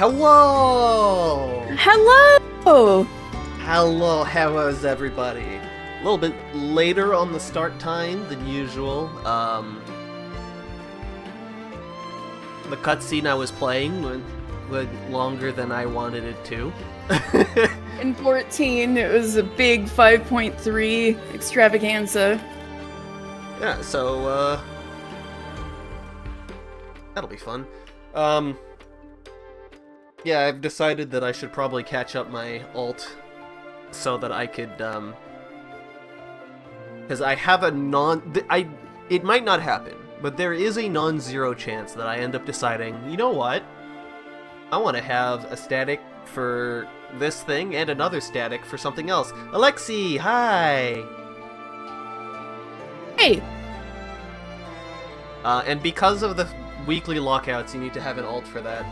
Hello! Hello! Hello, how is everybody? A little bit later on the start time than usual. The cutscene I was playing went longer than I wanted it to. In 14, it was a big 5.3 extravaganza. Yeah, so, that'll be fun. Yeah, I've decided that I should probably catch up my alt so that I could, because I have a it might not happen, but there is a non-zero chance that I end up deciding, you know what? I want to have a static for this thing and another static for something else. Alexi, hi! Hey! And because of the weekly lockouts, you need to have an alt for that.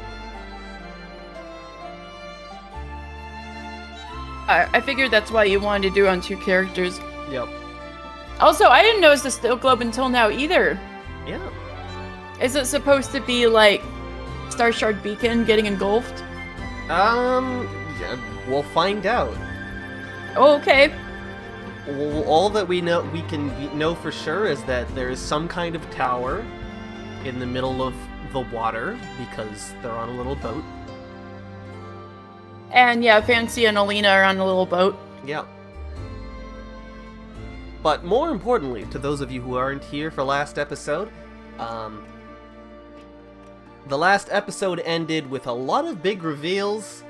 I figured that's why you wanted to do on 2 characters. Yep. Also, I didn't notice the snow globe until now either. Yeah. Is it supposed to be like Star Shard Beacon getting engulfed? Yeah, we'll find out. Oh, okay. All that we can know for sure is that there is some kind of tower in the middle of the water because they're on a little boat. And yeah, Fancy and Alina are on a little boat. Yeah. But more importantly, to those of you who aren't here for last episode, the last episode ended with a lot of big reveals.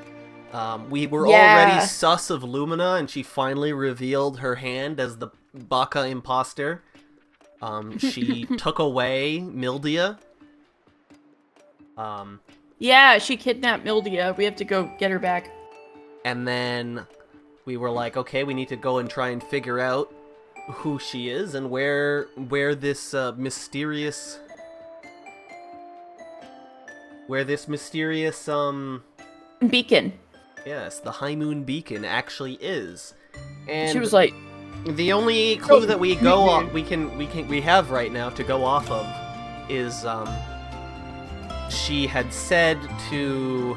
We were already sus of Lumina, and she finally revealed her hand as the Baka imposter. She took away Mildia. Yeah, she kidnapped Mildia. We have to go get her back. And then we were like, okay, we need to go and try and figure out who she is and where this mysterious Beacon. Yes, the High Moon Beacon actually is. And She was like, the only clue that we have right now to go off of is she had said to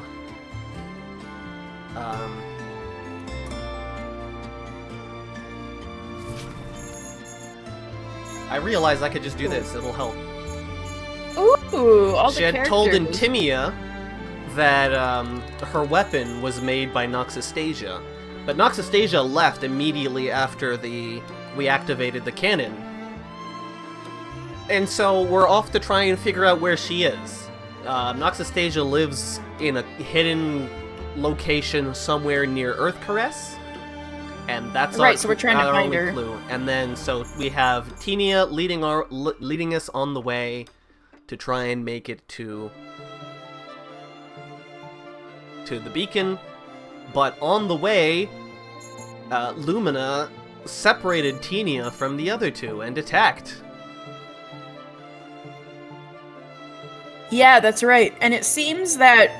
I realized I could just do this, it'll help. ooh, all the She had characters. told Intimia that her weapon was made by Noxastasia, but Noxastasia left immediately after we activated the cannon. And so we're off to try and figure out where she is. Noxastasia lives in a hidden location somewhere near Earth Caress, and that's right. So we're trying to our find only her. clue. And then so we have Tinia leading us on the way to try and make it to the beacon, but on the way, Lumina separated Tinia from the other two and attacked. Yeah, that's right. And it seems that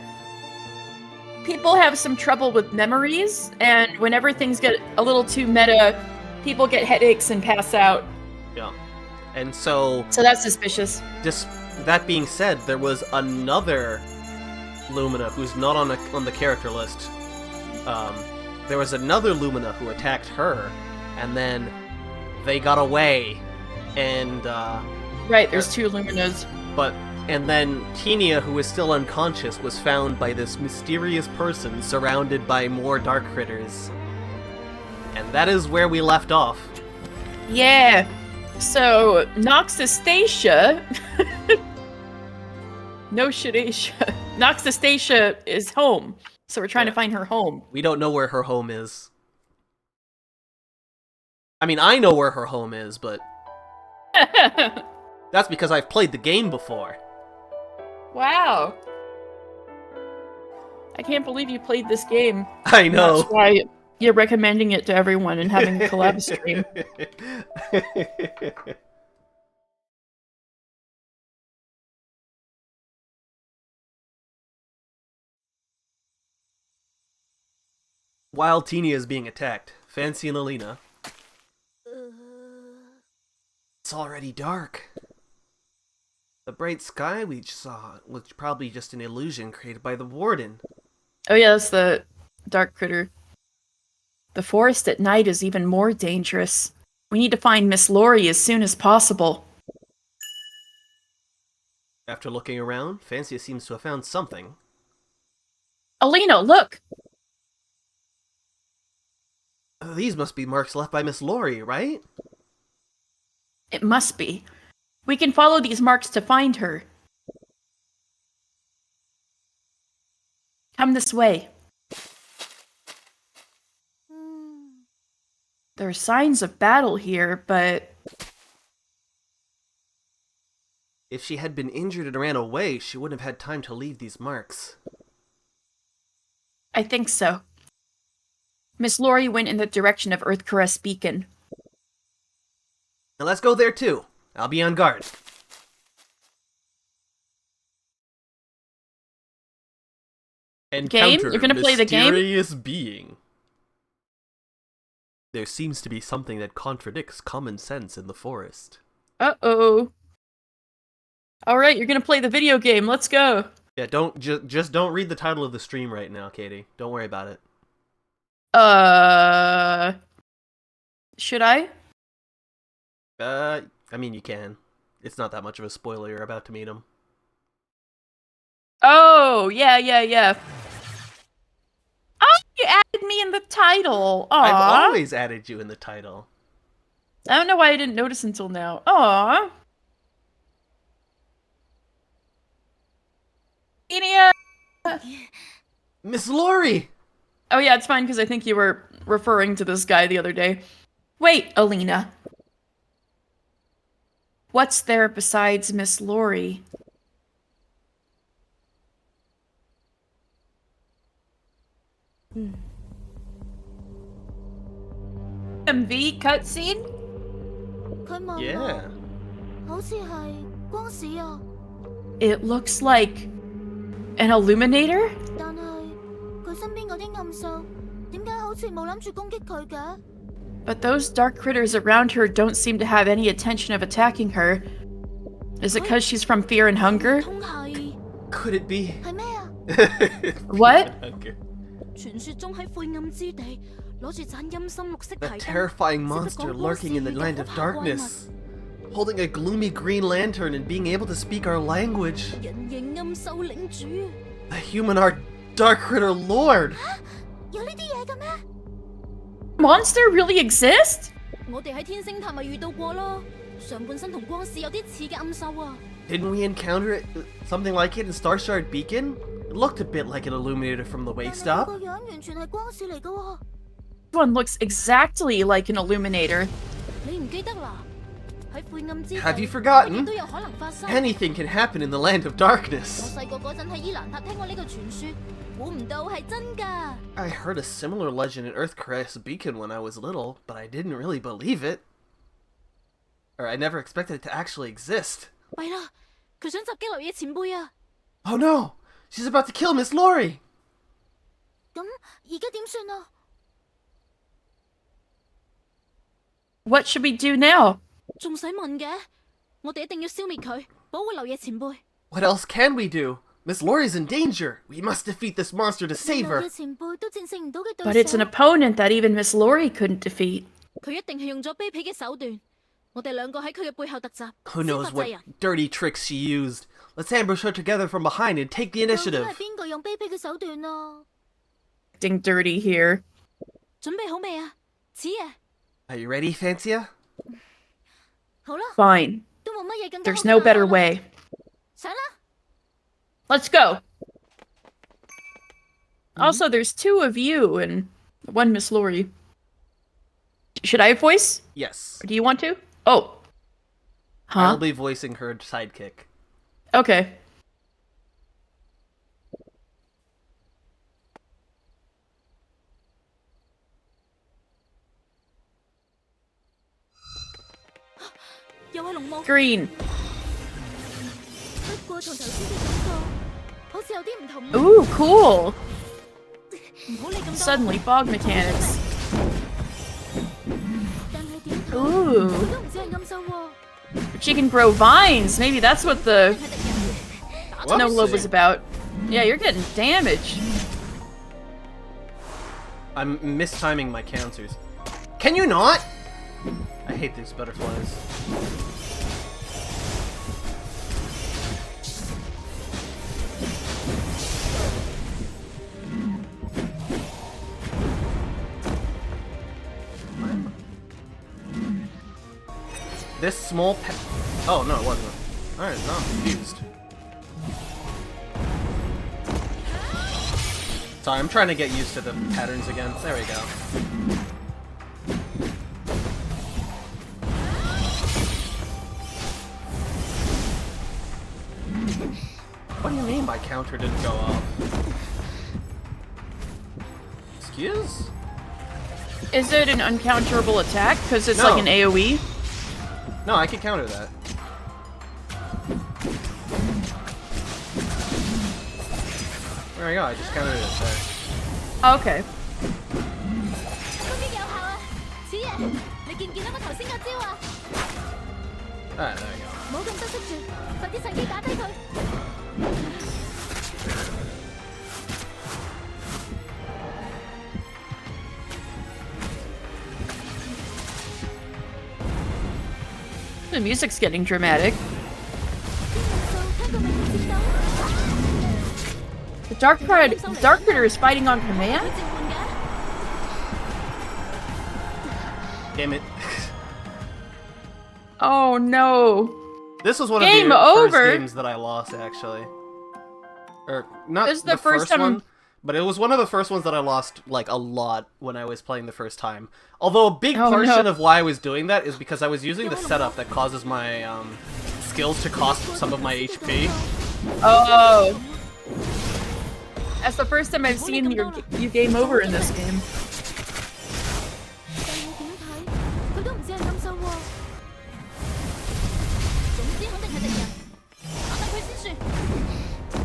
people have some trouble with memories, and whenever things get a little too meta, people get headaches and pass out. Yeah. And so that's suspicious. Just that being said, there was another Lumina who's not on the character list. There was another Lumina who attacked her, and then they got away. And right, there's 2 Luminas. And then Tinia, who is still unconscious, was found by this mysterious person surrounded by more dark critters. And that is where we left off. Yeah. So, Noxastasia... no Shadasia. Noxastasia is home. So we're trying to find her home. We don't know where her home is. I mean, I know where her home is, but... that's because I've played the game before. Wow. I can't believe you played this game. I know. That's why you're recommending it to everyone and having a collab stream. While Tinia is being attacked, Fancy and Alina. It's already dark. The bright sky we saw was probably just an illusion created by the warden. Oh yeah, that's the dark critter. The forest at night is even more dangerous. We need to find Miss Lori as soon as possible. After looking around, Fancia seems to have found something. Alina, look! These must be marks left by Miss Lori, right? It must be. We can follow these marks to find her. Come this way. There are signs of battle here, but... If she had been injured and ran away, she wouldn't have had time to leave these marks. I think so. Miss Lori went in the direction of Earth Caress Beacon. Now let's go there too. I'll be on guard. Game? You're gonna play the game? Mysterious being. There seems to be something that contradicts common sense in the forest. Uh-oh. Alright, you're gonna play the video game. Let's go. Yeah, just don't read the title of the stream right now, Katie. Don't worry about it. Should I? I mean, you can. It's not that much of a spoiler. You're about to meet him. Oh, yeah. Oh, you added me in the title. Aww. I've always added you in the title. I don't know why I didn't notice until now. Aww. Enia! Miss Lori! Oh yeah, it's fine because I think you were referring to this guy the other day. Wait, Alina. What's there besides Miss Lori? MV cutscene? Yeah. It looks like an illuminator? But those dark critters around her don't seem to have any intention of attacking her. Is it because she's from Fear and Hunger? Could it be? What? That terrifying monster lurking in the land of darkness, holding a gloomy green lantern and being able to speak our language. The human art dark critter lord. Monster really exist? Didn't we encounter it, something like it in Starshard Beacon? It looked a bit like an illuminator from the waist up. This one looks exactly like an illuminator. Have you forgotten? Anything can happen in the land of darkness. I heard a similar legend in Earth Caress Beacon when I was little, but I didn't really believe it. Or I never expected it to actually exist. Oh no! She's about to kill Miss Lori! What should we do now? What else can we do? Miss Lori's in danger! We must defeat this monster to save her! But it's an opponent that even Miss Lori couldn't defeat. Who knows what dirty tricks she used? Let's ambush her together from behind and take the initiative! Acting dirty here. Are you ready, Fancia? Fine. There's no better way. Let's go! Also, there's two of you and one Miss Lori. Should I voice? Yes. Or do you want to? Oh. Huh? I'll be voicing her sidekick. Okay. Green. Ooh, cool! Suddenly, fog mechanics. Ooh. she can grow vines. Maybe that's what the snow globe was Whoopsie. about. Yeah, you're getting damaged. I'm mistiming my counters. Can you not? I hate these butterflies. This small oh, no, it wasn't. Alright, no, I'm confused. Sorry, I'm trying to get used to the patterns again. There we go. What do you mean my counter didn't go up? Excuse? Is it an uncounterable attack? Because it's No. like an AoE? No, I can counter that. There we go, I just countered it there. Okay. Alright, there we go. The music's getting dramatic. The Darkritter is fighting on command? Damn it. Oh no. This was one Game of the over. first games that I lost, actually. Or, not This is the the first time- one, but it was one of the first ones that I lost, like, a lot when I was playing the first time. Although a big Oh, portion no. of why I was doing that is because I was using the setup that causes my, skills to cost some of my HP. Oh. That's the first time I've seen you game over in this game.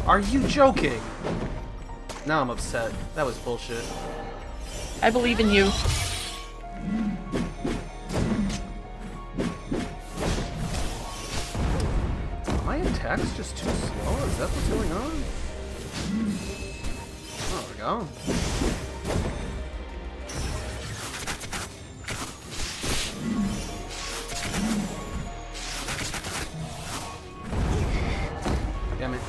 Are you joking? Now I'm upset. That was bullshit. I believe in you. Are my attacks just too slow? Is that what's going on? Oh, there we go. Damn it.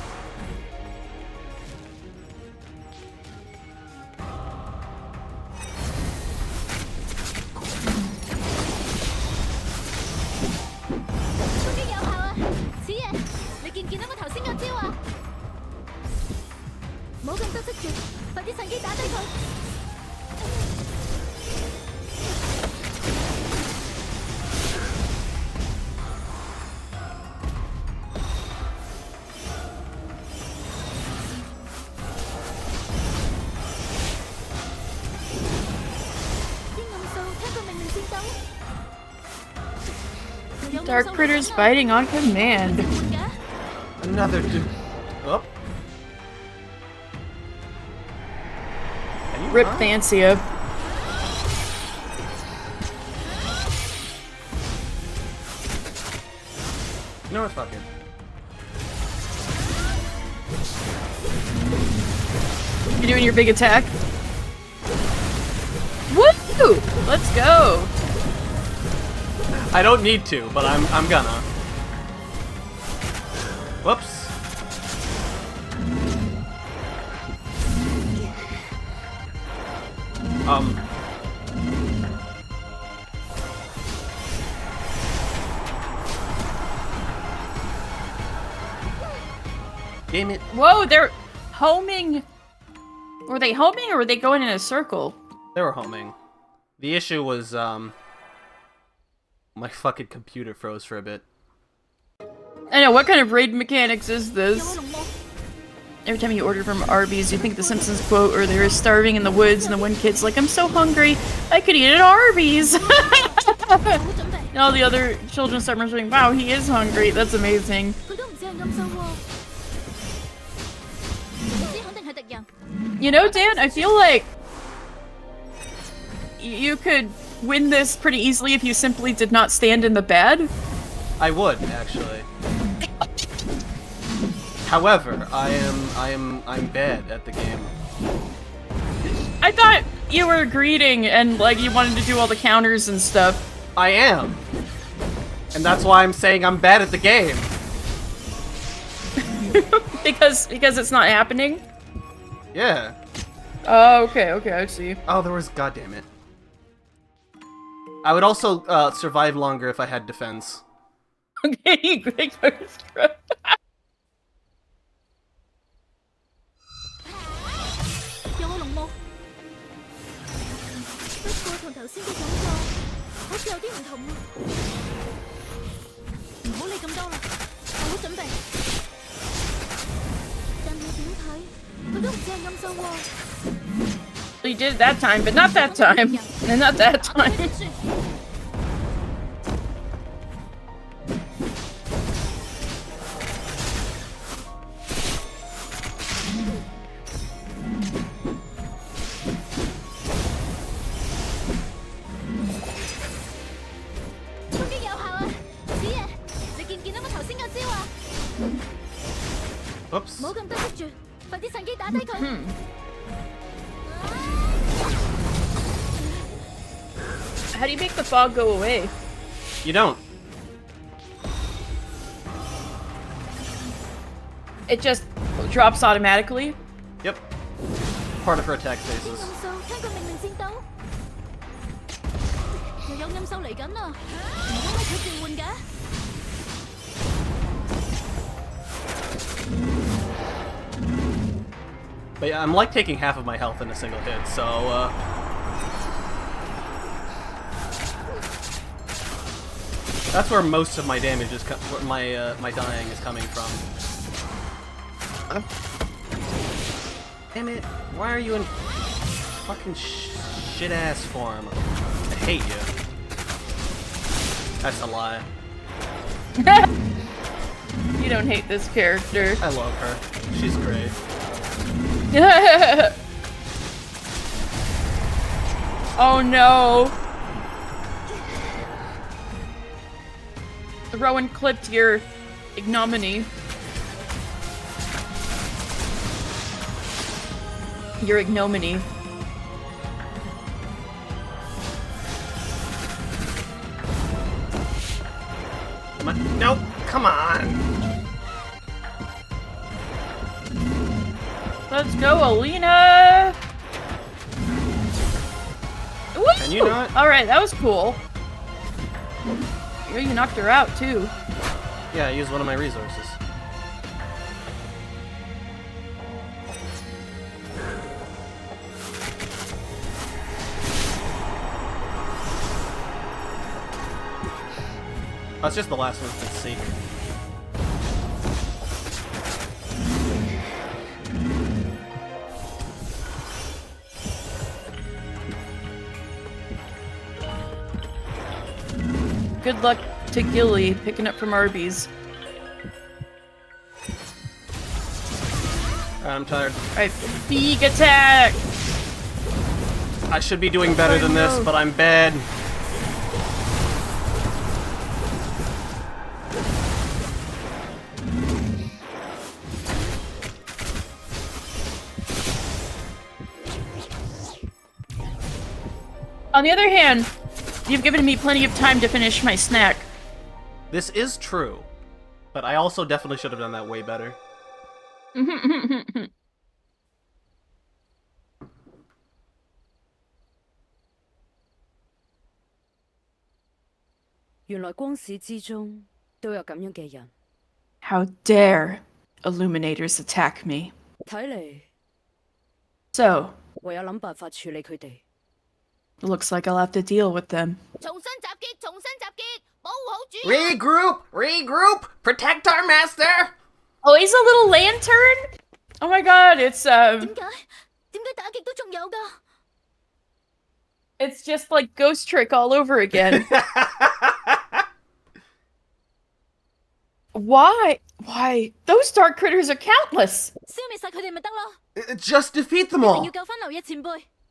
Darkritter's fighting on command. Another dude. Oh. Can you Rip not? Fancia. You know what? Fuck it. You doing your big attack? Woo! Let's go. I don't need to, but I'm gonna. Whoops. Damn it. Whoa, they're homing. Were they homing or were they going in a circle? They were homing. The issue was, my fucking computer froze for a bit. I know, what kind of raid mechanics is this? Every time you order from Arby's, you think the Simpsons quote, or they're starving in the woods, and the one kid's like, I'm so hungry, I could eat at Arby's! And all the other children start muttering, wow, he is hungry, that's amazing. You know, Dan, I feel like you could win this pretty easily if you simply did not stand in the bad. I would, actually. However, I'm bad at the game. I thought you were greeting and like you wanted to do all the counters and stuff. I am. And that's why I'm saying I'm bad at the game. because it's not happening? Yeah. Oh, okay, I see. Oh, there was, goddammit. I would also survive longer if I had defense. Okay, great first. You did it that time, but not that time. And not that time. Oops. How do you make the fog go away? You don't. It just drops automatically? Yep. Part of her attack phases. But yeah, I'm like taking half of my health in a single hit, so that's where most of my damage is, my dying is coming from. Damn it! Why are you in fucking shit-ass form? I hate you. That's a lie. You don't hate this character. I love her. She's great. Oh no! Rowan clipped your ignominy. Your ignominy. Nope, come on! Let's go, Alina! Woo! Can you not? Alright, that was cool. You knocked her out, too. Yeah, I used one of my resources. Oh, it's just the last one. Let's see. Good luck to Gilly picking up from Arby's. I'm tired. Alright, big attack! I should be doing better than this, but I'm bad. On the other hand, you've given me plenty of time to finish my snack. This is true, but I also definitely should have done that way better. How dare Illuminators attack me? So, looks like I'll have to deal with them. Regroup! Regroup! Protect our master! Oh, he's a little lantern? Oh my god, it's it's just like Ghost Trick all over again. Why? Why? Those dark critters are countless! Just defeat them all!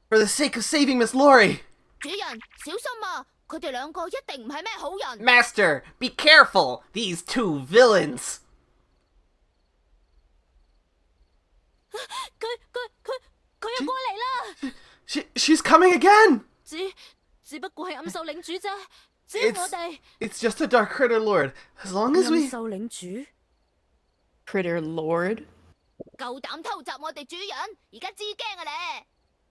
For the sake of saving Miss Lori! 佢哋兩個一定唔係咩好人。 Master, be careful! These two villains! 佢又過嚟啦！ She's coming again! 只不過係暗獸領主啫，只要我哋 It's just a Darkritter Lord. As long as 暗 we... 獸領主 Critter Lord. 夠膽偷襲我哋主人，而家知驚啊咧！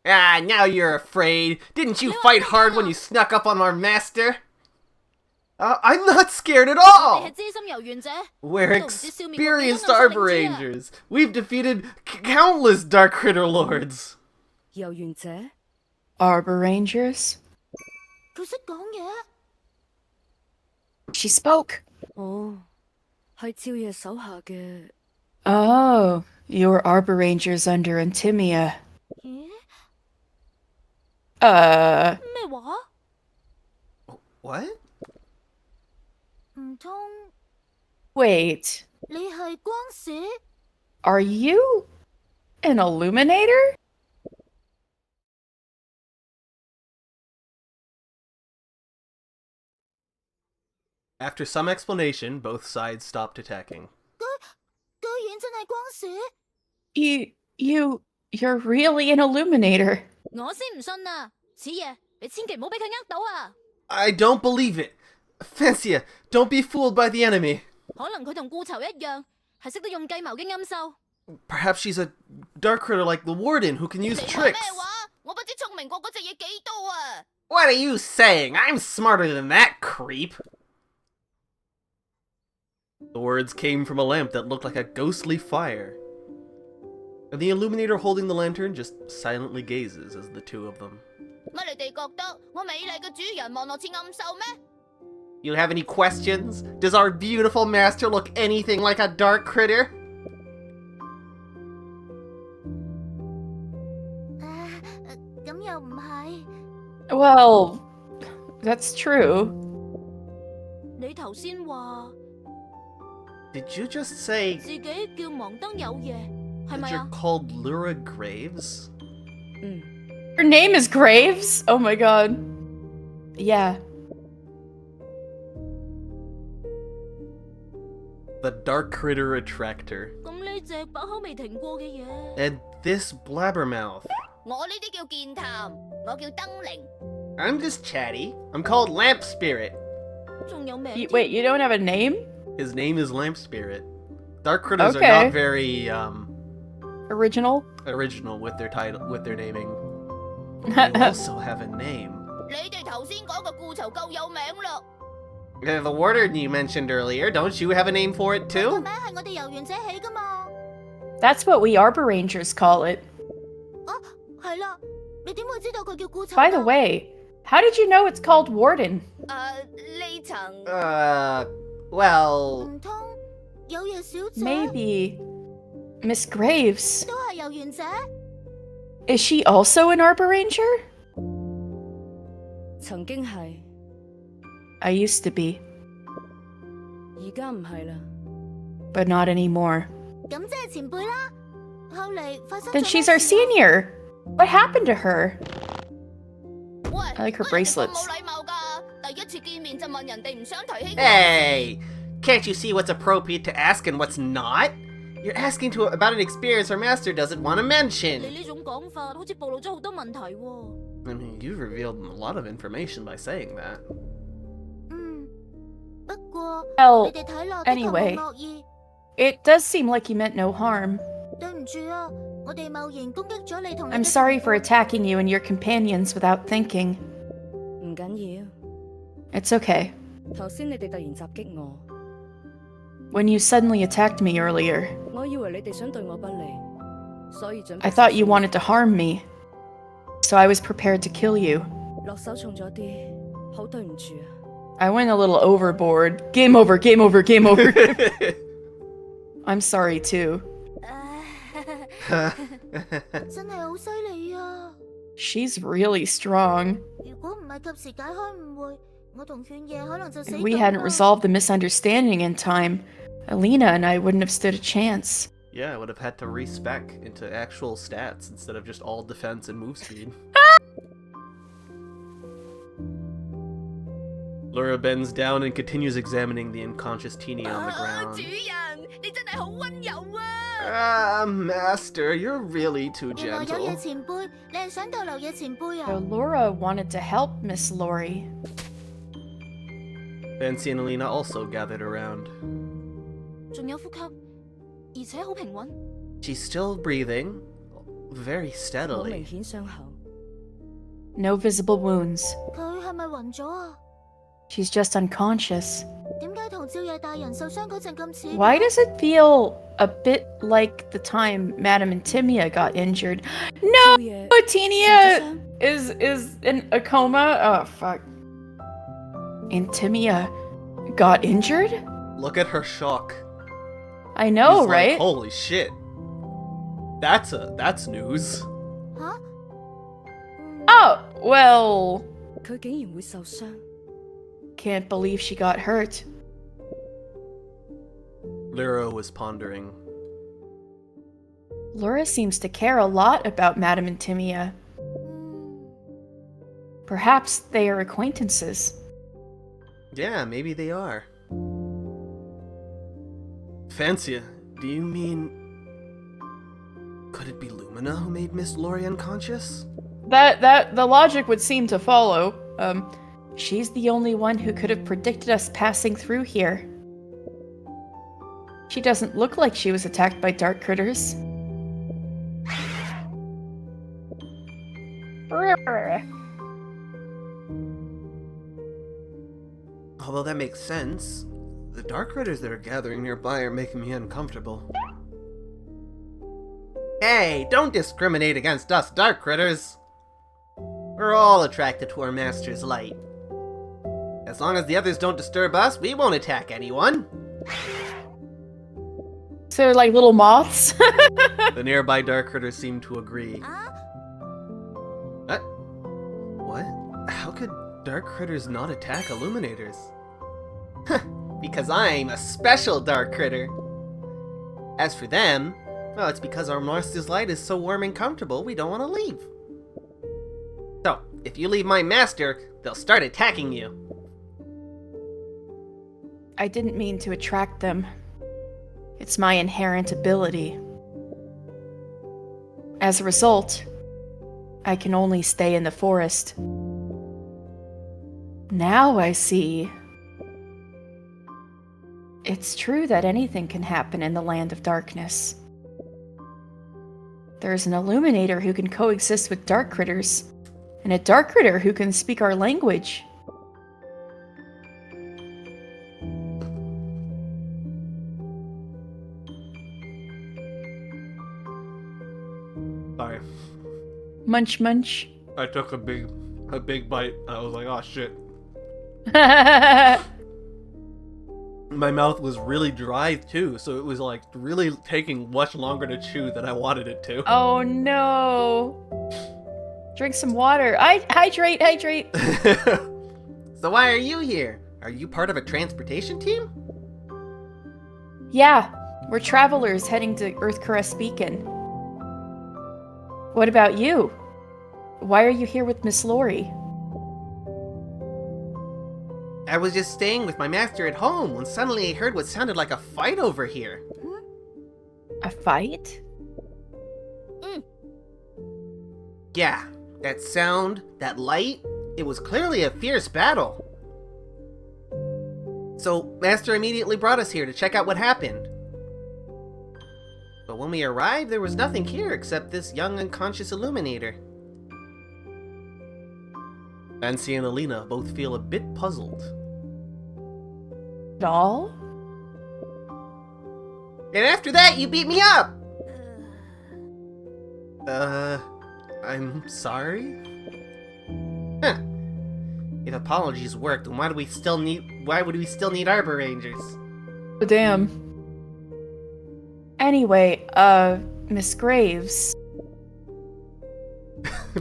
Ah, now you're afraid. Didn't you fight hard when you snuck up on our master? I'm not scared at 我 all! 哋係知心遊園者， We're 都唔知消滅過幾多 experienced 暗獸 Arbor 領主啊！ Rangers. We've defeated countless Darkritter Lords. 遊園者， Arbor Rangers. 佢識講嘢。 She spoke. 哦，係趙爺手下嘅。 Oh, you're Arbor Rangers under Antimia. 咦？ 咩話？ What? 唔通 Wait, 你係光使？ are you an Illuminator? After some explanation, both sides stopped attacking. 居然真係光使？ You're really an Illuminator. 我先唔信啊！此爺，你千祈唔好俾佢呃到啊！ I don't believe it. Fancia, don't be fooled by the enemy. 可能佢同顧囚一樣，係識得用計謀嘅暗獸。 Perhaps she's a Darkritter like the Warden who can use 你話 tricks. 咩話？我不知聰明過嗰隻嘢幾多啊！ What are you saying? I'm smarter than that, creep. The words came from a lamp that looked like a ghostly fire. And the Illuminator holding the lantern just silently gazes as the two of them. 乜你哋覺得我美麗嘅主人望落似暗獸咩？ You have any questions? Does our beautiful master look anything like a Darkritter? 咁又唔係。 Well, that's true. 你頭先話 Did you just say 自己叫盲燈有夜，係 that 咪 you're 啊？ called Lyra Graves? 嗯， Her name is Graves? Oh my god. Yeah. The Darkritter Attractor. 咁呢隻把口未停過嘅嘢， And this blabbermouth. 我呢啲叫健談，我叫燈靈， I'm just chatty. I'm called Lamp Spirit. 仲有名添。 Wait, you don't have a name? His name is Lamp Spirit. Darkritters Okay. are not very Original? original with their title, with their naming. You also have a name. 你哋頭先講嘅顧囚夠有名咯， The Warden you mentioned earlier, don't you have a name for it 個 too? 名係我哋遊園者起噶嘛。 That's what we Arbor Rangers call it. 啊，係啦，你點會知道佢叫顧囚 By the 㗎？ way, how did you know it's called Warden? 呢層 Well, 唔通有嘢小姐 Maybe Miss Graves. 都係遊園者？ Is she also an Arbor Ranger? 曾經係， I used to be, 而家唔係啦。 but not anymore. 咁即係前輩啦。後嚟發生 Then 咗 she's 咩 our 事啊？ senior. What happened to her? 喂， I like her 乜人哋咁 bracelets. 冇禮貌㗎，第一次見面就問人哋唔想提起我。 hey, can't you see what's appropriate to ask and what's not? You're asking about an experience our master doesn't want to 你 mention. 呢種講法好似暴露咗好多問題喎。 I mean, you've revealed a lot of information by saying that. 嗯，不過 Well, 你哋睇落的確 anyway. 冇惡意。 It does seem like you meant no harm. 對唔住啊，我哋貿然攻擊咗你同你 I'm 嘅 sorry 同 for 伴 attacking you and your companions without thinking. 唔緊要， It's okay. 頭先你哋突然襲擊我， When you suddenly attacked me earlier, 我以為你哋想對我不利，所以準備 I thought you wanted to harm me. So I was prepared to kill you. 落手重咗啲，好對唔住啊。 I went a little overboard. Game over, game over, game over. I'm sorry too. 真係好犀利啊！ She's really strong. 如果唔係及時解開誤會，我同勸夜可能就死 If 咗 we hadn't 啦。 resolved the misunderstanding in time, Alina and I wouldn't have stood a chance. Yeah, I would have had to respec into actual stats instead of just all defense and move speed. Laura bends down and continues examining the unconscious teenie on the ground. 主人，你真係好溫柔啊！ Ah, Master, you're really too 原來有 gentle. 嘢前輩，你係想逗留嘢前輩 So 啊？ Laura wanted to help Miss Lori. Fancy and Alina also gathered around. 仲有呼吸，而且好平穩。 She's still breathing, very 冇 steadily. 明顯傷口。 No visible wounds. 佢係咪暈咗啊？ She's just unconscious. 點解同趙夜大人受傷嗰陣咁似？ Why does it feel a bit like the time Madame Intimia got injured? No! Tinia is in a coma? Oh, fuck. Intimia got injured? Look at her shock. I know, He's like, right? holy shit. That's news. 嚇？ Oh, well, 佢竟然會受傷。 can't believe she got hurt. Lyra was pondering. Laura seems to care a lot about Madame Intimia. Perhaps they are acquaintances. Yeah, maybe they are. Fancia, do you mean... Could it be Lumina who made Miss Lori unconscious? The logic would seem to follow. She's the only one who could have predicted us passing through here. She doesn't look like she was attacked by dark critters. Although that makes sense. The dark critters that are gathering nearby are making me uncomfortable. Hey, don't discriminate against us dark critters! We're all attracted to our master's light. As long as the others don't disturb us, we won't attack anyone. So they're like little moths? The nearby dark critters seem to agree. 啊！ What? How could dark critters not attack illuminators? Because I'm a special dark critter. As for them, well, it's because our master's light is so warm and comfortable, we don't want to leave. So, if you leave my master, they'll start attacking you. I didn't mean to attract them. It's my inherent ability. As a result, I can only stay in the forest. Now I see. It's true that anything can happen in the land of darkness. There's an illuminator who can coexist with dark critters, and a dark critter who can speak our language. Sorry. Munch munch. I took a big bite. I was like, oh shit. My mouth was really dry too, so it was like really taking much longer to chew than I wanted it to. Oh no. Drink some water. Hydrate. So why are you here? Are you part of a transportation team? Yeah, we're travelers heading to Earth Caress Beacon. What about you? Why are you here with Miss Lori? I was just staying with my master at home when suddenly I heard what sounded like a fight over here. A fight? Yeah, that sound, that light, it was clearly a fierce battle. So, Master immediately brought us here to check out what happened. But when we arrived, there was nothing here except this young unconscious illuminator. Fancy and Alina both feel a bit puzzled. Doll? And after that, you beat me up! I'm sorry? Huh. If apologies worked, then why would we still need Arbor Rangers? Oh, damn. Anyway, Miss Graves.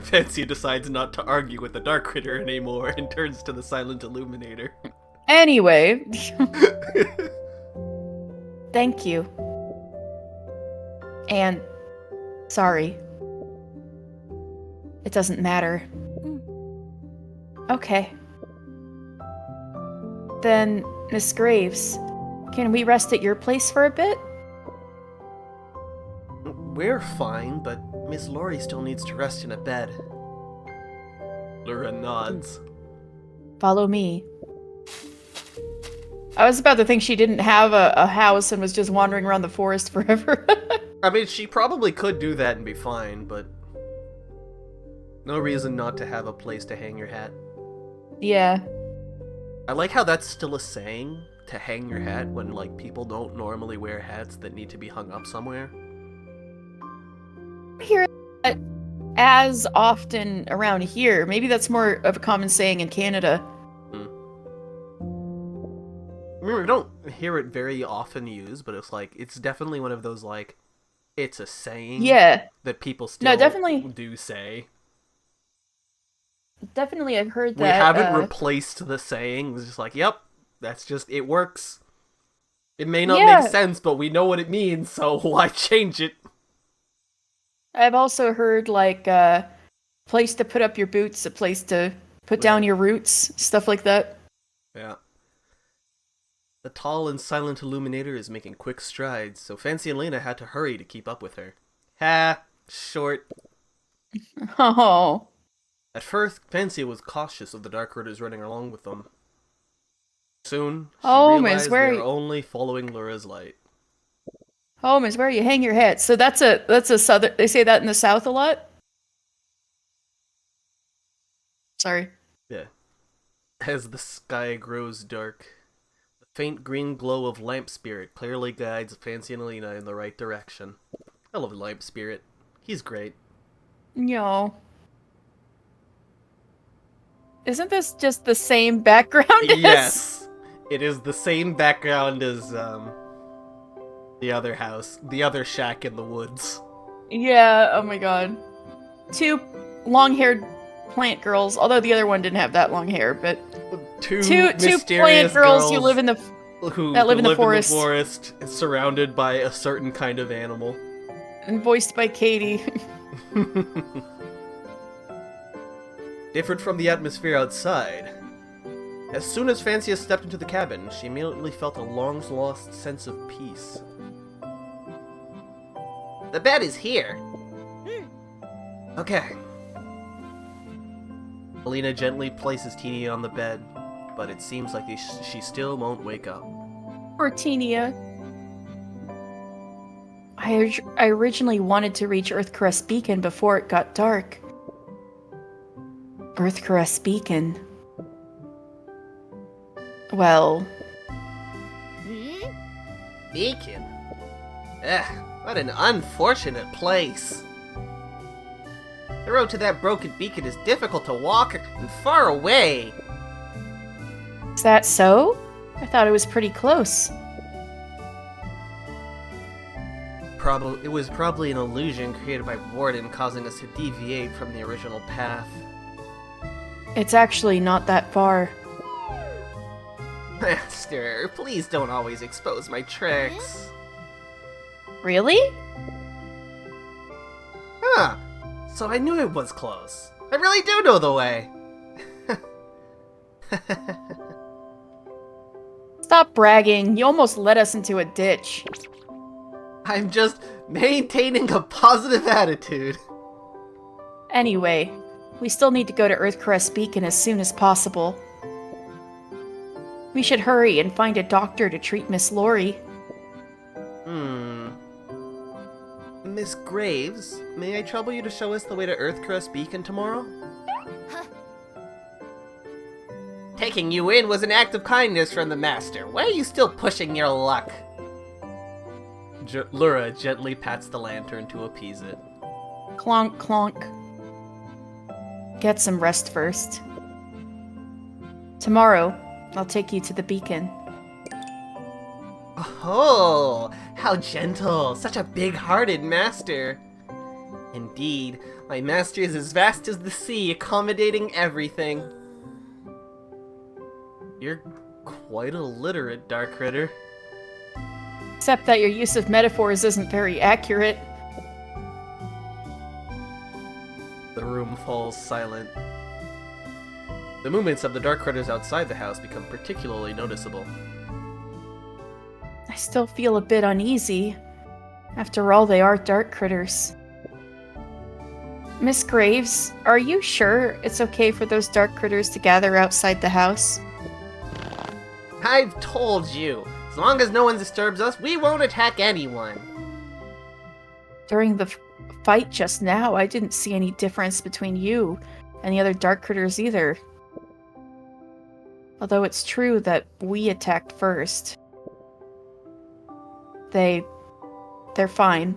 Fancy decides not to argue with the Dark Critter anymore and turns to the Silent Illuminator. Anyway. Thank you. And sorry. It doesn't matter. Okay. Then, Miss Graves, can we rest at your place for a bit? We're fine, but Miss Laurie still needs to rest in a bed. Lura nods. Follow me. I was about to think she didn't have a house and was just wandering around the forest forever. I mean, she probably could do that and be fine, but no reason not to have a place to hang your hat. Yeah. I like how that's still a saying, to hang your hat, when, like, people don't normally wear hats that need to be hung up somewhere. I hear that as often around here. Maybe that's more of a common saying in Canada. I mean, we don't hear it very often used, but it's like, it's definitely one of those, like, it's a saying that people still definitely do say. Definitely, I've heard that. We haven't replaced the saying. It's just like, yep, that's just, it works. It may not make sense, but we know what it means, so why change it? I've also heard, like, place to put up your boots, a place to put down your roots, stuff like that. Yeah. The tall and silent illuminator is making quick strides, so Fancy and Lena had to hurry to keep up with her. Ha! Short. Oh. At first, Fancy was cautious of the Darkritters running along with them. Soon, she realized they were only following Lura's light. Home is where you hang your hat. So that's a southern. They say that in the South a lot. Sorry. Yeah. As the sky grows dark, the faint green glow of Lamp Spirit clearly guides Fancy and Alina in the right direction. I love Lamp Spirit. He's great. No. Isn't this just the same background as... Yes. It is the same background as, the other house. The other shack in the woods. Yeah, oh my god. Two long-haired plant girls, although the other one didn't have that long hair, but... Two plant girls who live in the... that live in the forest. Surrounded by a certain kind of animal. And voiced by Katie. Different from the atmosphere outside. As soon as Fancy stepped into the cabin, she immediately felt a long-lost sense of peace. The bed is here. Okay. Alina gently places Teeny on the bed, but it seems like she still won't wake up. Poor Teenia. I originally wanted to reach Earthcrest Beacon before it got dark. Earthcrest Beacon. Well... Beacon? Ugh, what an unfortunate place. The road to that broken beacon is difficult to walk and far away. Is that so? I thought it was pretty close. It was probably an illusion created by Warden causing us to deviate from the original path. It's actually not that far. Master, please don't always expose my tricks. Really? Huh. So I knew it was close. I really do know the way. Stop bragging. You almost led us into a ditch. I'm just maintaining a positive attitude. Anyway, we still need to go to Earthcrest Beacon as soon as possible. We should hurry and find a doctor to treat Miss Laurie. Miss Graves, may I trouble you to show us the way to Earthcrest Beacon tomorrow? Taking you in was an act of kindness from the Master. Why are you still pushing your luck? Lura gently pats the lantern to appease it. Clonk, clonk. Get some rest first. Tomorrow, I'll take you to the beacon. Oh, how gentle! Such a big-hearted master! Indeed, my master is as vast as the sea, accommodating everything. You're quite illiterate, Darkritter. Except that your use of metaphors isn't very accurate. The room falls silent. The movements of the dark critters outside the house become particularly noticeable. I still feel a bit uneasy. After all, they are dark critters. Miss Graves, are you sure it's okay for those dark critters to gather outside the house? I've told you, as long as no one disturbs us, we won't attack anyone. During the fight just now, I didn't see any difference between you and the other dark critters either. Although it's true that we attacked first. They're fine.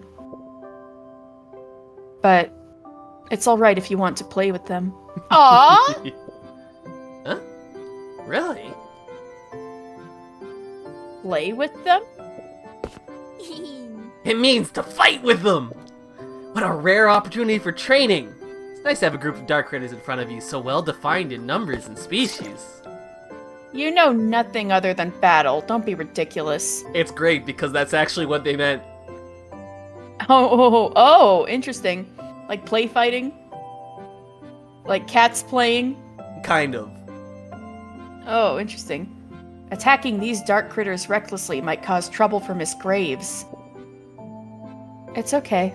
But it's alright if you want to play with them. Aww! Huh? Really? Play with them? It means to fight with them! What a rare opportunity for training! It's nice to have a group of dark critters in front of you so well defined in numbers and species. You know nothing other than battle. Don't be ridiculous. It's great because that's actually what they meant. Oh, interesting. Like play fighting? Like cats playing? Kind of. Oh, interesting. Attacking these dark critters recklessly might cause trouble for Miss Graves. It's okay.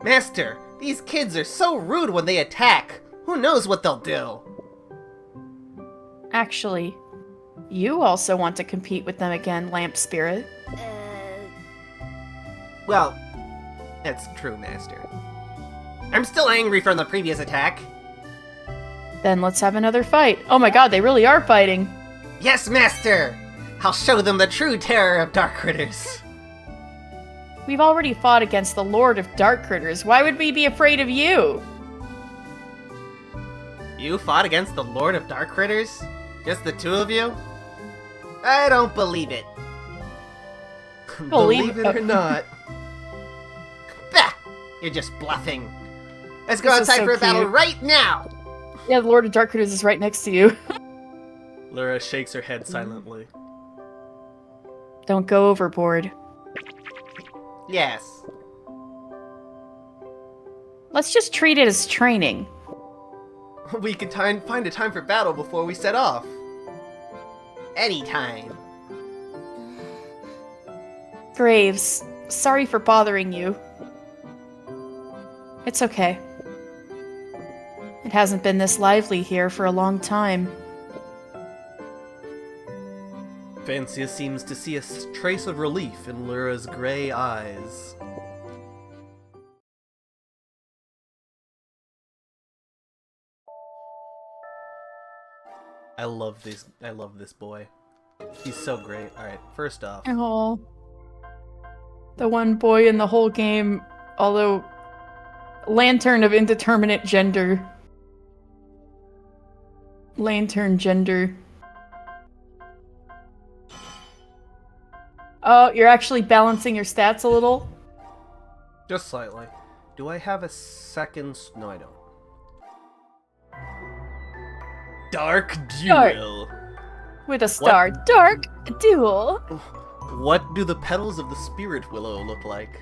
Master, these kids are so rude when they attack. Who knows what they'll do? Actually, you also want to compete with them again, Lamp Spirit. Well, that's true, Master. I'm still angry from the previous attack. Then let's have another fight. Oh my god, they really are fighting. Yes, Master! I'll show them the true terror of dark critters. We've already fought against the Lord of Dark Critters. Why would we be afraid of you? You fought against the Lord of Dark Critters? Just the two of you? I don't believe it. Believe it or not. Bah! You're just bluffing. Let's go This is outside so for a battle cute. right now! Yeah, the Lord of Dark Critters is right next to you. Lyra shakes her head silently. Don't go overboard. Yes. Let's just treat it as training. We can find a time for battle before we set off. Anytime. Graves, sorry for bothering you. It's okay. It hasn't been this lively here for a long time. Fancia seems to see a trace of relief in Lyra's gray eyes. I love this boy. He's so great. Alright, first off. Oh. The one boy in the whole game, although lantern of indeterminate gender. Lantern gender. Oh, you're actually balancing your stats a little? Just slightly. Do I have a second? No, I don't. Dark Duel. With a star. Dark Duel. What do the petals of the Spirit Willow look like?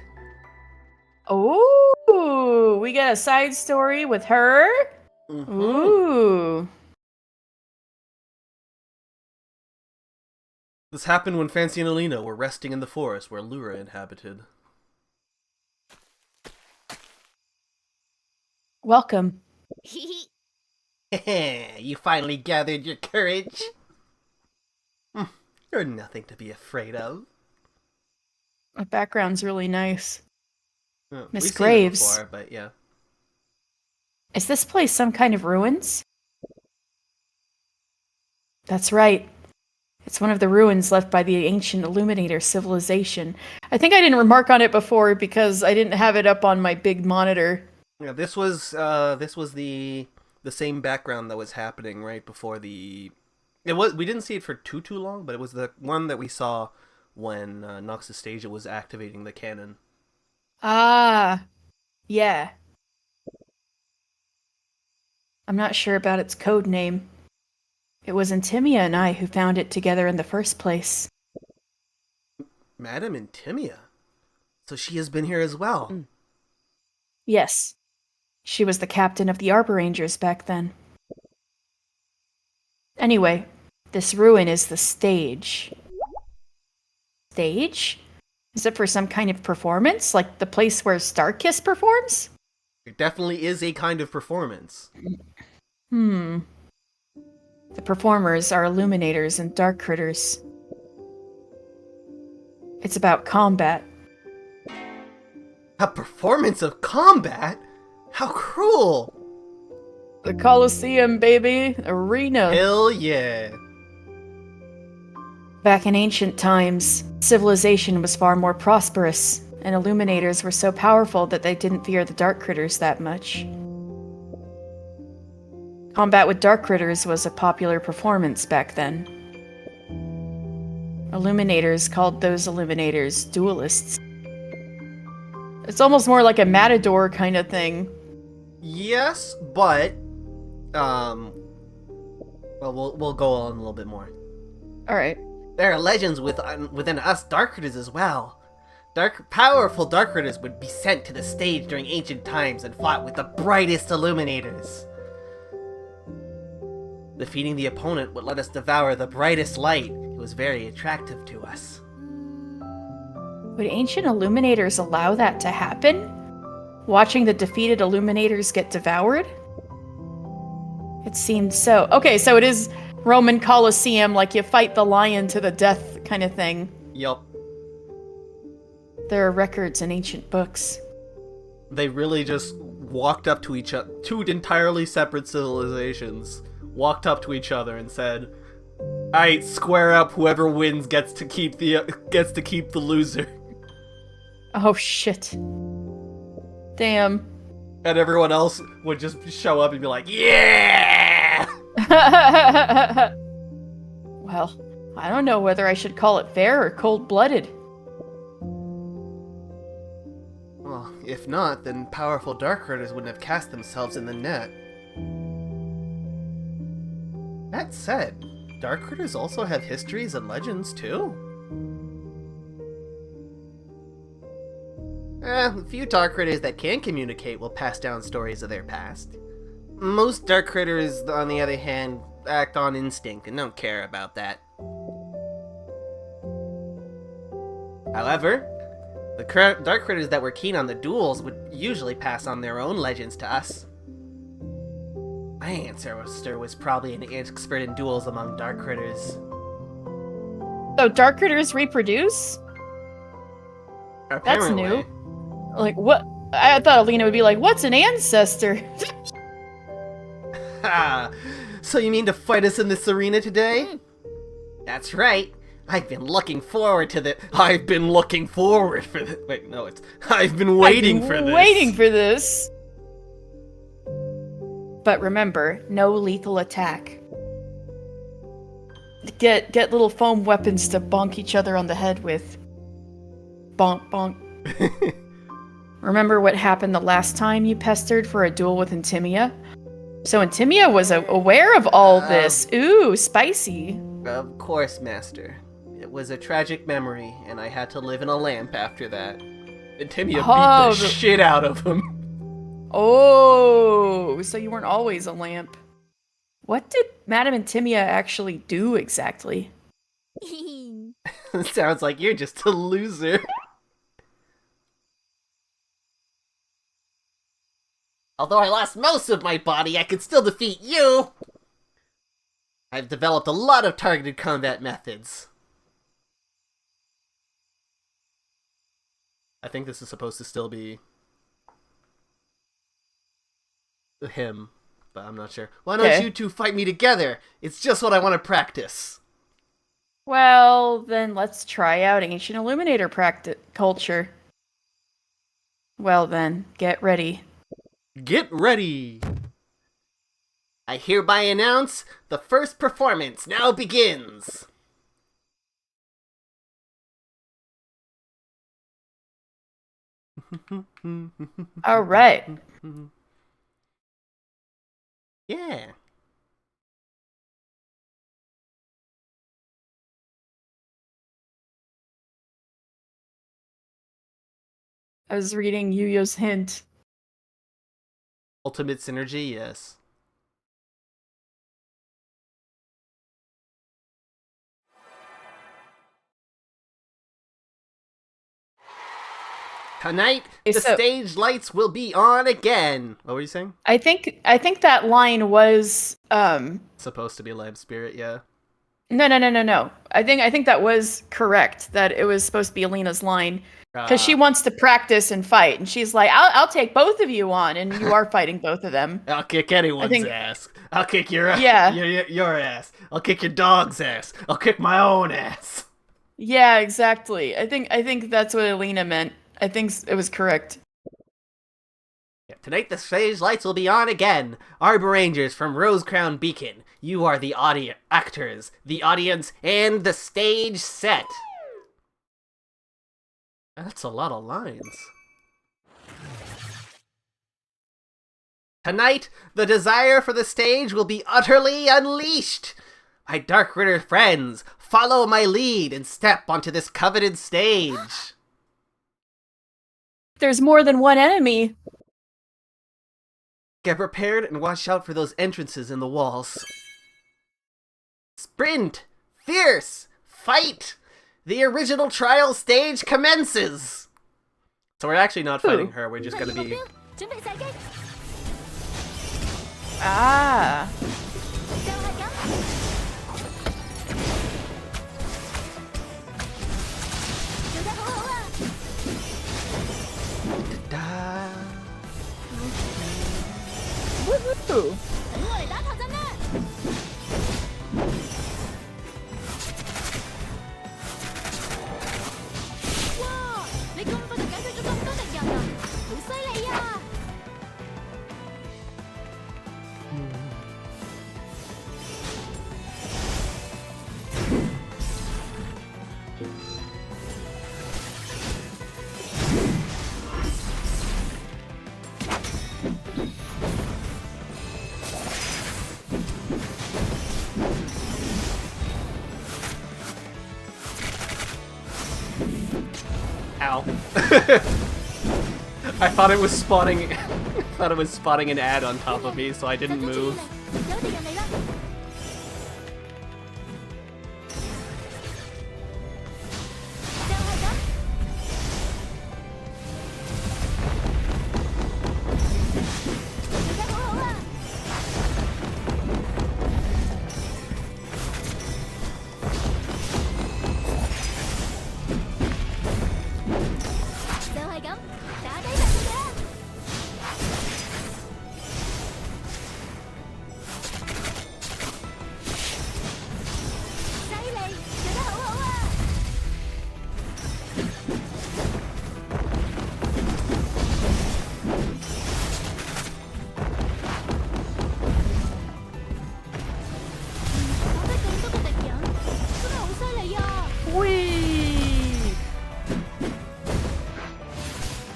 Ooh, we got a side story with her? Mhm. Ooh. This happened when Fancy and Alina were resting in the forest where Lyra inhabited. Welcome. You finally gathered your courage. You're nothing to be afraid of. The background's really nice. Well, Miss we've seen it Graves. before, but yeah. Is this place some kind of ruins? That's right. It's one of the ruins left by the ancient Illuminator civilization. I think I didn't remark on it before because I didn't have it up on my big monitor. Yeah, this was the same background that was happening right before the. We didn't see it for too long, but it was the one that we saw when Noxastasia was activating the cannon. Ah, yeah. I'm not sure about its code name. It was Intimia and I who found it together in the first place. Madam Intimia? So she has been here as well. Yes. She was the captain of the Arbor Rangers back then. Anyway, this ruin is the stage. Stage? Is it for some kind of performance? Like the place where Starkiss performs? It definitely is a kind of performance. The performers are Illuminators and Darkritters. It's about combat. A performance of combat? How cruel! The Colosseum, baby! Arena! Hell yeah. Back in ancient times, civilization was far more prosperous, and Illuminators were so powerful that they didn't fear the Dark Critters that much. Combat with Dark Critters was a popular performance back then. Illuminators called those Illuminators duelists. It's almost more like a matador kind of thing. Yes, but well, we'll go on a little bit more. All right. There are legends within us Dark Critters as well. Powerful Dark Critters would be sent to the stage during ancient times and fought with the brightest Illuminators. Defeating the opponent would let us devour the brightest light. It was very attractive to us. Would ancient Illuminators allow that to happen? Watching the defeated Illuminators get devoured? It seemed so. Okay, so it is Roman Colosseum, like you fight the lion to the death kind of thing. Yup. There are records in ancient books. They really just walked up to each other, two entirely separate civilizations, walked up to each other and said, "Alright, square up, whoever wins gets to keep the loser." Oh shit. Damn. And everyone else would just show up and be like, "Yeah!" Well, I don't know whether I should call it fair or cold-blooded. Well, if not, then powerful Dark Critters wouldn't have cast themselves in the net. That said, Dark Critters also have histories and legends too. The few Dark Critters that can communicate will pass down stories of their past. Most Dark Critters, on the other hand, act on instinct and don't care about that. However, the Dark Critters that were keen on the duels would usually pass on their own legends to us. My ancestor was probably an expert in duels among Dark Critters. So Dark Critters reproduce? That's Apparently. new. Like, what? I thought Alina would be like, what's an ancestor? Ha! So you mean to fight us in this arena today? That's right. I've been looking forward for this. Wait, no, I've been waiting for this. Waiting for this. But remember, no lethal attack. Get little foam weapons to bonk each other on the head with. Bonk, bonk. Remember what happened the last time you pestered for a duel with Intimia? So Intimia was aware of all this. Ooh, spicy. Of course, Master. It was a tragic memory, and I had to live in a lamp after that. And Timmy beat the shit out of him. Oh, so you weren't always a lamp. What did Madame Intimia actually do exactly? Sounds like you're just a loser. Although I lost most of my body, I could still defeat you! I've developed a lot of targeted combat methods. I think this is supposed to still be him, but I'm not sure. Why don't you two fight me together? It's just what I want to practice. Well, then let's try out ancient Illuminator culture. Well then, get ready. Get ready! I hereby announce the first performance now begins! Alright. Yeah. I was reading Yuyo's hint. Ultimate synergy, yes. Tonight, the stage lights will be on again. What were you saying? I think that line was supposed to be Lab Spirit, yeah. No. I think that was correct. That it was supposed to be Alina's line because she wants to practice and fight, and she's like, "I'll take both of you on," and you are fighting both of them. I'll kick anyone's ass. I'll kick your your ass. I'll kick your dog's ass. I'll kick my own ass. Yeah, exactly. I think that's what Alina meant. I think it was correct. Yeah, tonight the stage lights will be on again. Arbor Rangers from Rosecrown Beacon. You are the actors, the audience, and the stage set. That's a lot of lines. Tonight, the desire for the stage will be utterly unleashed. My Darkritter friends, follow my lead and step onto this coveted stage. There's more than one enemy. Get prepared and watch out for those entrances in the walls. Sprint! Fierce! Fight! The original trial stage commences! So we're actually not fighting her, we're just gonna be... Ah! Woohoo! Ow. I thought it was spawning an ad on top of me, so I didn't move.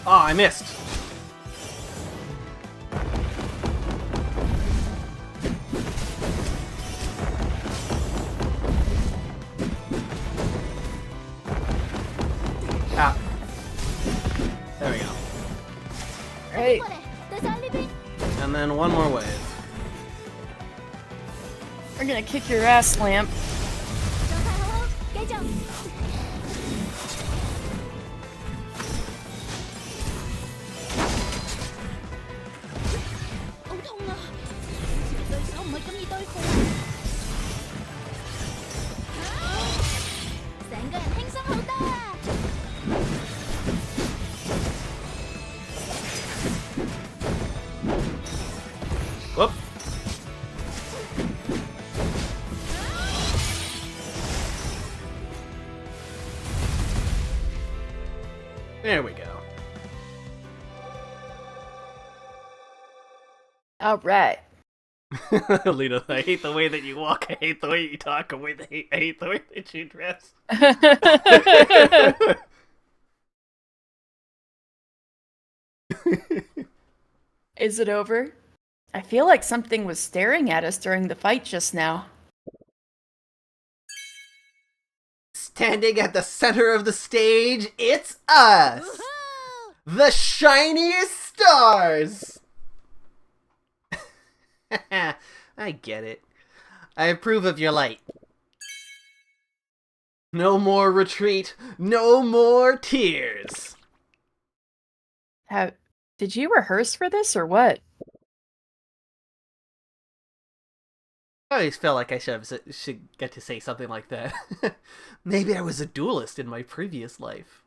Oh, I missed. Ah. There we go. Right. And then one more wave. We're gonna kick your ass, Lamp. Whoop. There we go. All right. Lita, I hate the way that you walk. I hate the way you talk. I hate the way that you dress. Is it over? I feel like something was staring at us during the fight just now. Standing at the center of the stage, it's us! The shiniest stars! I get it. I approve of your light. No more retreat, no more tears. Did you rehearse for this or what? I always felt like I should get to say something like that. Maybe I was a duelist in my previous life.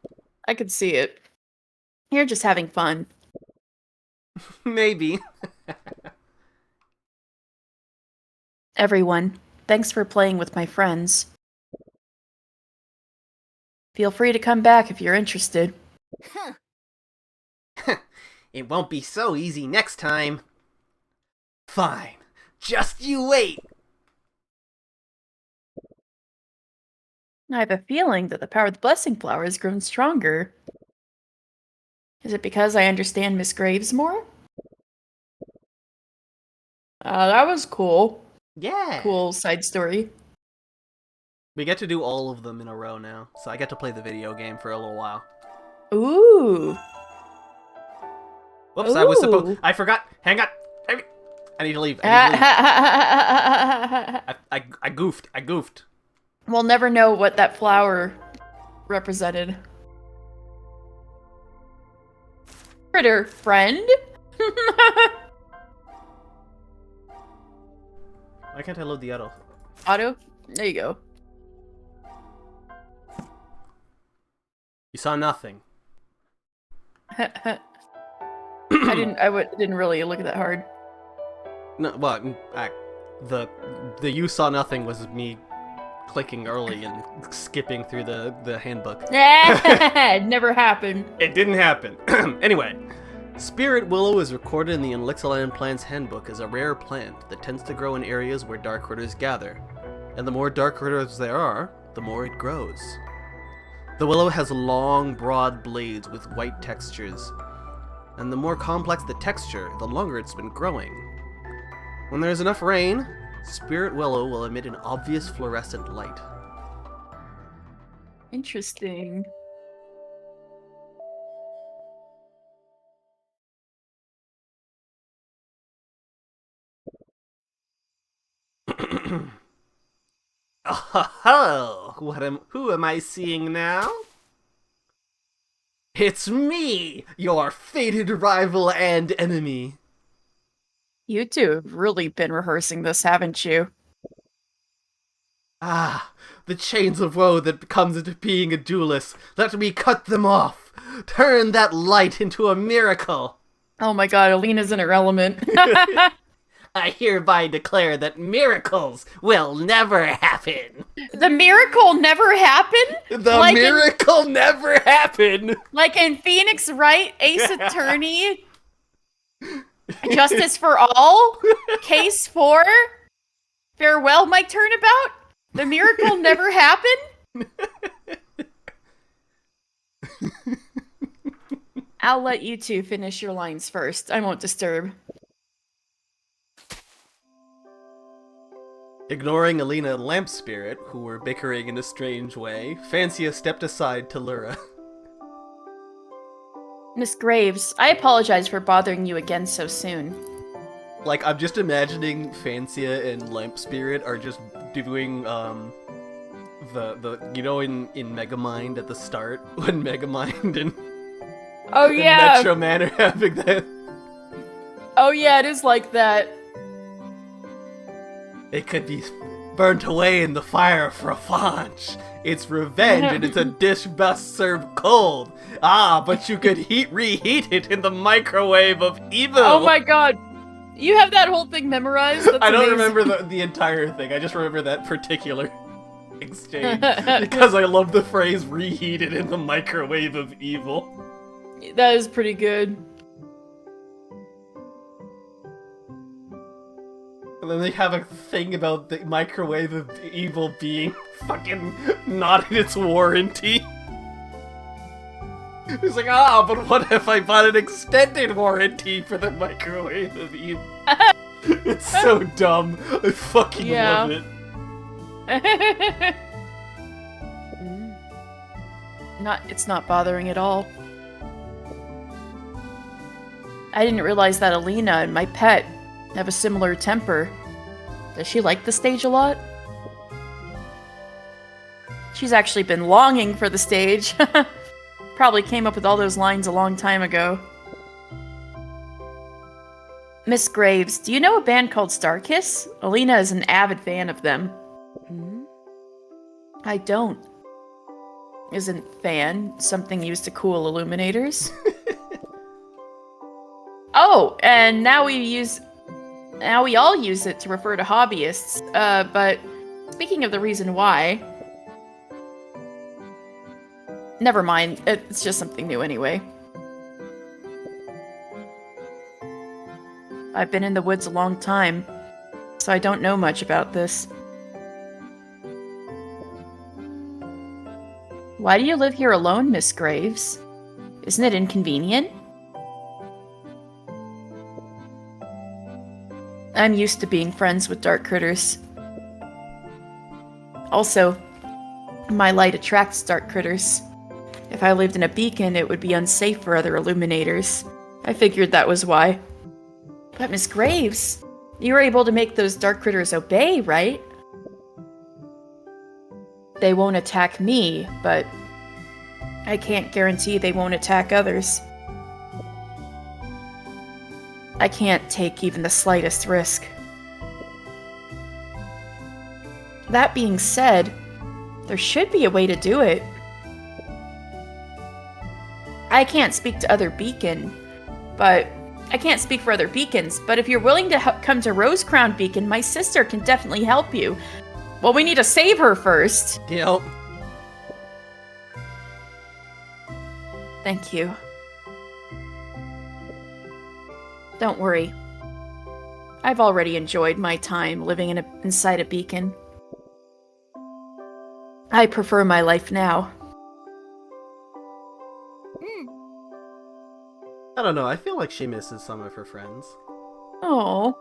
I could see it. You're just having fun. Maybe. Everyone, thanks for playing with my friends. Feel free to come back if you're interested. It won't be so easy next time. Fine. Just you wait. I have a feeling that the power of the blessing flower has grown stronger. Is it because I understand Miss Graves more? That was cool. Yeah. Cool side story. We get to do all of them in a row now, so I get to play the video game for a little while. Ooh. Whoops, I forgot. Hang on. I need to leave. I goofed. We'll never know what that flower represented. Critter friend? Why can't I load the auto? Auto? There you go. You saw nothing. I didn't really look at that hard. No, well, the you saw nothing was me clicking early and skipping through the handbook. It never happened. It didn't happen. Anyway, Spirit Willow is recorded in the Elixirland Plant's Handbook as a rare plant that tends to grow in areas where dark critters gather. And the more dark critters there are, the more it grows. The willow has long, broad blades with white textures. And the more complex the texture, the longer it's been growing. When there's enough rain, Spirit Willow will emit an obvious fluorescent light. Interesting. Oh, who am I seeing now? It's me, your fated rival and enemy. You two have really been rehearsing this, haven't you? Ah, the chains of woe that comes into being a duelist. Let me cut them off. Turn that light into a miracle. Oh my god, Alina's in her element. I hereby declare that miracles will never happen. The miracle never happened? The miracle never happened. Like in Phoenix Wright, Ace Attorney, Justice for All, Case 4, Farewell My Turnabout? The miracle never happened? I'll let you two finish your lines first. I won't disturb. Ignoring Alina and Lamp Spirit, who were bickering in a strange way, Fancia stepped aside to Lura. Miss Graves, I apologize for bothering you again so soon. Like, I'm just imagining Fancia and Lamp Spirit are just doing, you know, in Megamind at the start, when Megamind and Oh yeah! Metro Man are having that. Oh yeah, it is like that. It could be burnt away in the fire of revanche. It's revenge, and it's a dish best served cold. Ah, but you could reheat it in the microwave of evil. Oh my god. You have that whole thing memorized? That's I don't amazing. remember the entire thing. I just remember that particular exchange. Because I love the phrase reheated in the microwave of evil. That is pretty good. And then they have a thing about the microwave of evil being fucking not in its warranty. It's like, but what if I bought an extended warranty for the microwave of evil? It's so dumb. I fucking love it. It's not bothering at all. I didn't realize that Alina and my pet have a similar temper. Does she like the stage a lot? She's actually been longing for the stage. Probably came up with all those lines a long time ago. Miss Graves, do you know a band called Starkiss? Alina is an avid fan of them. I don't. Isn't fan something used to cool illuminators? Oh, and now we all use it to refer to hobbyists. But speaking of the reason why, never mind. It's just something new anyway. I've been in the woods a long time, so I don't know much about this. Why do you live here alone, Miss Graves? Isn't it inconvenient? I'm used to being friends with dark critters. Also, my light attracts dark critters. If I lived in a beacon, it would be unsafe for other illuminators. I figured that was why. But Miss Graves, you were able to make those dark critters obey, right? They won't attack me, but I can't guarantee they won't attack others. I can't take even the slightest risk. That being said, there should be a way to do it. I can't speak to other beacon, but I can't speak for other beacons, but if you're willing to come to Rosecrown Beacon, my sister can definitely help you. Well, we need to save her first. Yep. Thank you. Don't worry. I've already enjoyed my time living inside a beacon. I prefer my life now. I don't know, I feel like she misses some of her friends. Oh.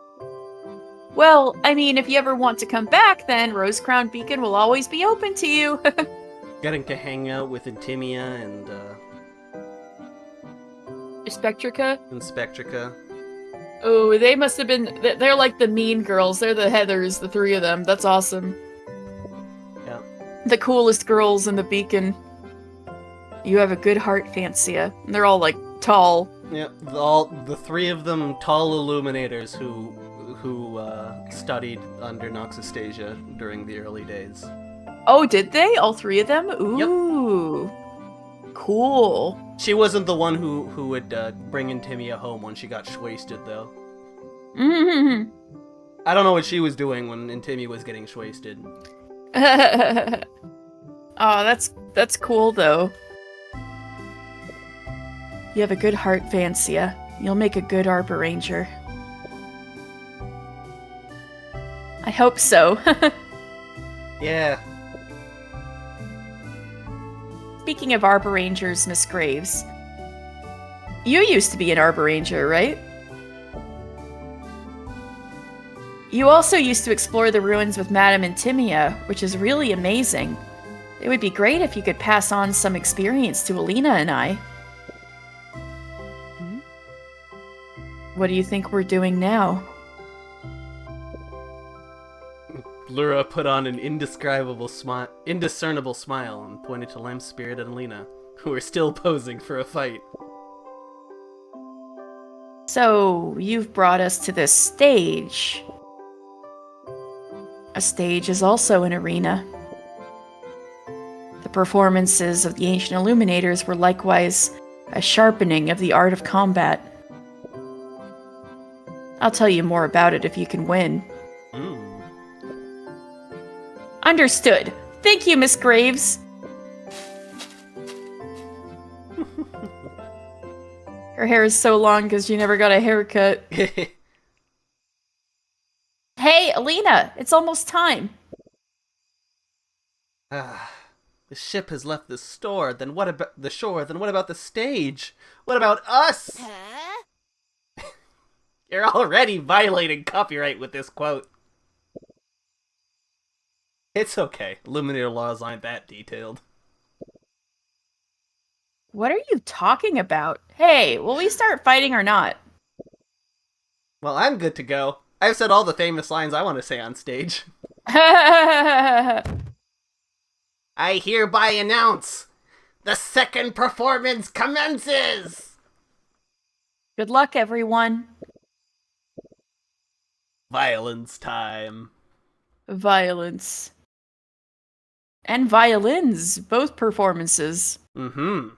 Well, I mean, if you ever want to come back, then Rosecrown Beacon will always be open to you. Getting to hang out with Intimia and Spectrica? Spectrica. Oh, they must have been... They're like the mean girls. They're the Heathers, the three of them. That's awesome. Yeah. The coolest girls in the beacon. You have a good heart, Fancia. And they're all, like, tall. Yeah, the three of them tall illuminators who studied under Noxastasia during the early days. Oh, did they? All three of them? Ooh. Yep. Cool. She wasn't the one who would bring Intimia home when she got wasted, though. Mm-hmm. I don't know what she was doing when Intimia was getting wasted. Oh, that's cool, though. You have a good heart, Fancia. You'll make a good Arbor Ranger. I hope so. Yeah. Speaking of Arbor Rangers, Miss Graves, you used to be an Arbor Ranger, right? You also used to explore the ruins with Madame Intimia, which is really amazing. It would be great if you could pass on some experience to Alina and I. What do you think we're doing now? Lura put on an indescribable indiscernible smile and pointed to Lamp Spirit and Alina, who are still posing for a fight. So, you've brought us to this stage. A stage is also an arena. The performances of the ancient illuminators were likewise a sharpening of the art of combat. I'll tell you more about it if you can win. Understood. Thank you, Miss Graves. Her hair is so long because she never got a haircut. Hey, Alina, it's almost time. The ship has left the store. Then what about the shore? Then what about the stage? What about us? Huh? You're already violating copyright with this quote. It's okay. Illuminator laws aren't that detailed. What are you talking about? Hey, will we start fighting or not? Well, I'm good to go. I've said all the famous lines I want to say on stage. Good I hereby announce the second performance commences! luck, everyone. Violence time. Violence. And violins, both performances. Mm-hmm.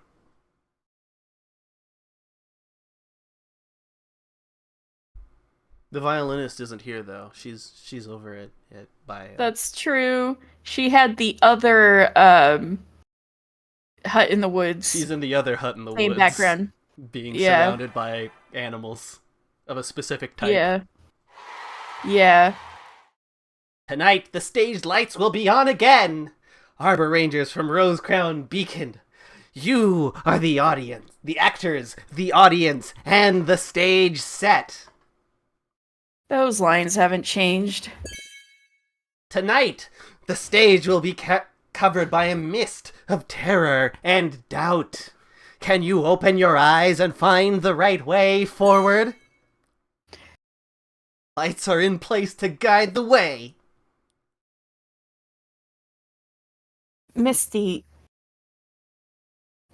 The violinist isn't here though. She's over at by. That's true. She had the other hut in the woods. She's in the other hut in the Same woods, background. being Yeah. surrounded by animals of a specific type. Yeah. Yeah. Tonight, the stage lights will be on again. Arbor Rangers from Rosecrown Beacon. You are the audience, the actors, the audience, and the stage set. Those lines haven't changed. Tonight, the stage will be covered by a mist of terror and doubt. Can you open your eyes and find the right way forward? Lights are in place to guide the way. Misty.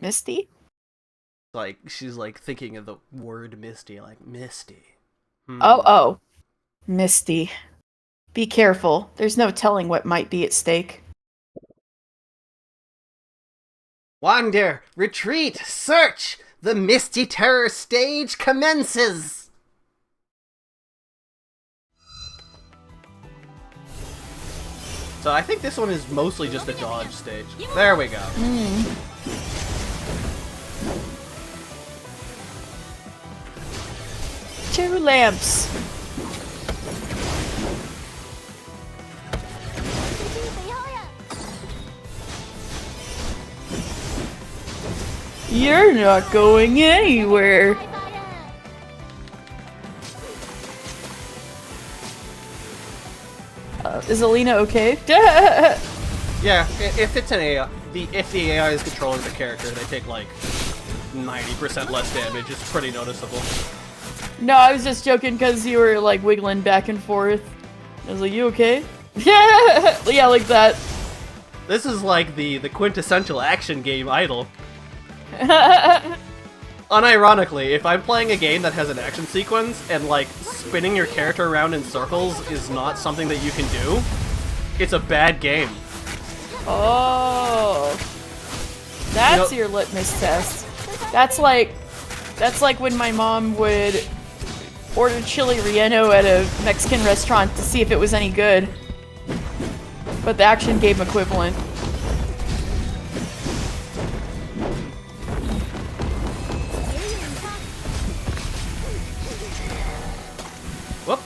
Misty? Like, she's like thinking of the word Misty, like Misty. Oh. Misty. Be careful. There's no telling what might be at stake. Wander, retreat, search! The Misty Terror stage commences! So I think this one is mostly just a dodge stage. There we go. Two lamps. You're not going anywhere. Is Alina okay? Yeah, if it's an AI, if the AI is controlling the character, they take like 90% less damage. It's pretty noticeable. No, I was just joking because you were like wiggling back and forth. I was like, you okay? Yeah, yeah, like that. This is like the quintessential action game idol. Unironically, if I'm playing a game that has an action sequence and like spinning your character around in circles is not something that you can do, it's a bad game. Oh, that's your litmus test. That's like when my mom would order chili relleno at a Mexican restaurant to see if it was any good. But the action game equivalent. Whoop.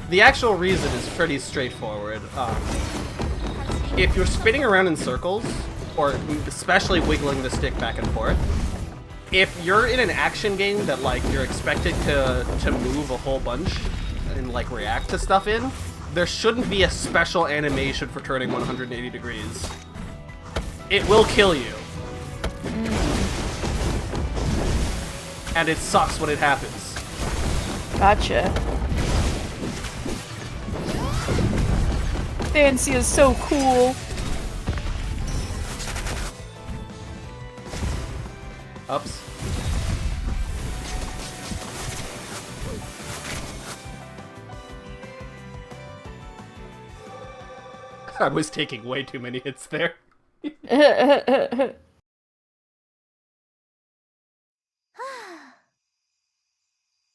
The actual reason is pretty straightforward. If you're spinning around in circles, or especially wiggling the stick back and forth, if you're in an action game that like you're expected to move a whole bunch and like react to stuff in, there shouldn't be a special animation for turning 180 degrees. It will kill you. And it sucks when it happens. Gotcha. Fancy is so cool. Ups. I was taking way too many hits there.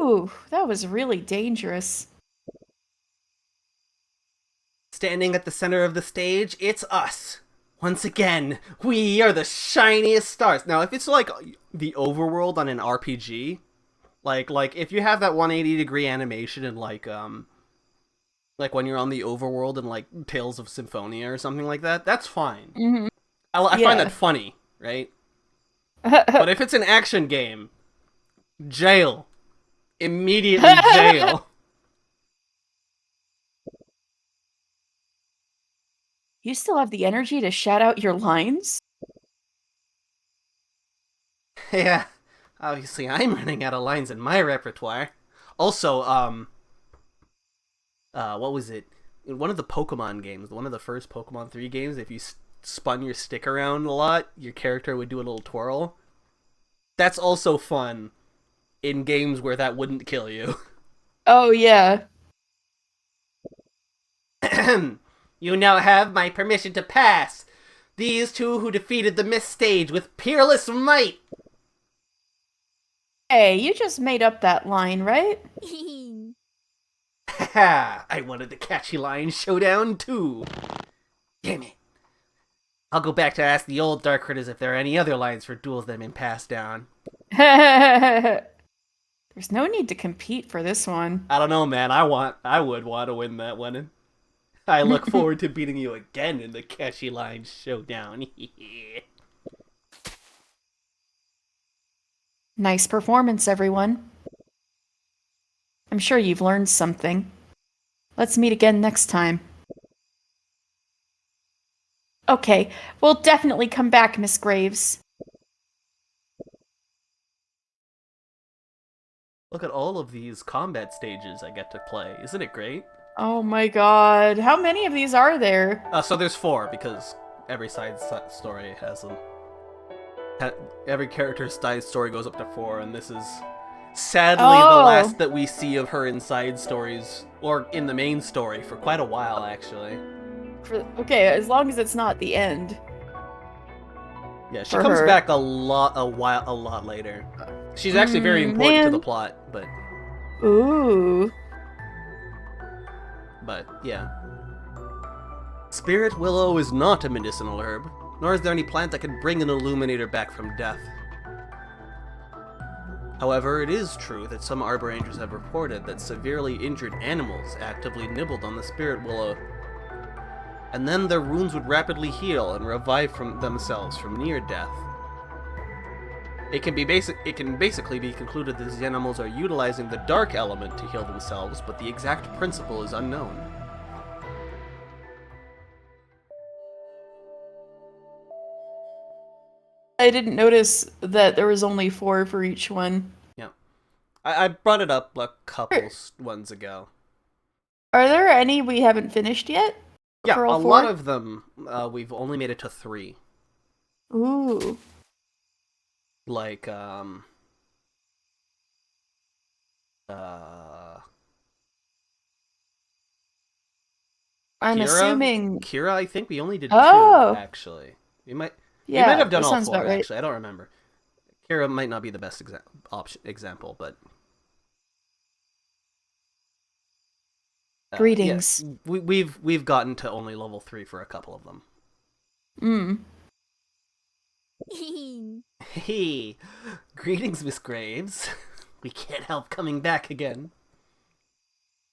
Ooh, that was really dangerous. Standing at the center of the stage, it's us. Once again, we are the shiniest stars. Now, if it's like the overworld on an RPG, like if you have that 180-degree animation and like when you're on the overworld in like Tales of Symphonia or something like that, that's fine. Mm-hmm. I find that funny, right? But if it's an action game, jail. Immediately jail. You still have the energy to shout out your lines? Yeah, obviously I'm running out of lines in my repertoire. Also, what was it? In one of the Pokemon games, one of the first Pokemon 3 games, if you spun your stick around a lot, your character would do a little twirl. That's also fun in games where that wouldn't kill you. Oh, yeah. You now have my permission to pass. These two who defeated the Mist Stage with peerless might. Hey, you just made up that line, right? Haha, I wanted the Catchy Lion showdown too. Damn it. I'll go back to ask the old Darkritters if there are any other lines for duels that have been passed down. There's no need to compete for this one. I don't know, man. I would want to win that one. I look forward to beating you again in the Catchy Lion showdown. Nice performance, everyone. I'm sure you've learned something. Let's meet again next time. Okay, we'll definitely come back, Miss Graves. Look at all of these combat stages I get to play. Isn't it great? Oh my god, how many of these are there? So there's 4, because every side story has them. Every character's side story goes up to 4, and this is sadly the last that we see of her in side stories, or in the main story, for quite a while, actually. Okay, as long as it's not the end. Yeah, she comes back a lot later. She's actually very important to the plot, but... Ooh. But, yeah. Spirit Willow is not a medicinal herb, nor is there any plant that can bring an Illuminator back from death. However, it is true that some Arbor Rangers have reported that severely injured animals actively nibbled on the Spirit Willow, and then their wounds would rapidly heal and revive themselves from near death. It can basically be concluded that these animals are utilizing the dark element to heal themselves, but the exact principle is unknown. I didn't notice that there was only 4 for each one. Yeah. I brought it up a couple ones ago. Are there any we haven't finished yet? Yeah, a lot of them we've only made it to 3. Ooh. Like, I'm assuming... Kira, I think we only did 2, actually. We might have done all 4, right. actually. I don't remember. Kira might not be the best example, but... Greetings. Yeah, we've gotten to only level 3 for a couple of them. Hey, greetings, Miss Graves. We can't help coming back again.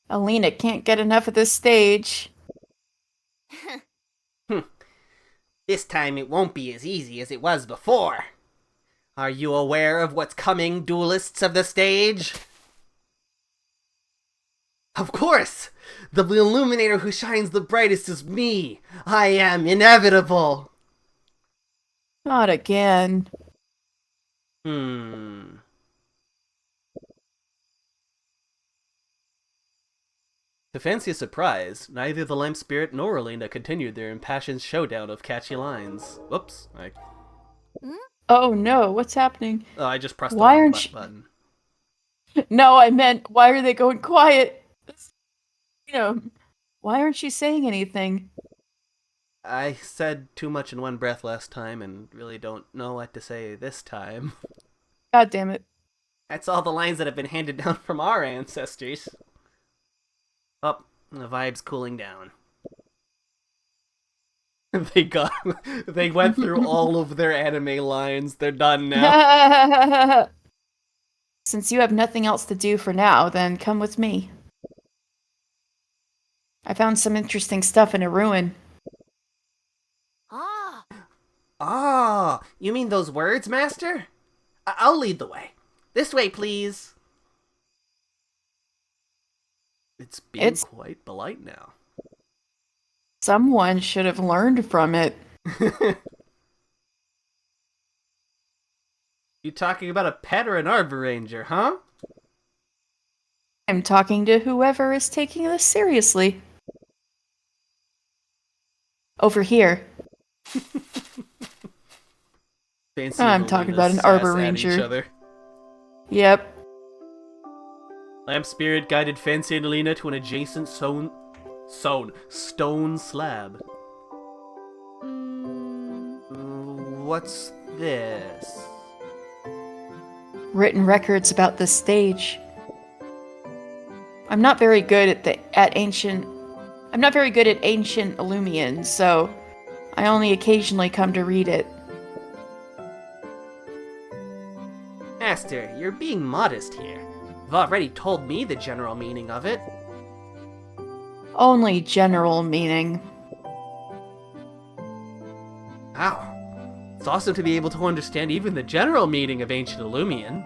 Alina can't get enough of this stage. This time it won't be as easy as it was before. Are you aware of what's coming, duelists of the stage? Of course! The Illuminator who shines the brightest is me! I am inevitable! Not again. To fancy a surprise, neither the Lamp Spirit nor Alina continued their impassioned showdown of catchy lines. Whoops. Oh no, what's happening? Oh, I just pressed the wrong button. No, I meant, why are they going quiet? Why aren't you saying anything? I said too much in one breath last time and really don't know what to say this time. God damn it. That's all the lines that have been handed down from our ancestors. Oh, the vibe's cooling down. They went through all of their anime lines. They're done now. Since you have nothing else to do for now, then come with me. I found some interesting stuff in a ruin. Ah, you mean those words, Master? I'll lead the way. This way, please. It's being quite polite now. Someone should have learned from it. You talking about a pet or an Arbor Ranger, huh? I'm talking to whoever is taking this seriously. Over here. Fancy I'm and talking Alina about an sass arbor at each ranger. other. Yep. Lamp Spirit guided Fancy and Alina to an adjacent stone slab. What's this? Written records about this stage. I'm not very good at ancient Illumian, so I only occasionally come to read it. Master, you're being modest here. You've already told me the general meaning of it. Only general meaning. Wow. It's awesome to be able to understand even the general meaning of Ancient Illumian.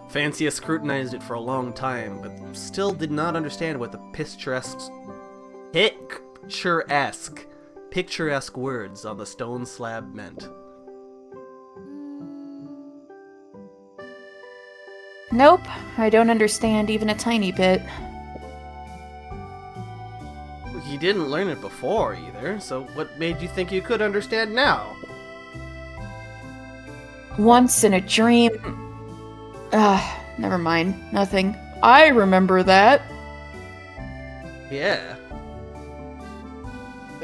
Fancy has scrutinized it for a long time, but still did not understand what the picturesque words on the stone slab meant. Nope, I don't understand even a tiny bit. You didn't learn it before, either, so what made you think you could understand now? Once in a dream... never mind. Nothing. I remember that. Yeah.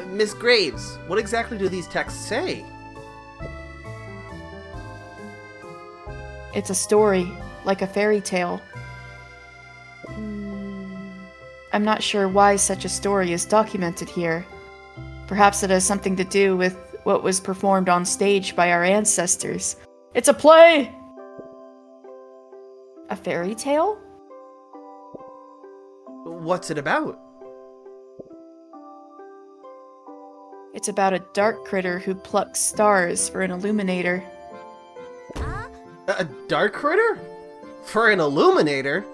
Miss Graves, what exactly do these texts say? It's a story, like a fairy tale. I'm not sure why such a story is documented here. Perhaps it has something to do with what was performed on stage by our ancestors. It's a play! A fairy tale? What's it about? It's about a dark critter who plucks stars for an illuminator. A dark critter? For an illuminator?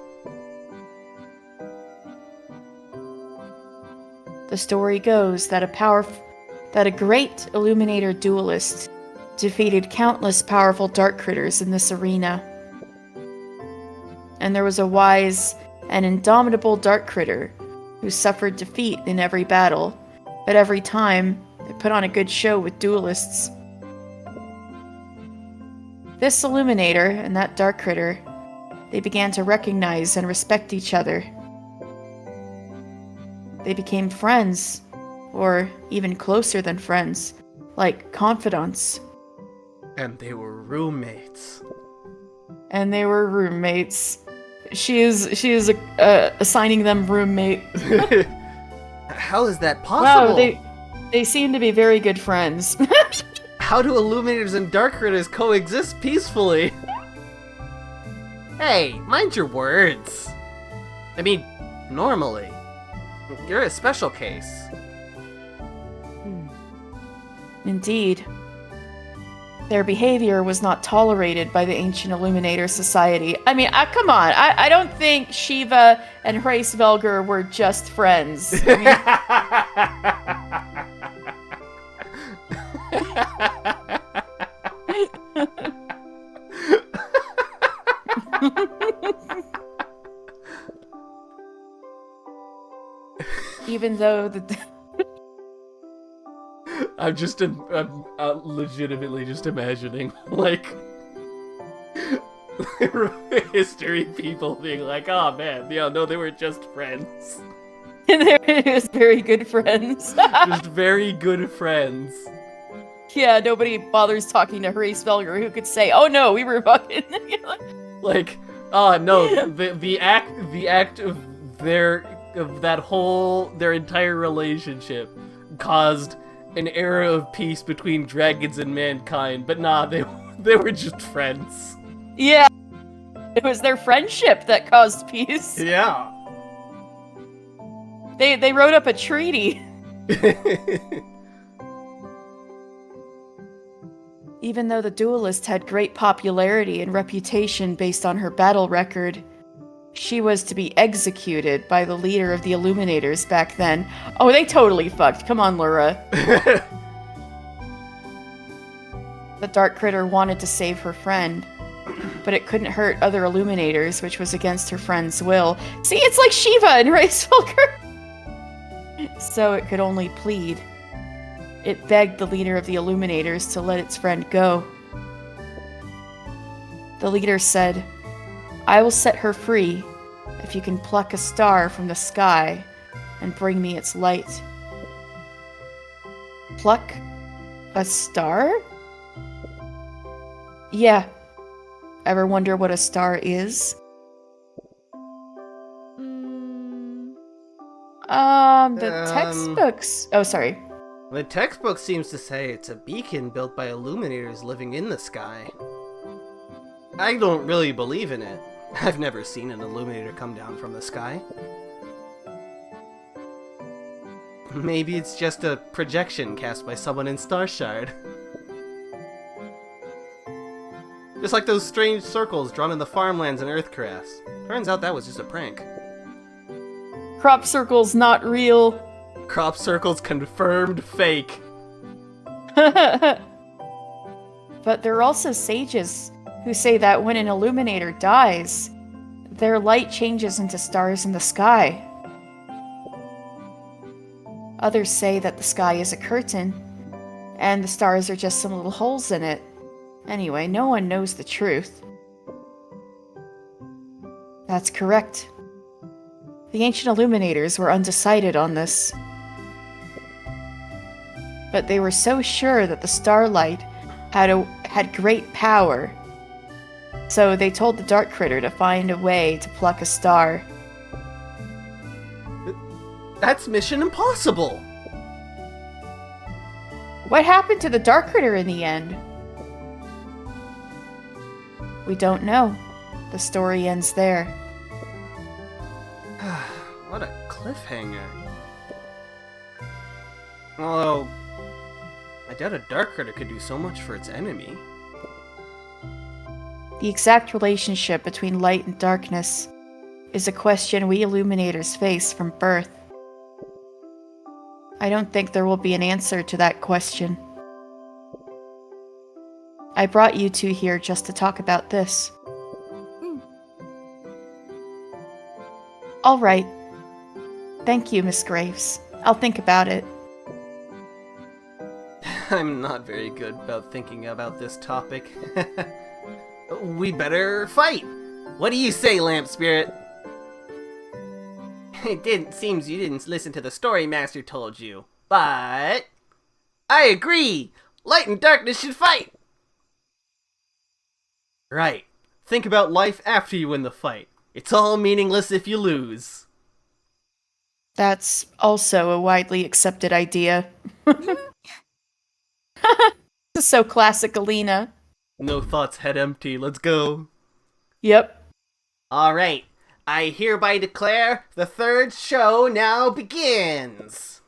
The story goes that a great illuminator duelist defeated countless powerful dark critters in this arena. And there was a wise and indomitable dark critter who suffered defeat in every battle, but every time they put on a good show with duelists. This illuminator and that dark critter, they began to recognize and respect each other. They became friends, or even closer than friends, like confidants. And they were roommates. She is assigning them roommate. How is that possible? Wow, they seem to be very good friends. How do illuminators and dark critters coexist peacefully? Hey, mind your words. I mean, normally. You're a special case. Indeed. Their behavior was not tolerated by the Ancient Illuminator Society. I mean, come on. I don't think Shiva and Hraesvelgr were just friends. Even though I'm legitimately just imagining, like, history people being like, oh man, yeah, no, they were just friends. They're just very good friends. Just very good friends. Yeah, nobody bothers talking to Hraesvelgr who could say, oh no, we were fucking... Like, no, the act of their entire relationship caused an era of peace between dragons and mankind, but nah, they were just friends. Yeah, it was their friendship that caused peace. Yeah. They wrote up a treaty. Even though the duelist had great popularity and reputation based on her battle record, she was to be executed by the leader of the Illuminators back then. Oh, they totally fucked. Come on, Laura. The Dark Critter wanted to save her friend, but it couldn't hurt other Illuminators, which was against her friend's will. See, it's like Shiva in Race Fulgur! So it could only plead. It begged the leader of the Illuminators to let its friend go. The leader said, "I will set her free if you can pluck a star from the sky and bring me its light." Pluck a star? Yeah. Ever wonder what a star is? The textbooks. Oh, sorry. The textbook seems to say it's a beacon built by Illuminators living in the sky. I don't really believe in it. I've never seen an Illuminator come down from the sky. Maybe it's just a projection cast by someone in Starshard. Just like those strange circles drawn in the farmlands in Earthcrafts. Turns out that was just a prank. Crop circles not real. Crop circles confirmed fake. But there are also sages who say that when an Illuminator dies, their light changes into stars in the sky. Others say that the sky is a curtain, and the stars are just some little holes in it. Anyway, no one knows the truth. That's correct. The ancient Illuminators were undecided on this. But they were so sure that the starlight had great power. So they told the Darkritter to find a way to pluck a star. That's Mission Impossible! What happened to the Darkritter in the end? We don't know. The story ends there. What a cliffhanger. Although, I doubt a Darkritter could do so much for its enemy. The exact relationship between light and darkness is a question we Illuminators face from birth. I don't think there will be an answer to that question. I brought you two here just to talk about this. All right. Thank you, Miss Graves. I'll think about it. I'm not very good about thinking about this topic. We better fight! What do you say, Lamp Spirit? Seems you didn't listen to the story Master told you, but I agree! Light and darkness should fight! Right. Think about life after you win the fight. It's all meaningless if you lose. That's also a widely accepted idea. So classic Alina. No thoughts, head empty. Let's go. Yep. Alright. I hereby declare the third show now begins.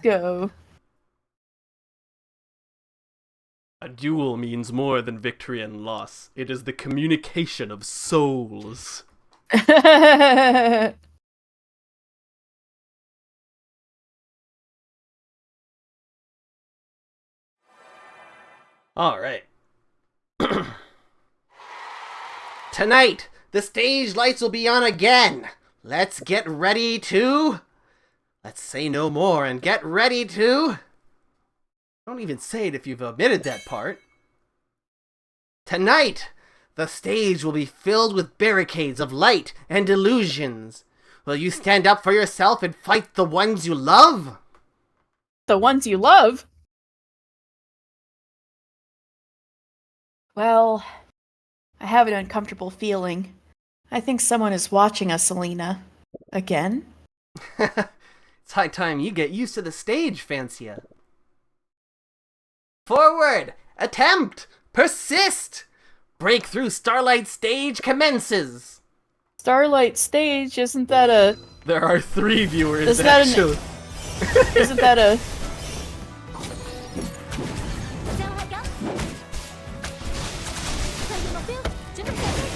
Go. A duel means more than victory and loss. It is the communication of souls. Alright. Tonight, the stage lights will be on again. Let's get ready to... Let's say no more and get ready to... Don't even say it if you've omitted that part. Tonight, the stage will be filled with barricades of light and illusions. Will you stand up for yourself and fight the ones you love? The ones you love? Well, I have an uncomfortable feeling. I think someone is watching us, Alina. Again? It's high time you get used to the stage, Fancia. Forward! Attempt! Persist! Breakthrough Starlight Stage commences! Starlight Stage, isn't that a... There are 3 viewers, Isn't that actually. Isn't that a...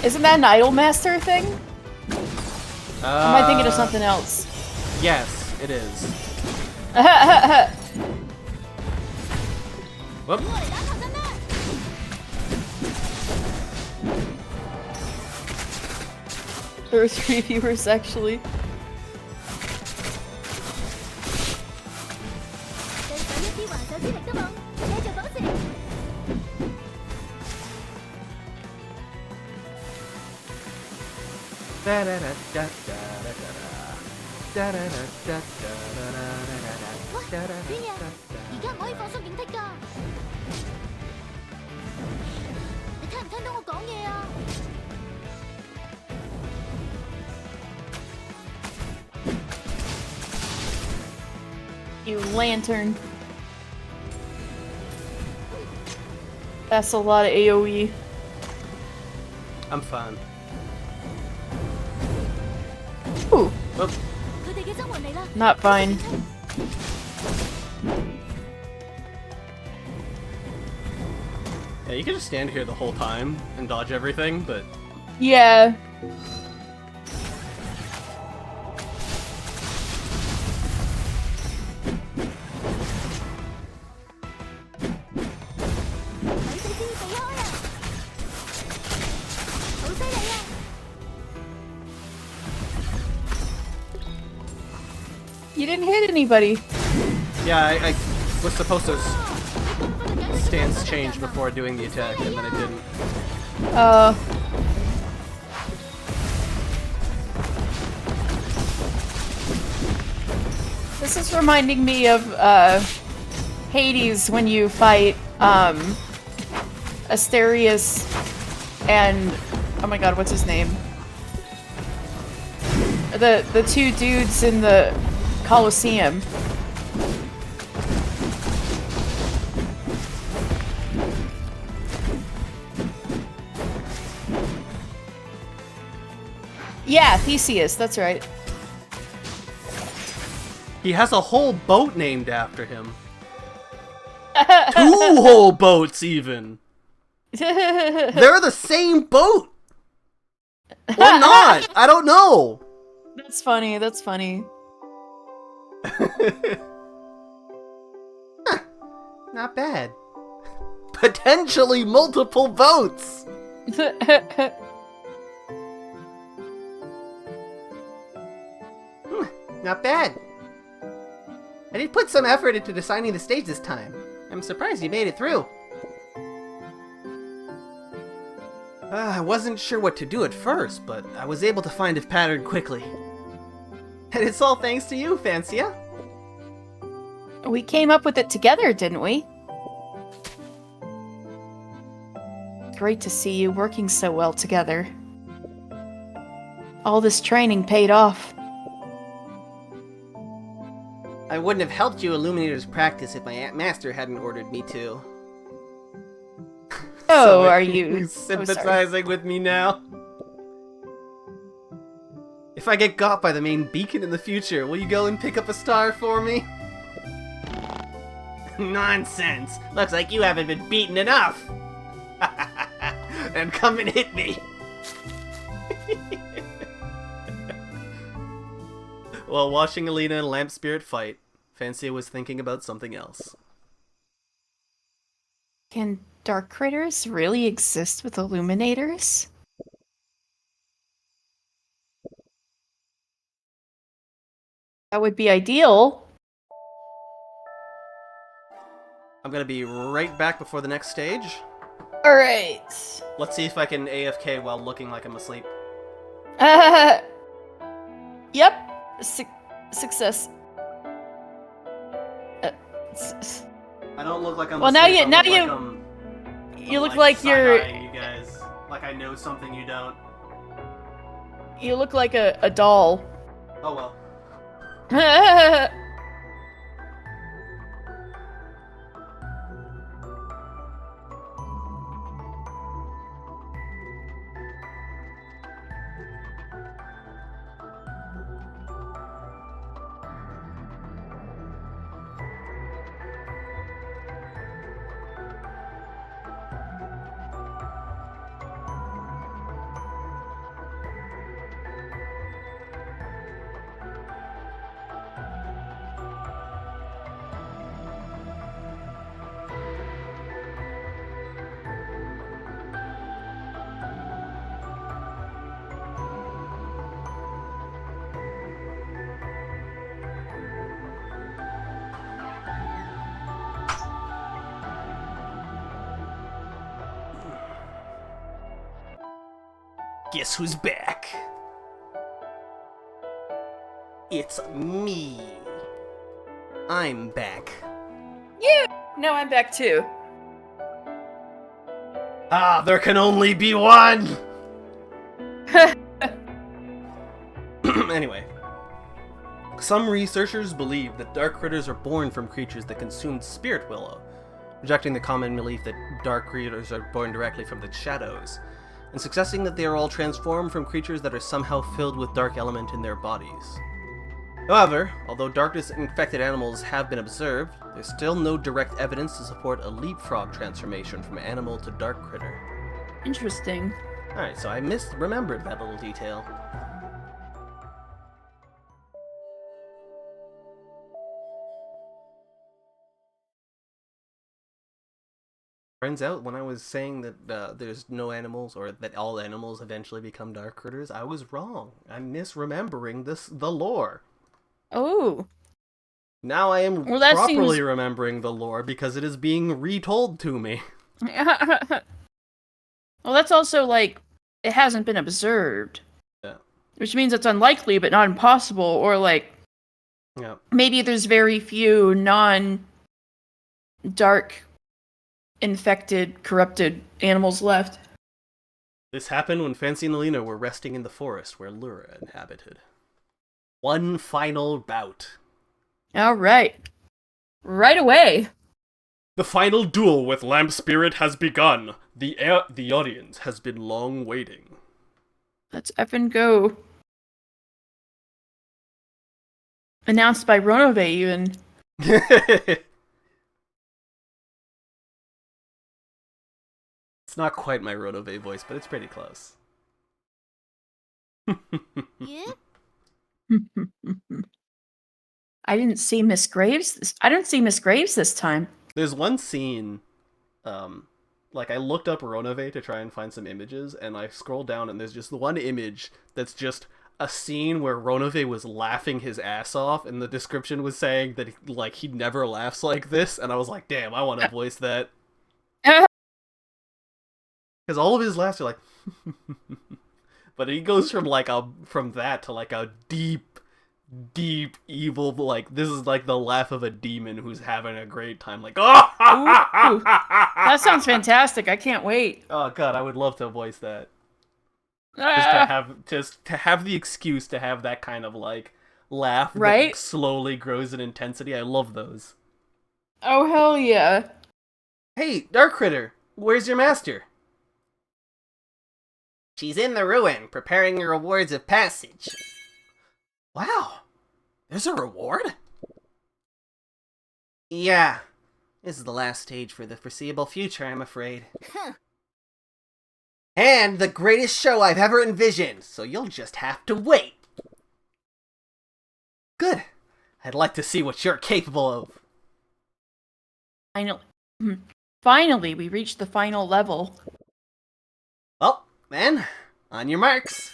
Isn't that an Idolmaster thing? Am I thinking of something else? Yes, it is. Whoop. 我嚟打頭陣啦！ There were 3 viewers actually. 對手一啲還手之力都冇，繼續保持。 喂，邊嘢？而家唔可以放鬆警惕㗎。你聽唔聽到我講嘢啊？ You lantern. That's a lot of AoE. I'm fine. Ooh, Whoop. 佢哋嘅增援嚟啦！ not fine. Yeah, you can just stand here the whole time and dodge everything, but Yeah. You didn't hit anybody. yeah, I was supposed to stance change before doing the attack, and then it didn't. This is reminding me of Hades when you fight Asterius and oh my god, what's his name? The 2 dudes in the Colosseum. Yeah, Theseus, that's right. He has a whole boat named after him. 2 whole boats, even. They're the same boat. Or not. I don't know. That's funny, that's funny. Huh, not bad. Potentially multiple boats. Not bad. I did put some effort into designing the stage this time. I'm surprised you made it through. I wasn't sure what to do at first, but I was able to find a pattern quickly. And it's all thanks to you, Fancia. We came up with it together, didn't we? Great to see you working so well together. All this training paid off. I wouldn't have helped you Illuminator's practice if my master hadn't ordered me to. Oh, So are you sympathizing with me now? If I get got by the main beacon in the future, will you go and pick up a star for me? Nonsense! Looks like you haven't been beaten enough! And come and hit me! While watching Alina and Lamp Spirit fight, Fancia was thinking about something else. Can Darkritters really exist with Illuminators? That would be ideal. I'm gonna be right back before the next stage. Alright. Let's see if I can AFK while looking like I'm asleep. Yep. Success. I don't look like I'm Well, asleep. you look like you're. You guys, like I know something you don't. You look like a doll. Oh well. Guess who's back? It's me. I'm back. No, I'm back too. Ah, there can only be one! Anyway. Some researchers believe that dark critters are born from creatures that consumed spirit willow, rejecting the common belief that dark critters are born directly from the shadows, and suggesting that they are all transformed from creatures that are somehow filled with dark element in their bodies. However, although darkness-infected animals have been observed, there's still no direct evidence to support a leapfrog transformation from animal to dark critter. Interesting. Alright, so I misremembered that little detail. Turns out, when I was saying that there's no animals, or that all animals eventually become dark critters, I was wrong. I'm misremembering the lore. Oh. Now I am Well, that properly seems- remembering the lore because it is being retold to me. Well, that's also like, it hasn't been observed. Yeah. Which means it's unlikely, but not impossible, or like, Yeah. maybe there's very few non-dark, infected, corrupted animals left. This happened when Fancy and Alina were resting in the forest where Lura inhabited. One final bout. Alright. Right away. The final duel with Lamp Spirit has begun. The audience has been long waiting. Let's effing go. Announced by Ronove, even. It's not quite my Ronove voice, but it's pretty close. え I didn't see Miss Graves. I don't see Miss Graves this time. There's one scene, like I looked up Ronove to try and find some images, and I scrolled down and there's just one image that's just a scene where Ronove was laughing his ass off, and the description was saying that he never laughs like this, and I was like, damn, I want to voice that. Because all of his laughs are like, but he goes from that to like a deep evil, like this is like the laugh of a demon who's having a great time, like oh. Ooh, that sounds fantastic. I can't wait. Oh god, I would love to voice that. Ah, Just to have the excuse to have that kind of like laugh Right? that slowly grows in intensity. I love those. oh, hell yeah. Hey, Dark Critter, where's your master? She's in the ruin, preparing the rewards of passage. Wow, there's a reward? Yeah, this is the last stage for the foreseeable future, I'm afraid. And the greatest show I've ever envisioned, so you'll just have to wait. Good. I'd like to see what you're capable of. Finally, we reached the final level. Well, then, on your marks.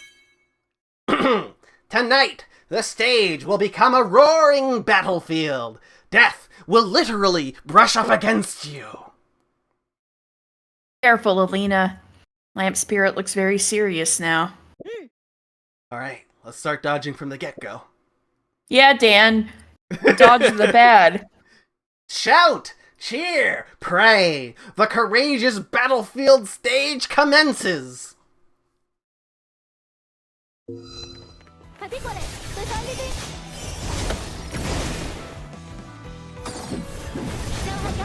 Tonight, the stage will become a roaring battlefield. Death will literally brush up against you. Careful, Alina. Lamp Spirit looks very serious now. Alright, let's start dodging from the get-go. Yeah, Dan. Dodge the bad. Shout! Cheer! Pray! The courageous battlefield stage commences! かけこれ不三立上海港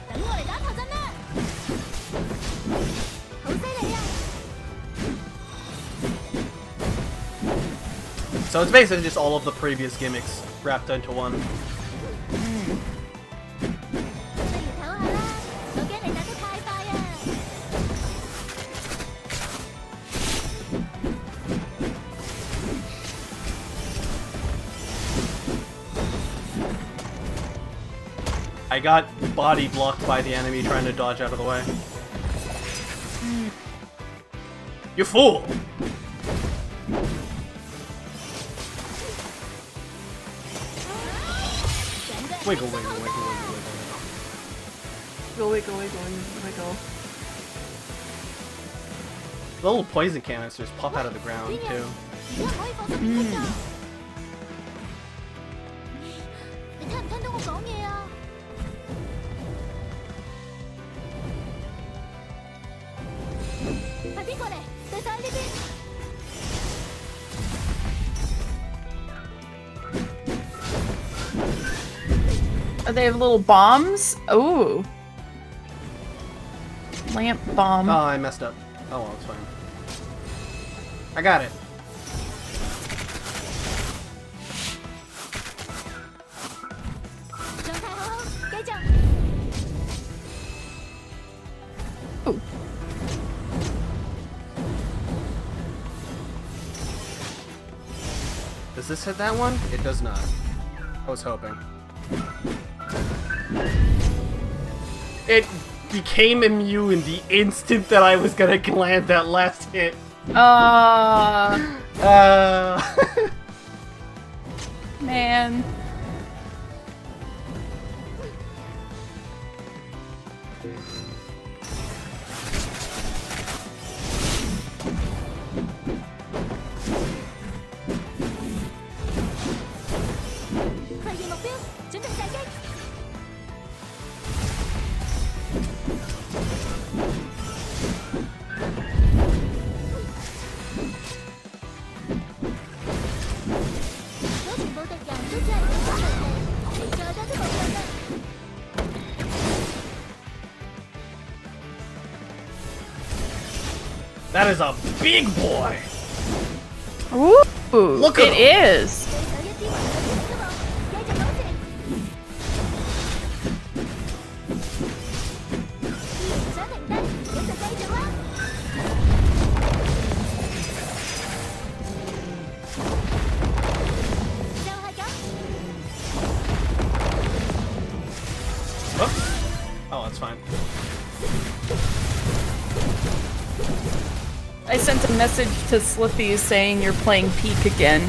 等我嚟打頭陣啦好犀利啊 So it's basically just all of the previous gimmicks wrapped into one. 不如唞下啦我驚你打得太快啊 I got body blocked by the enemy trying to dodge out of the way. You fool! Wiggle, wiggle, wiggle, wiggle, wiggle. Wiggle, wiggle, wiggle, wiggle. The little poison canisters pop out of the ground, too. 而家可以放鬆警惕㗎。你聽唔聽到我講嘢啊？快啲過嚟，對手喺呢邊。 Oh, they have little bombs? Ooh. Lamp bomb. Oh, I messed up. Oh well, it's fine. I got it. Ooh. Does this hit that one? It does not. I was hoping. It became immune the instant that I was gonna land that last hit. Man. That is a big boy! Ooh, look at it him. is. Oh, that's fine. I sent a message to Slippy saying you're playing Peak again.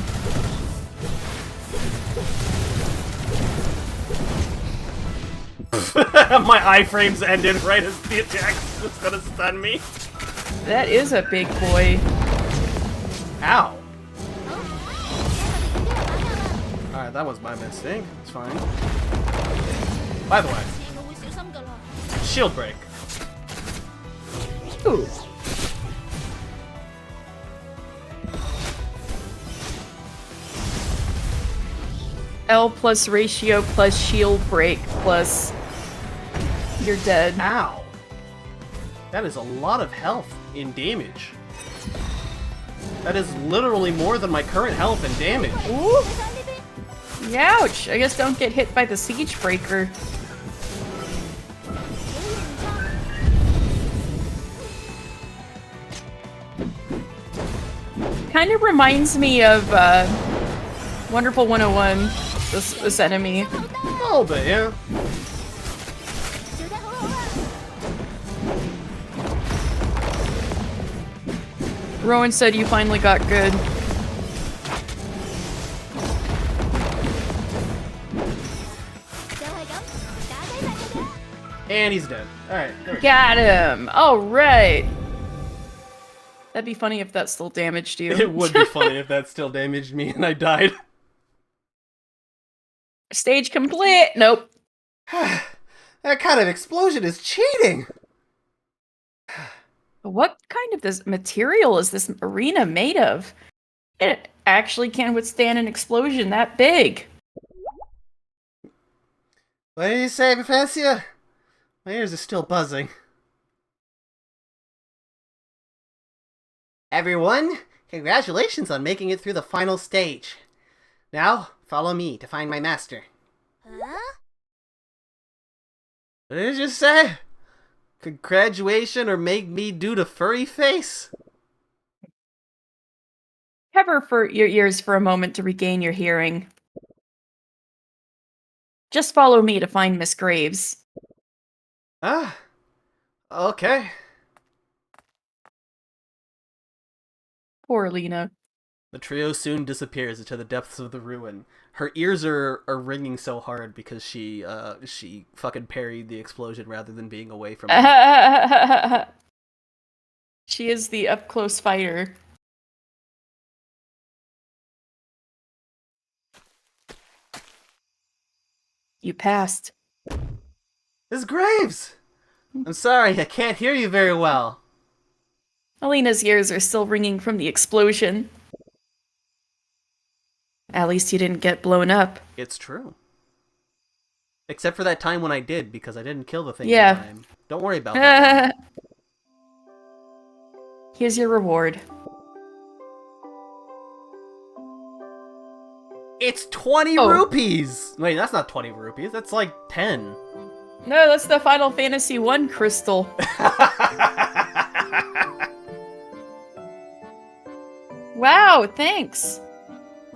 My iframes ended right as the attack was gonna stun me. That is a big boy. Ow. Alright, that was my mistake. It's fine. By the way, shield break. Ooh. L plus ratio plus shield break plus you're dead. Ow. That is a lot of health in damage. That is literally more than my current health and damage. Ooh. Ouch! I guess don't get hit by the siege breaker. Kind of reminds me of Wonderful 101. This enemy. A little bit, yeah. Rowan said you finally got good. And he's dead. Alright, there we go. Got him! Alright! That'd be funny if that still damaged you. It would be funny if that still damaged me and I died. Stage complete! Nope. That kind of explosion is cheating! What kind of this material is this arena made of? It actually can withstand an explosion that big. What do you say, Professor? My ears are still buzzing. Everyone, congratulations on making it through the final stage. Now, follow me to find my master. Huh? What did you just say? Congratulation or make me do the furry face? Cover for your ears for a moment to regain your hearing. Just follow me to find Miss Graves. Ah, okay. Poor Lena. The trio soon disappears into the depths of the ruin. Her ears are ringing so hard because she fucking parried the explosion rather than being away from it. She is the up-close fighter. You passed. Miss Graves! I'm sorry, I can't hear you very well. Alina's ears are still ringing from the explosion. At least you didn't get blown up. It's true. Except for that time when I did, because I didn't kill the thing Yeah. in time. Don't worry about that one. Here's your reward. It's 20 Oh. rupees! Wait, that's not 20 rupees, that's like 10. No, that's the Final Fantasy I crystal. Wow, thanks.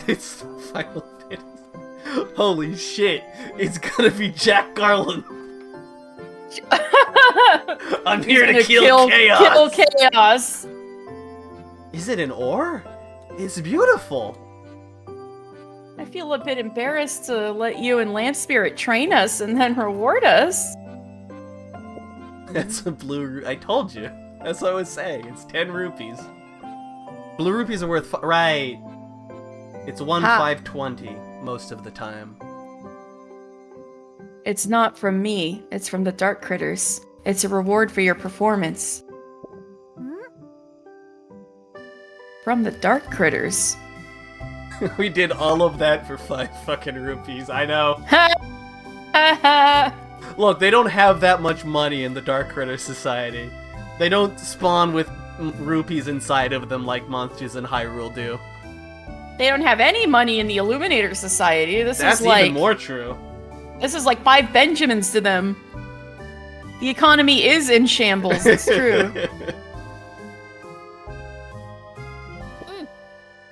It's the Final Fantasy. Holy shit, it's gonna be Jack Garland. I'm here to kill chaos! Kill chaos! Is it an ore? It's beautiful. I feel a bit embarrassed to let you and Land Spirit train us and then reward us. That's a blue... I told you. That's what I was saying. It's 10 rupees. Blue rupees are worth... Right. It's 520 most of the time. It's not from me. It's from the Dark Critters. It's a reward for your performance. From the Dark Critters? We did all of that for 5 fucking rupees. I know. Look, they don't have that much money in the Dark Critter Society. They don't spawn with rupees inside of them like monsters in Hyrule do. They don't have any money in the Illuminator Society. That's is like even more true. This is like 5 Benjamins to them. The economy is in shambles, it's true.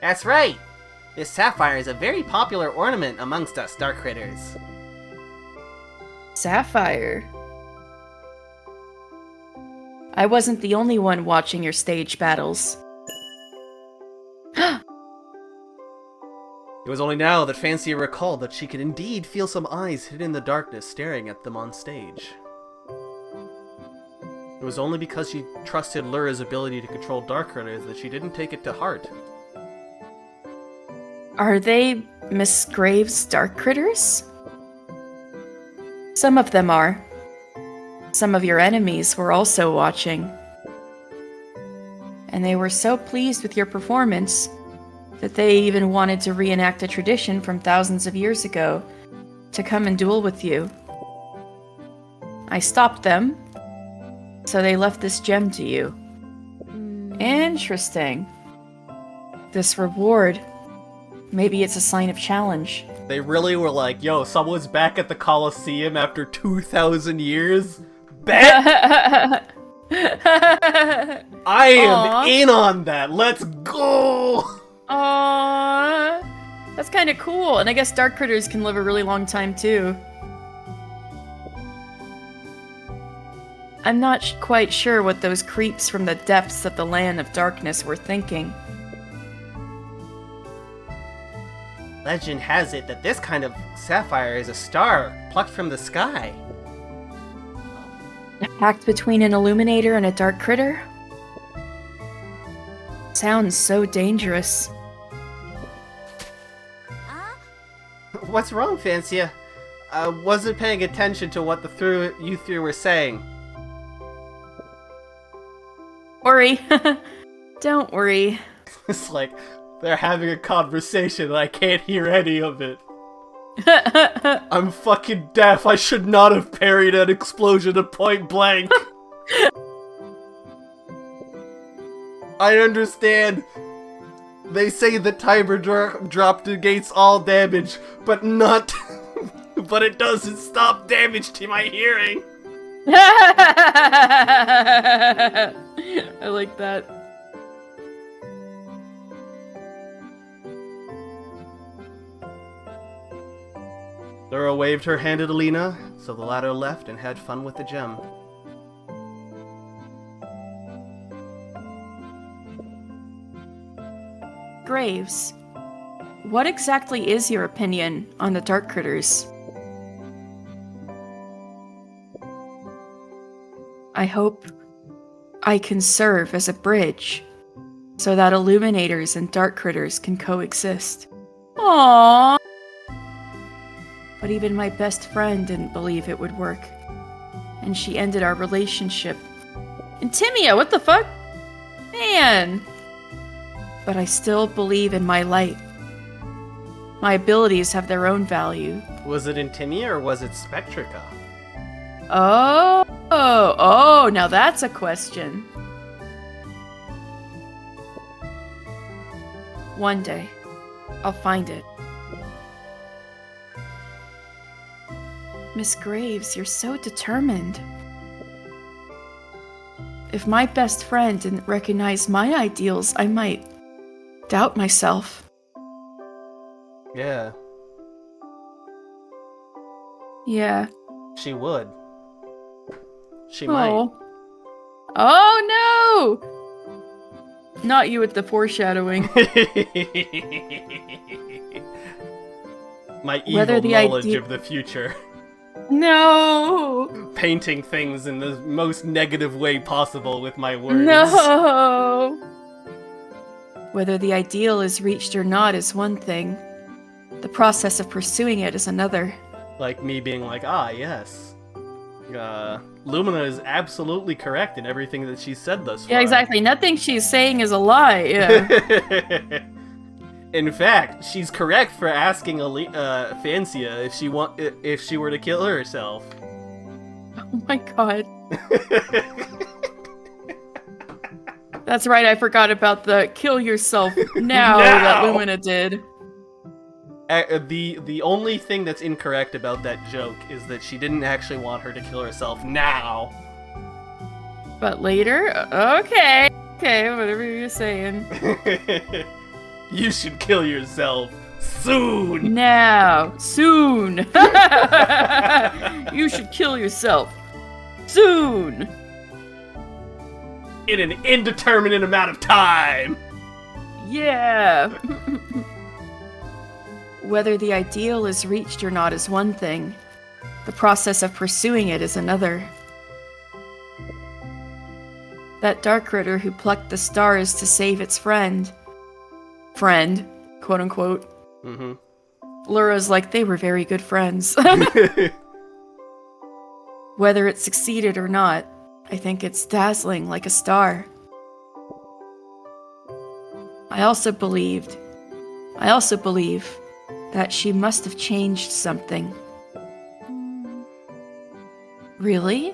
That's right. This sapphire is a very popular ornament amongst us Dark Critters. Sapphire. I wasn't the only one watching your stage battles. It was only now that Fancy recalled that she could indeed feel some eyes hidden in the darkness staring at them on stage. It was only because she trusted Lura's ability to control Dark Critters that she didn't take it to heart. Are they Miss Graves' Dark Critters? Some of them are. Some of your enemies were also watching. And they were so pleased with your performance that they even wanted to reenact a tradition from thousands of years ago to come and duel with you. I stopped them, so they left this gem to you. Interesting. This reward, maybe it's a sign of challenge. They really were like, yo, someone's back at the Colosseum after 2,000 years? Bet! I am in on that! Let's go! Aww, that's kind of cool. And I guess Dark Critters can live a really long time too. I'm not quite sure what those creeps from the depths of the Land of Darkness were thinking. Legend has it that this kind of sapphire is a star plucked from the sky. A pact between an Illuminator and a Dark Critter? Sounds so dangerous. What's wrong, Fancy? I wasn't paying attention to what you three were saying. Worry. Don't worry. It's like they're having a conversation and I can't hear any of it. I'm fucking deaf. I should not have parried an explosion at point blank. I understand. They say the timer drop negates all damage, but not... but it doesn't stop damage to my hearing. I like that. Laura waved her hand at Alina, so the latter left and had fun with the gem. Graves, what exactly is your opinion on the Dark Critters? I hope I can serve as a bridge so that illuminators and dark critters can coexist. Aww. But even my best friend didn't believe it would work. And she ended our relationship. And Timia, what the fuck? Man. But I still believe in my light. My abilities have their own value. Was it Intimia or was it Spectrica? Oh, now that's a question. One day, I'll find it. Miss Graves, you're so determined. If my best friend didn't recognize my ideals, I might doubt myself. Yeah. Yeah. She would. She might. Oh no! Not you with the foreshadowing. My evil knowledge of the future. No! Painting things in the most negative way possible with my words. No! Whether the ideal is reached or not is one thing. The process of pursuing it is another. Like me being like, yes. Lumina is absolutely correct in everything that she said thus far. Yeah, exactly. Nothing she's saying is a lie. Yeah. In fact, she's correct for asking Fancia if she were to kill herself. Oh my god. That's right, I forgot about the kill yourself now that Lumina did. The only thing that's incorrect about that joke is that she didn't actually want her to kill herself now. But later? Okay, whatever you're saying. You should kill yourself soon! Now. Soon! You should kill yourself. Soon! In an indeterminate amount of time! Yeah! Whether the ideal is reached or not is one thing. The process of pursuing it is another. That dark critter who plucked the stars to save its friend, quote unquote. Mm-hmm. Laura's like, they were very good friends. Whether it succeeded or not, I think it's dazzling like a star. I also believe that she must have changed something. Really?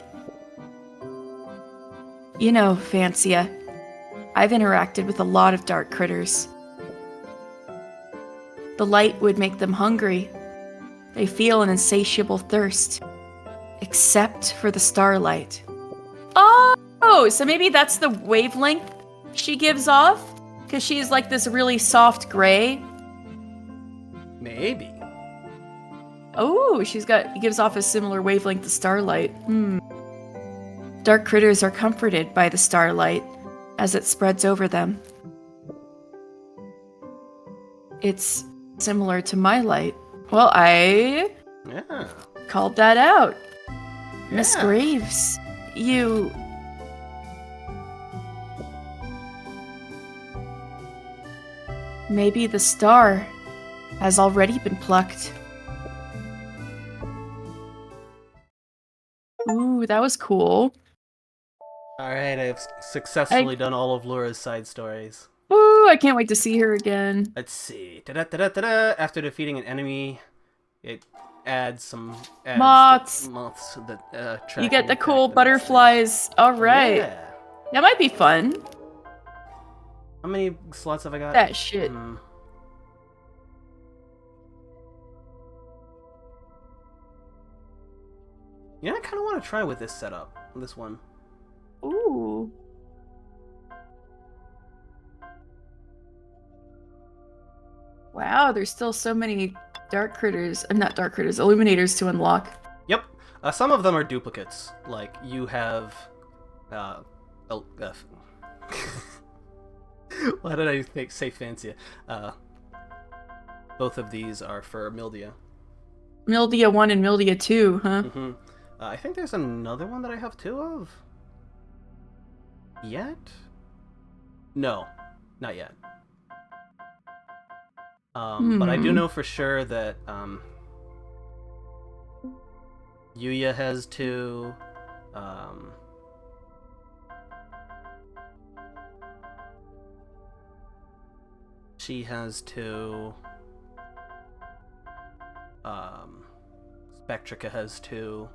You know, Fancia, I've interacted with a lot of dark critters. The light would make them hungry. They feel an insatiable thirst. Except for the starlight. Oh, so maybe that's the wavelength she gives off? Because she's like this really soft gray. Maybe. Oh, gives off a similar wavelength to starlight. Dark critters are comforted by the starlight as it spreads over them. It's similar to my light. Well, I called that out. Yeah. Miss Graves, you... Maybe the star has already been plucked. Ooh, that was cool. Alright, I've successfully done all of Laura's side stories. Ooh, I can't wait to see her again. Let's see. After defeating an enemy, it adds moths that you get the cool butterflies. Alright. Yeah. That might be fun. How many slots have I got? That shit. Yeah, I kind of want to try with this setup. This one. Ooh. Wow, there's still so many illuminators to unlock. Yep. Some of them are duplicates. Like, you have... Why did I say Fancia? Both of these are for Mildia. Mildia 1 and Mildia 2, huh? Mm-hmm. I think there's another one that I have two of. Yet? No, not yet. But I do know for sure that Yuya has 2. She has 2. Spectrica has 2.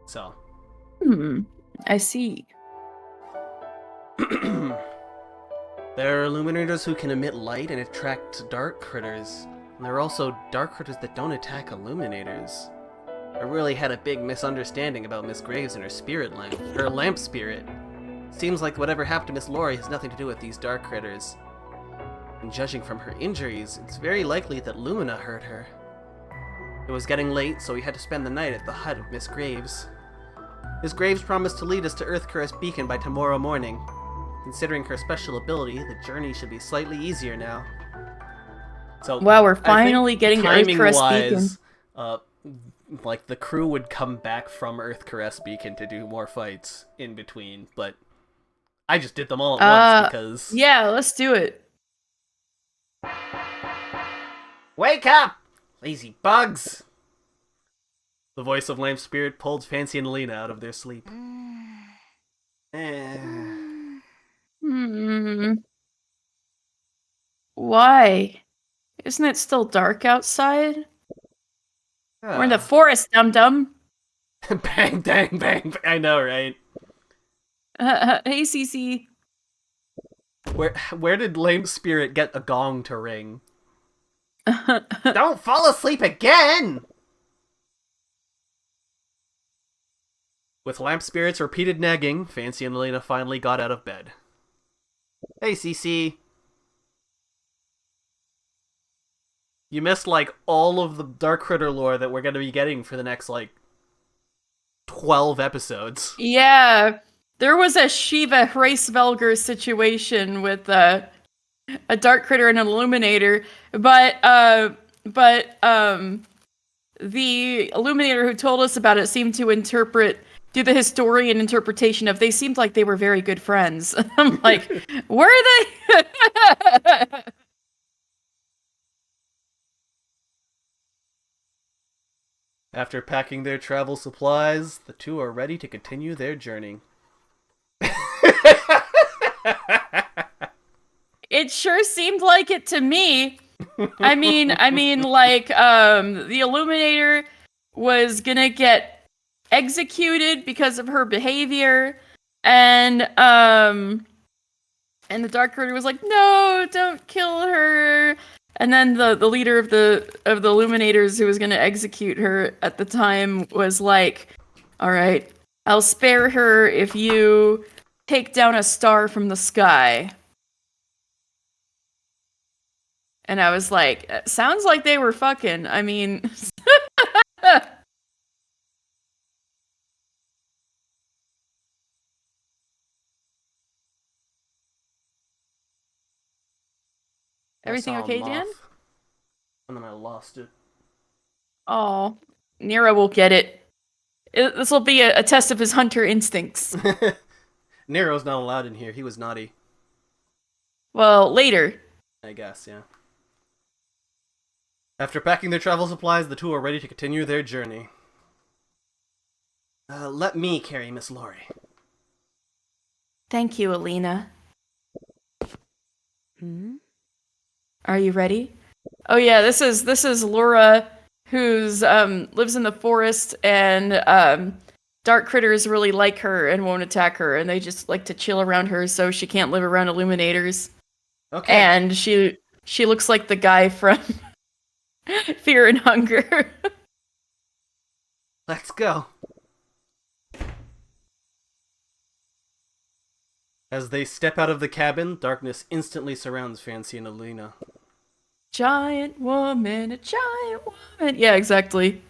So. I see. There are illuminators who can emit light and attract dark critters. And there are also dark critters that don't attack illuminators. I really had a big misunderstanding about Miss Graves and her spirit lamp. Her lamp spirit. Seems like whatever happened to Miss Lori has nothing to do with these dark critters. And judging from her injuries, it's very likely that Lumina hurt her. It was getting late, so we had to spend the night at the hut of Miss Graves. Miss Graves promised to lead us to Earth-Caress Beacon by tomorrow morning. Considering her special ability, the journey should be slightly easier now. So, wow, we're finally getting Earth-Caress Beacon. Like, the crew would come back from Earth-Caress Beacon to do more fights in between, but I just did them all at once because... Yeah, let's do it. Wake up! Lazy bugs! The voice of Lamp Spirit pulled Fancy and Alina out of their sleep. Why? Isn't it still dark outside? We're in the forest, dum-dum. Bang, dang, bang. I know, right? Hey, Cece. Where did Lamp Spirit get a gong to ring? Don't fall asleep again! With Lamp Spirit's repeated nagging, Fancy and Alina finally got out of bed. Hey, Cece. You missed, like, all of the Dark Critter lore that we're going to be getting for the next, like, 12 episodes. Yeah, there was a Shiva Hraesvelgr situation with a Dark Critter and an Illuminator, but the Illuminator who told us about it seemed to do the historian interpretation of they seemed like they were very good friends. I'm like, were they? After packing their travel supplies, the two are ready to continue their journey. It sure seemed like it to me. I mean, like, the Illuminator was gonna get executed because of her behavior, and the Dark Critter was like, no, don't kill her. And then the leader of the Illuminators who was going to execute her at the time was like, all right, I'll spare her if you take down a star from the sky. And I was like, sounds like they were fucking. I mean... Everything okay, Dan? And then I lost it. Oh, Nero will get it. This will be a test of his hunter instincts. Nero's not allowed in here. He was naughty. Well, later. I guess, yeah. After packing their travel supplies, the two are ready to continue their journey. Let me carry Miss Lori. Thank you, Alina. Are you ready? Oh yeah, this is Laura, who's lives in the forest, and dark critters really like her and won't attack her, and they just like to chill around her, so she can't live around Illuminators. Okay. And she looks like the guy from Fear and Hunger. Let's go. As they step out of the cabin, darkness instantly surrounds Fancy and Alina. Giant woman, a giant woman. Yeah, exactly.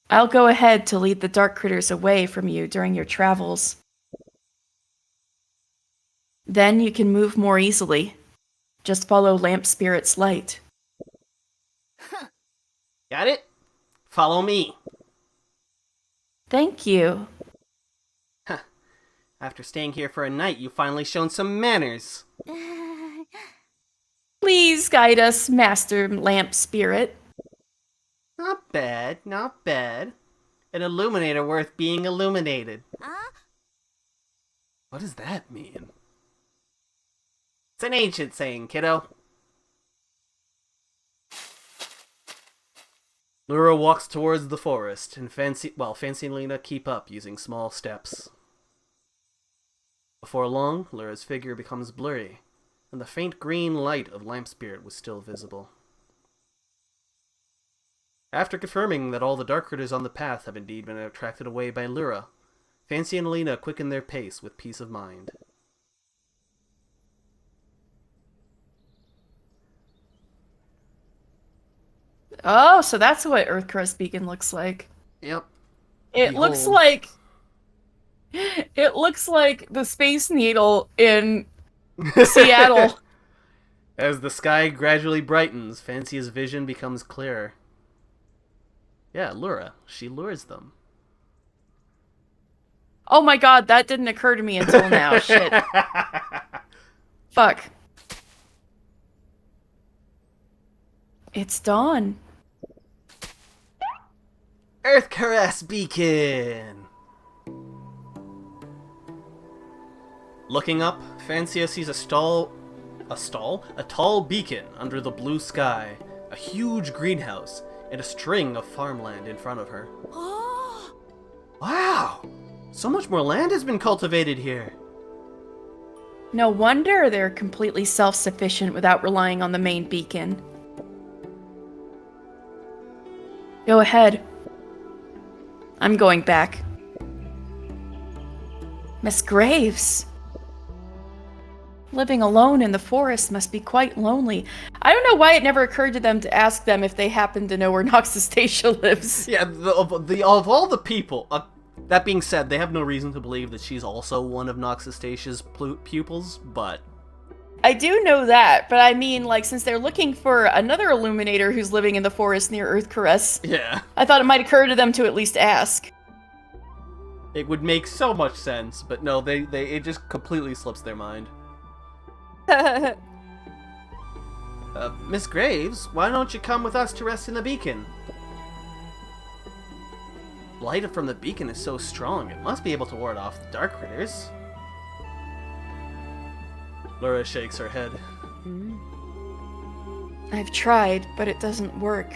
I'll go ahead to lead the dark critters away from you during your travels. Then you can move more easily. Just follow Lamp Spirit's light. Got it? Follow me. Thank you. After staying here for a night, you've finally shown some manners. Please guide us, Master Lamp Spirit. Not bad, not bad. An illuminator worth being illuminated. What does that mean? It's an ancient saying, kiddo. Lura walks towards the forest, and Fancy and Lena keep up using small steps. Before long, Lura's figure becomes blurry, and the faint green light of Lamp Spirit was still visible. After confirming that all the dark critters on the path have indeed been attracted away by Lura, Fancy and Lena quicken their pace with peace of mind. Oh, so that's what Earthcrest Beacon looks like. Yep. It looks like the Space Needle in Seattle. As the sky gradually brightens, Fancy's vision becomes clearer. Yeah, Lura. She lures them. Oh my god, that didn't occur to me until now. Shit. Fuck. It's dawn. Earth Caress Beacon! Looking up, Fancia sees a tall beacon under the blue sky, a huge greenhouse, and a string of farmland in front of her. Wow! So much more land has been cultivated here. No wonder they're completely self-sufficient without relying on the main beacon. Go ahead. I'm going back. Miss Graves. Living alone in the forest must be quite lonely. I don't know why it never occurred to them to ask them if they happen to know where Noxastacia lives. Yeah, of all the people... that being said, they have no reason to believe that she's also one of Noxastacia's pupils, but... I do know that, but I mean, like, since they're looking for another Illuminator who's living in the forest near Earth Caress, yeah, I thought it might occur to them to at least ask. It would make so much sense, but no, it just completely slips their mind. Miss Graves, why don't you come with us to rest in the beacon? Light from the beacon is so strong, it must be able to ward off the dark critters. Lura shakes her head. I've tried, but it doesn't work.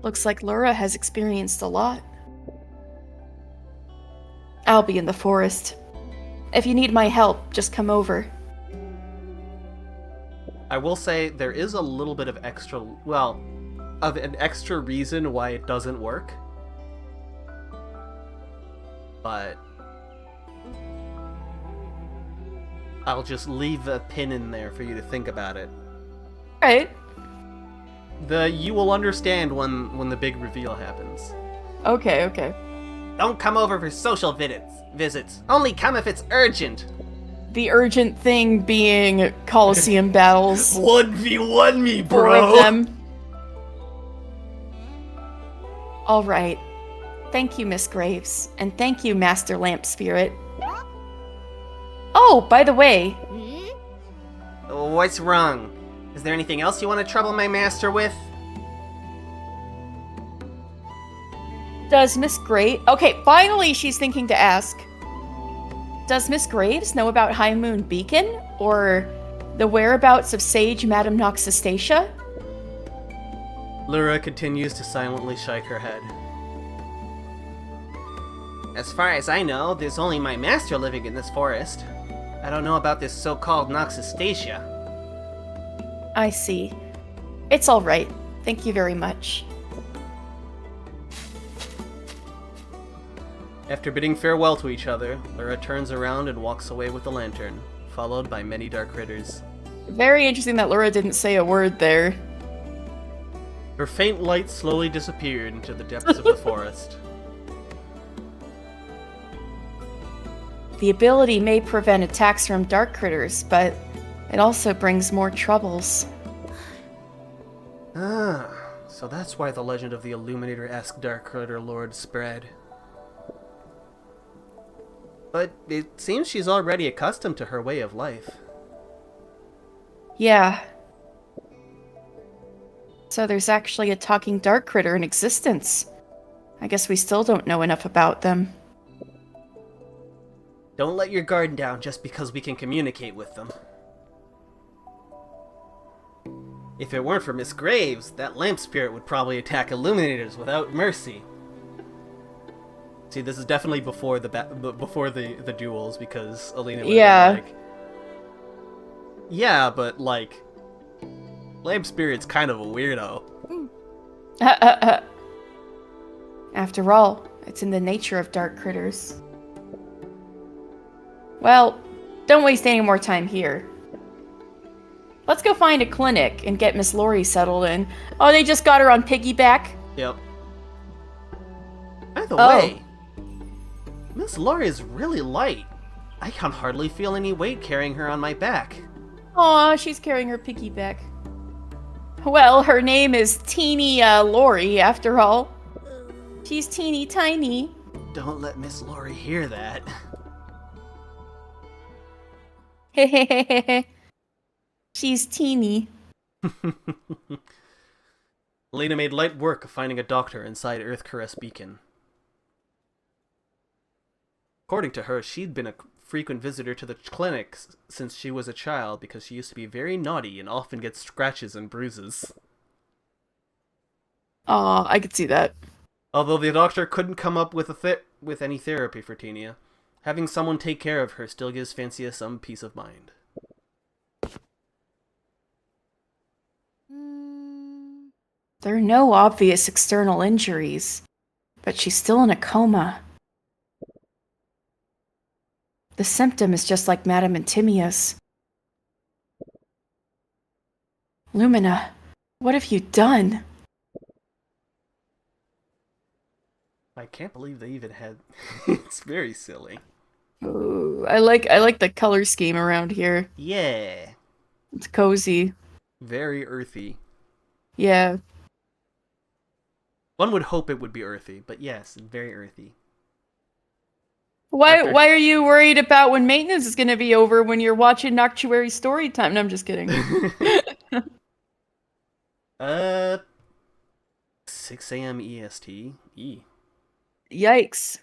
Looks like Lura has experienced a lot. I'll be in the forest. If you need my help, just come over. I will say there is a little bit of an extra reason why it doesn't work. But I'll just leave a pin in there for you to think about it. Right. You will understand when the big reveal happens. Okay. Don't come over for social visits. Only come if it's urgent. The urgent thing being Coliseum battles. 1v1 me, bro! Four of them. Alright. Thank you, Miss Graves. And thank you, Master Lamp Spirit. Oh, by the way. What's wrong? Is there anything else you want to trouble my master with? Does Miss Graves... Okay, finally she's thinking to ask. Does Miss Graves know about High Moon Beacon? Or the whereabouts of Sage Madame Noxastacia? Lura continues to silently shake her head. As far as I know, there's only my master living in this forest. I don't know about this so-called Noxastacia. I see. It's alright. Thank you very much. After bidding farewell to each other, Lura turns around and walks away with the lantern, followed by many dark critters. Very interesting that Lura didn't say a word there. Her faint light slowly disappeared into the depths of the forest. The ability may prevent attacks from dark critters, but it also brings more troubles. Ah, So that's why the legend of the Illuminator-esque Darkritter Lord spread. But it seems she's already accustomed to her way of life. Yeah. So there's actually a talking Darkritter in existence. I guess we still don't know enough about them. Don't let your guard down just because we can communicate with them. If it weren't for Miss Graves, that lamp spirit would probably attack Illuminators without mercy. See, this is definitely before the duels, because Alina would have been like, yeah, but like, lamp spirit's kind of a weirdo. After all, it's in the nature of dark critters. Well, don't waste any more time here. Let's go find a clinic and get Miss Lori settled in. Oh, they just got her on piggyback? Yep. By the way, Miss Lori is really light. I can hardly feel any weight carrying her on my back. Aw, she's carrying her piggyback. Well, her name is Teeny Lori, after all. She's teeny tiny. Don't let Miss Lori hear that. Hehehehe. She's teeny. Lena made light work of finding a doctor inside Earth Caress Beacon. According to her, she'd been a frequent visitor to the clinic since she was a child because she used to be very naughty and often get scratches and bruises. Aw, I could see that. Although the doctor couldn't come up with any therapy for Tenia, having someone take care of her still gives Fancia some peace of mind. There are no obvious external injuries, but she's still in a coma. The symptom is just like Madame Antimia's. Lumina, what have you done? I can't believe they even had... It's very silly. Ooh, I like the color scheme around here. Yeah. It's cozy. Very earthy. Yeah. One would hope it would be earthy, but yes, very earthy. Why are you worried about when maintenance is going to be over when you're watching Noctuary Storytime? No, I'm just kidding. 6 a.m. EST. Yikes.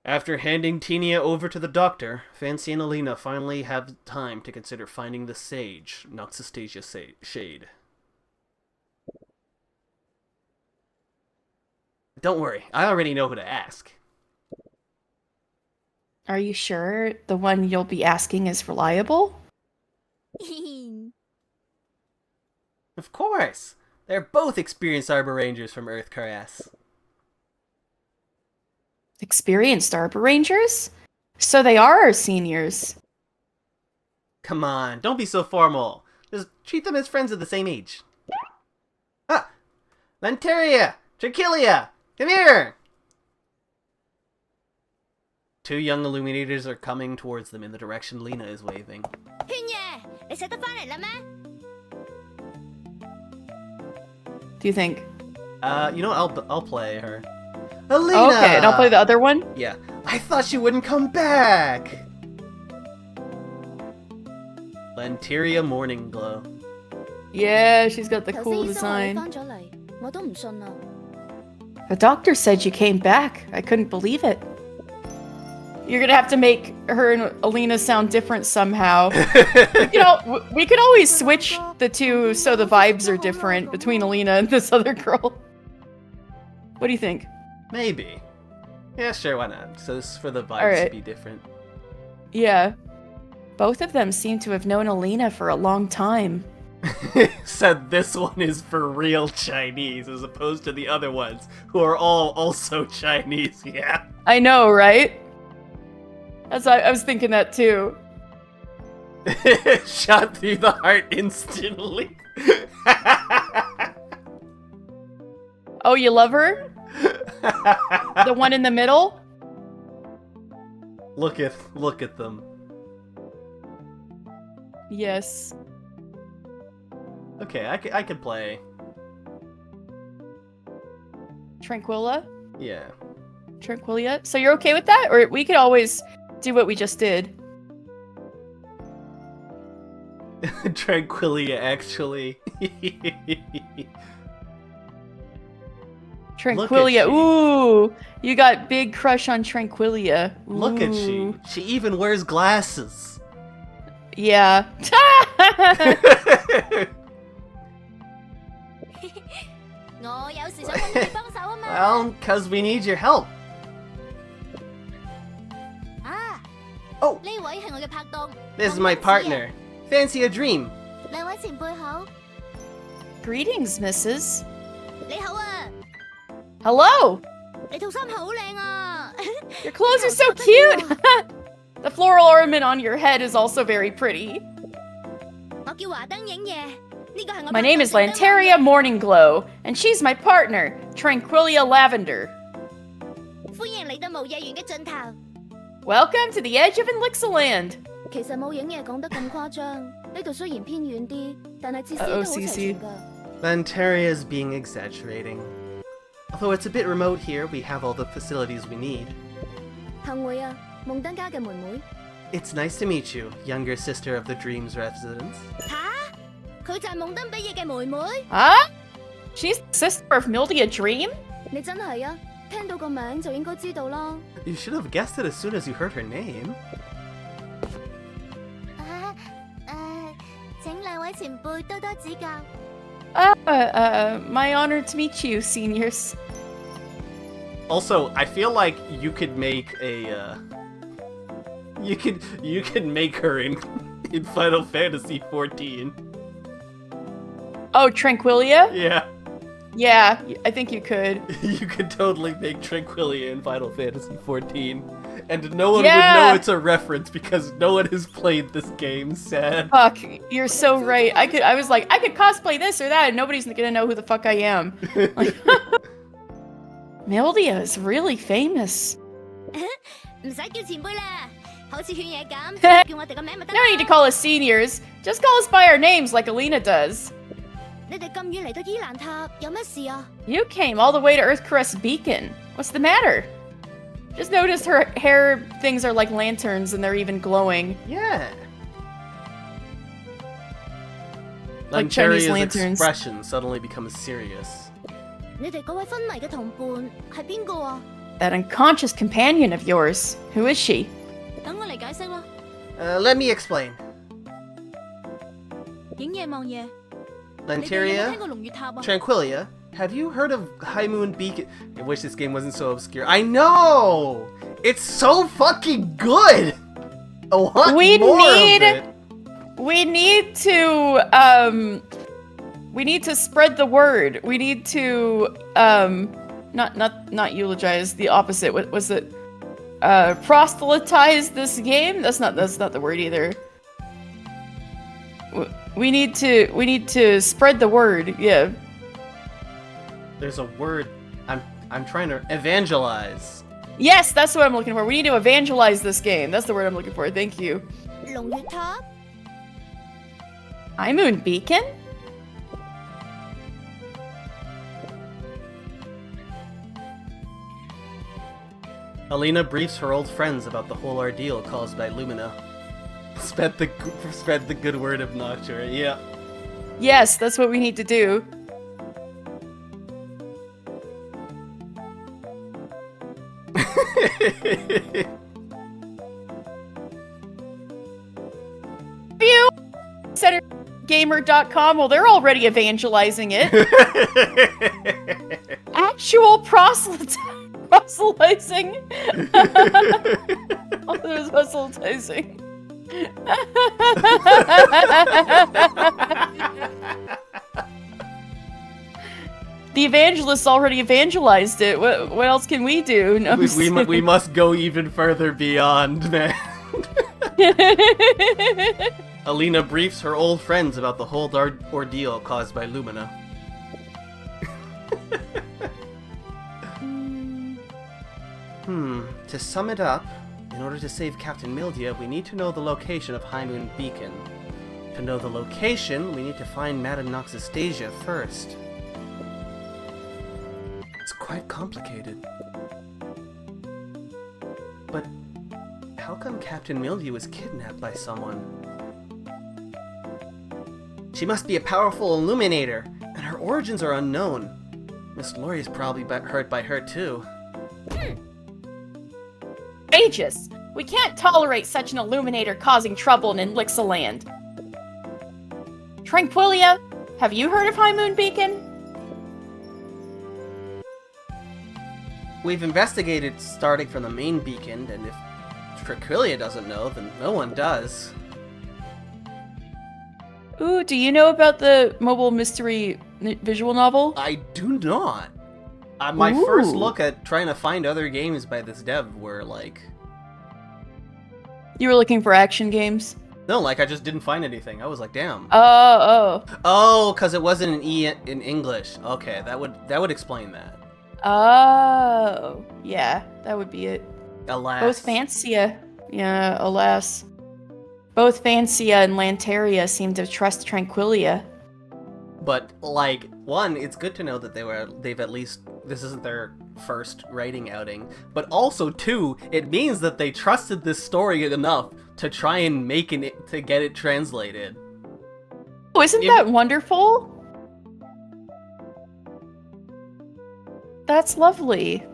After handing Tenia over to the doctor, Fancy and Alina finally have time to consider finding the sage, Noxastasia Shade. Don't worry, I already know who to ask. Are you sure the one you'll be asking is reliable? Of course! They're both experienced Arbor Rangers from Earth Caress. Experienced Arbor Rangers? So they are our seniors. Come on, don't be so formal. Just treat them as friends of the same age. Ah! Lanteria! Trichilia! Come here! Two young Illuminators are coming towards them in the direction Lena is waving. Do you think? You know, I'll play her. Alina! Okay, and I'll play the other one? Yeah. I thought she wouldn't come back! Lanteria Morning Glow. Yeah, she's got the cool design. The doctor said you came back. I couldn't believe it. You're gonna have to make her and Alina sound different somehow. We could always switch the two so the vibes are different between Alina and this other girl. What do you think? Maybe. Yeah, sure, why not? So this is for the vibes to be different. Yeah. Both of them seem to have known Alina for a long time. Said this one is for real Chinese as opposed to the other ones who are all also Chinese, yeah. I know, right? I was thinking that too. Shot through the heart instantly. Oh, you love her? The one in the middle? Look at them. Yes. Okay, I could play. Tranquilla? Yeah. Tranquilia? So you're okay with that? Or we could always do what we just did. Tranquilia, actually. Tranquilia. she. Ooh, you got big crush on Tranquilia. Ooh. Look at she. She even wears glasses. Yeah. Well, cause we need your help. Oh, this is my partner. Fancy a dream. Greetings, Mrs. Hello. Your clothes are so cute. The floral ornament on your head is also very pretty. My name is Lanteria Morningglow, and she's my partner, Tranquilia Lavender. Welcome to the edge of Elixirland. CC. Lanteria is being exaggerating. Although it's a bit remote here, we have all the facilities we need. It's nice to meet you, younger sister of the Dreams residents. Huh? She's the sister of Mildia Dream? You should have guessed it as soon as you heard her name. My honor to meet you, seniors. Also, I feel like you could make a, you could make her in Final Fantasy 14. Oh, Tranquilia? Yeah. Yeah, I think you could. You could totally make Tranquilia in Final Fantasy 14. And no one would Yeah. know it's a reference because no one has played this game, sad. Fuck, you're so right. I was like, I could cosplay this or that, and nobody's gonna know who the fuck I am. Like, Mildia is really famous. No need to call us seniors. Just call us by our names like Alina does. You came all the way to Earthcrest Beacon. What's the matter? Just notice her hair things are like lanterns and they're even glowing. Yeah. Like Chinese Lanteria's lanterns. expression suddenly becomes serious. That unconscious companion of yours. Who is she? Let me explain. Lanteria, Tranquilia, have you heard of High Moon Beacon? I wish this game wasn't so obscure. I know! It's so fucking good! I want more of it. We need to spread the word. We need to not eulogize, the opposite. What was it? Proselytize this game? That's not the word either. We need to spread the word. Yeah. There's a word. I'm trying to evangelize. Yes, that's what I'm looking for. We need to evangelize this game. That's the word I'm looking for. Thank you. High Moon Beacon? Alina briefs her old friends about the whole ordeal caused by Lumina. Spread the good word of Noctuary. Yeah. Yes, that's what we need to do. You centergamer.com, well, they're already evangelizing it. Actual proselytizing. Oh, there's proselytizing. The evangelists already evangelized it. What else can we do? No, we must go even further beyond, man. Alina briefs her old friends about the whole ordeal caused by Lumina. To sum it up, in order to save Captain Mildia, we need to know the location of High Moon Beacon. To know the location, we need to find Madame Noxastasia first. It's quite complicated. But how come Captain Mildew was kidnapped by someone? She must be a powerful illuminator, and her origins are unknown. Miss Lori is probably hurt by her too. Aegis! We can't tolerate such an illuminator causing trouble in Elixirland. Tranquilia, have you heard of High Moon Beacon? We've investigated starting from the main beacon, and if Tranquilia doesn't know, then no one does. Ooh, do you know about the mobile mystery visual novel? I do not. My first look at trying to find other games by this dev were like... You were looking for action games? No, like I just didn't find anything. I was like, damn. Oh, because it wasn't an E in English. Okay, that would explain that. Oh, yeah, that would be it. Alas. Both Fancia, yeah, alas. Both Fancia and Lanteria seem to trust Tranquilia. But like, one, it's good to know that they've at least, this isn't their first writing outing. But also, two, it means that they trusted this story enough to try and to get it translated. Oh, isn't that wonderful? That's lovely.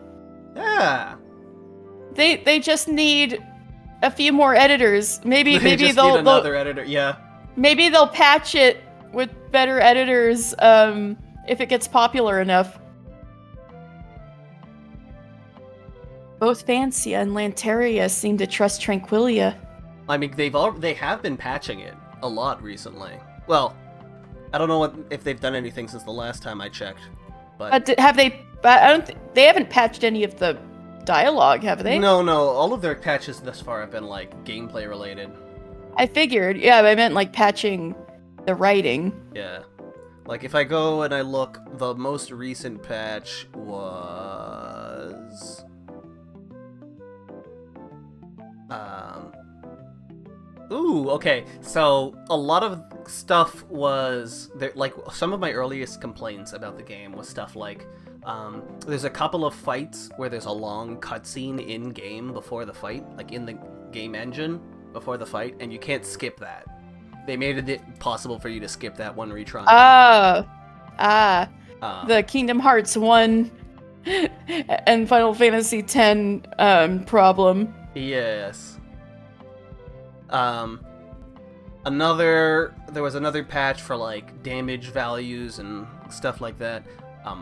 Yeah. They just need a few more editors. Maybe They just need another editor. Yeah. Maybe they'll patch it with better editors if it gets popular enough. Both Fancia and Lanteria seem to trust Tranquilia. I mean, they have been patching it a lot recently. Well, I don't know if they've done anything since the last time I checked. But have they? They haven't patched any of the dialogue, have they? No. All of their patches thus far have been like gameplay related. I figured. Yeah, I meant like patching the writing. Yeah. Like if I go and I look, the most recent patch was Ooh, okay. So a lot of stuff was there, like some of my earliest complaints about the game was stuff like there's a couple of fights where there's a long cutscene in game before the fight, like in the game engine before the fight, and you can't skip that. They made it possible for you to skip that one retry. The Kingdom Hearts 1 and Final Fantasy X problem. Yes. There was another patch for like damage values and stuff like that.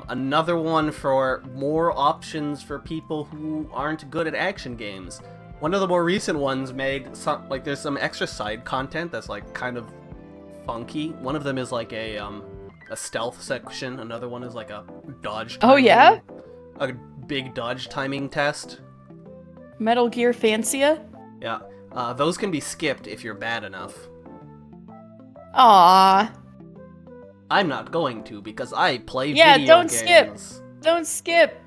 Another one for more options for people who aren't good at action games. One of the more recent ones made there's some extra side content that's like kind of funky. One of them is like a stealth section. Another one is like a dodge. Oh yeah? A big dodge timing test. Metal Gear Fancia? Yeah. Those can be skipped if you're bad enough. Aww. I'm not going to because I play Yeah, video don't games. skip. Don't skip.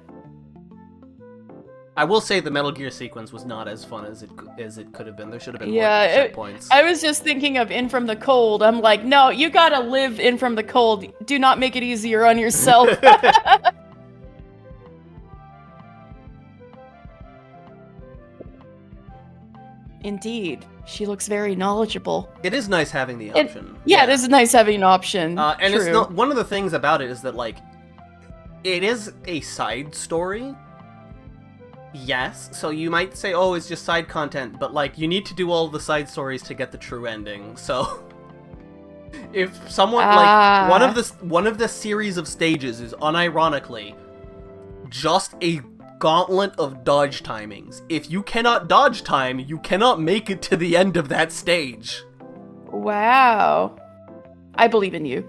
I will say the Metal Gear sequence was not as fun as it could have been. There should have been more checkpoints. I was just thinking of In From the Cold. I'm like, no, you gotta live In From the Cold. Do not make it easier on yourself. Indeed. She looks very knowledgeable. It is nice having the option. It is nice having an option. And True. it's not one of the things about it is that like it is a side story. Yes, so you might say, oh, it's just side content, but like you need to do all the side stories to get the true ending. So if someone like one of the series of stages is unironically just a gauntlet of dodge timings. If you cannot dodge time, you cannot make it to the end of that stage. Wow. I believe in you.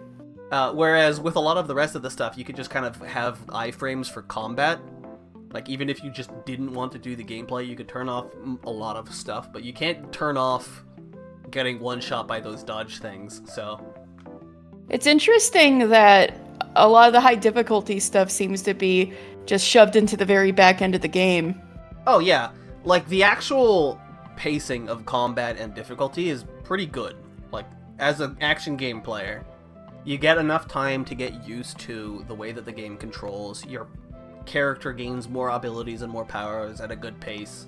Whereas with a lot of the rest of the stuff, you could just kind of have iframes for combat. Like, even if you just didn't want to do the gameplay, you could turn off a lot of stuff, but you can't turn off getting one-shot by those dodge things, so... It's interesting that a lot of the high difficulty stuff seems to be just shoved into the very back end of the game. Oh, yeah. Like, the actual pacing of combat and difficulty is pretty good. Like, as an action game player, you get enough time to get used to the way that the game controls. Your character gains more abilities and more powers at a good pace.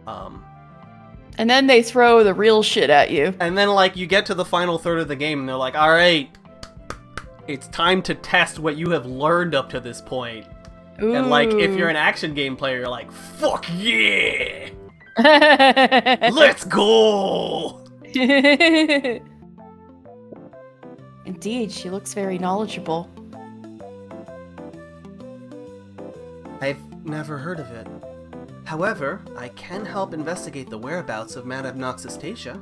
And then they throw the real shit at you. And then, like, you get to the final third of the game, and they're like, alright, it's time to test what you have learned up to this point. Ooh. And, like, if you're an action game player, you're like, fuck yeah! Let's go! Indeed, she looks very knowledgeable. I've never heard of it. However, I can help investigate the whereabouts of Madame Noxustacia.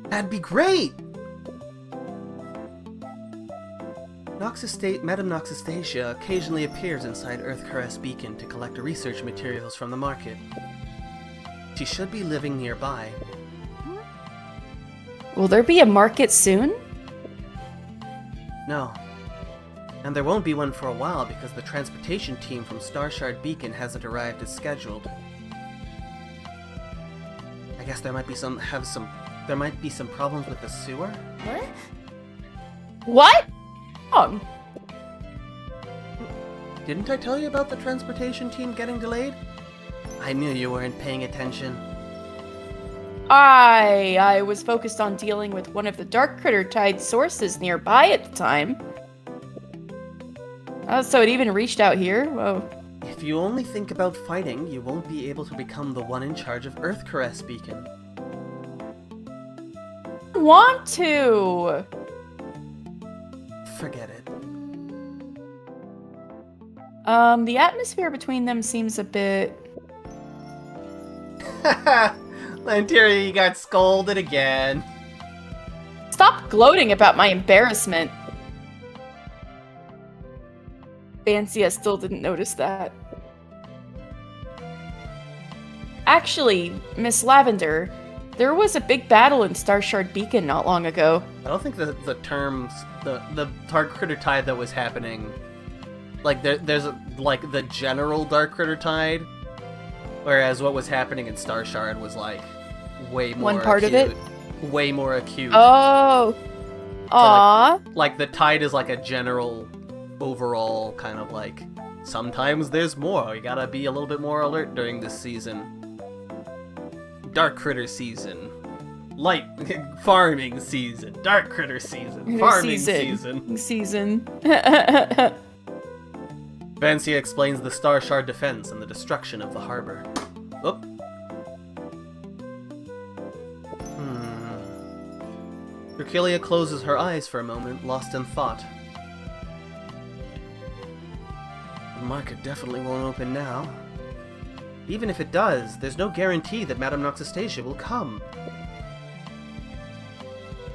That'd be great! Madame Noxustacia occasionally appears inside Earth Caress Beacon to collect research materials from the market. She should be living nearby. Will there be a market soon? No. And there won't be one for a while because the transportation team from Starshard Beacon hasn't arrived as scheduled. I guess there might be some problems with the sewer? What? What? Didn't I tell you about the transportation team getting delayed? I knew you weren't paying attention. I was focused on dealing with one of the Darkritter tide sources nearby at the time. Oh, so it even reached out here? Whoa. If you only think about fighting, you won't be able to become the one in charge of Earth Caress Beacon. I want to! Forget it. The atmosphere between them seems a bit... Lanteria, you got scolded again. Stop gloating about my embarrassment. Vancia still didn't notice that. Actually, Miss Lavender, there was a big battle in Starshard Beacon not long ago. I don't think the terms, the Darkritter tide that was happening, like there's like the general Darkritter tide, whereas what was happening in Starshard was like way more one part acute, of it? way more acute. Oh. Aww. Like the tide is like a general overall kind of like, sometimes there's more, you gotta be a little bit more alert during this season. Darkritter season. Light farming season. Darkritter season. Farming season. Vancia explains the Starshard defense and the destruction of the harbor. Oop. Herculia closes her eyes for a moment, lost in thought. The market definitely won't open now. Even if it does, there's no guarantee that Madame Noxustacia will come.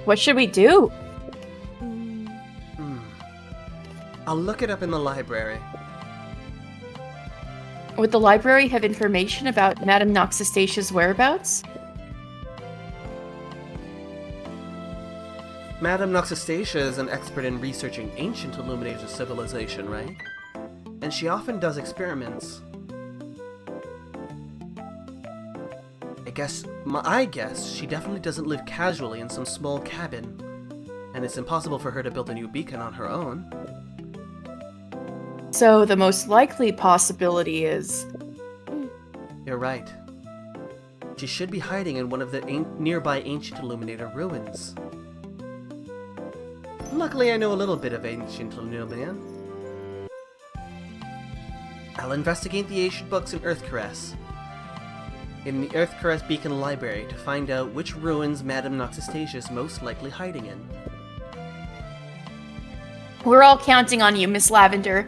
What should we do? I'll look it up in the library. Would the library have information about Madame Noxustacia's whereabouts? Madame Noxustacia is an expert in researching ancient Illuminator civilization, right? And she often does experiments. I guess she definitely doesn't live casually in some small cabin. And it's impossible for her to build a new beacon on her own. So the most likely possibility is... You're right. She should be hiding in one of the nearby ancient Illuminator ruins. Luckily, I know a little bit of ancient Illuminator. I'll investigate the ancient books in Earth Caress, in the Earth Caress Beacon Library, to find out which ruins Madame Noxustacia is most likely hiding in. We're all counting on you, Miss Lavender.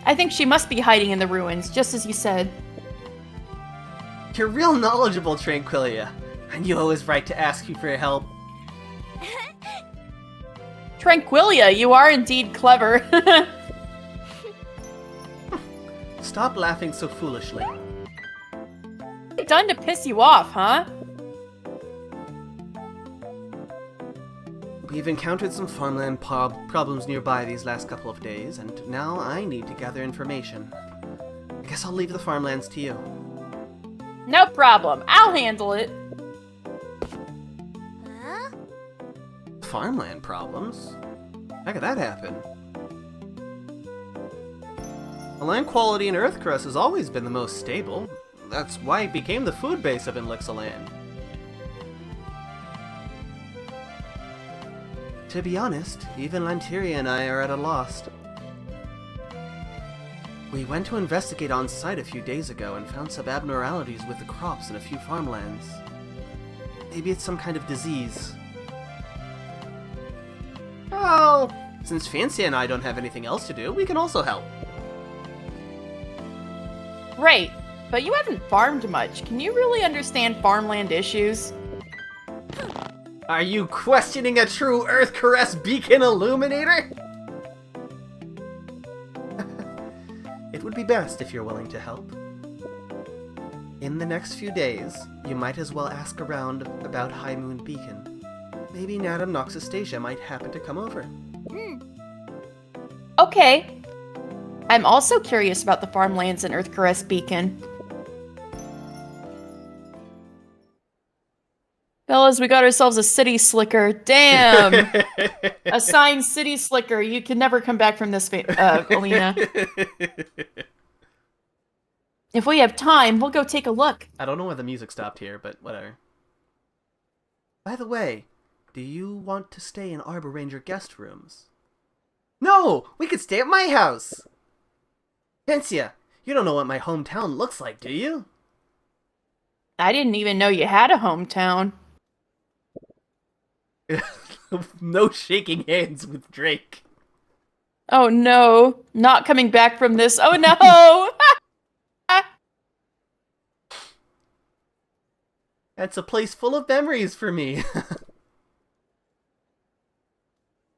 I think she must be hiding in the ruins, just as you said. You're real knowledgeable, Tranquilia. I knew I was right to ask you for your help. Tranquilia, you are indeed clever. Stop laughing so foolishly. What done to piss you off, huh? We've encountered some farmland problems nearby these last couple of days, and now I need to gather information. I guess I'll leave the farmlands to you. No problem. I'll handle it. farmland problems? How could that happen? The land quality in Earthcrest has always been the most stable. That's why it became the food base of Inlixaland. To be honest, even Lantiria and I are at a loss. We went to investigate on site a few days ago and found some abnormalities with the crops in a few farmlands. Maybe it's some kind of disease. Well, since Fancy and I don't have anything else to do, we can also help. Right, but you haven't farmed much. Can you really understand farmland issues? Are you questioning a true Earth Caress Beacon Illuminator? It would be best if you're willing to help. In the next few days, you might as well ask around about High Moon Beacon. Maybe Madame Noxastasia might happen to come over. Okay. I'm also curious about the farmlands in Earth Caress Beacon. Fellas, we got ourselves a city slicker. Damn! A signed city slicker. You can never come back from this, Alina. If we have time, we'll go take a look. I don't know why the music stopped here, but whatever. By the way, do you want to stay in Arbor Ranger guest rooms? No! We could stay at my house! Pensia, you don't know what my hometown looks like, do you? I didn't even know you had a hometown. No shaking hands with Drake. Oh no, not coming back from this. Oh no! That's a place full of memories for me.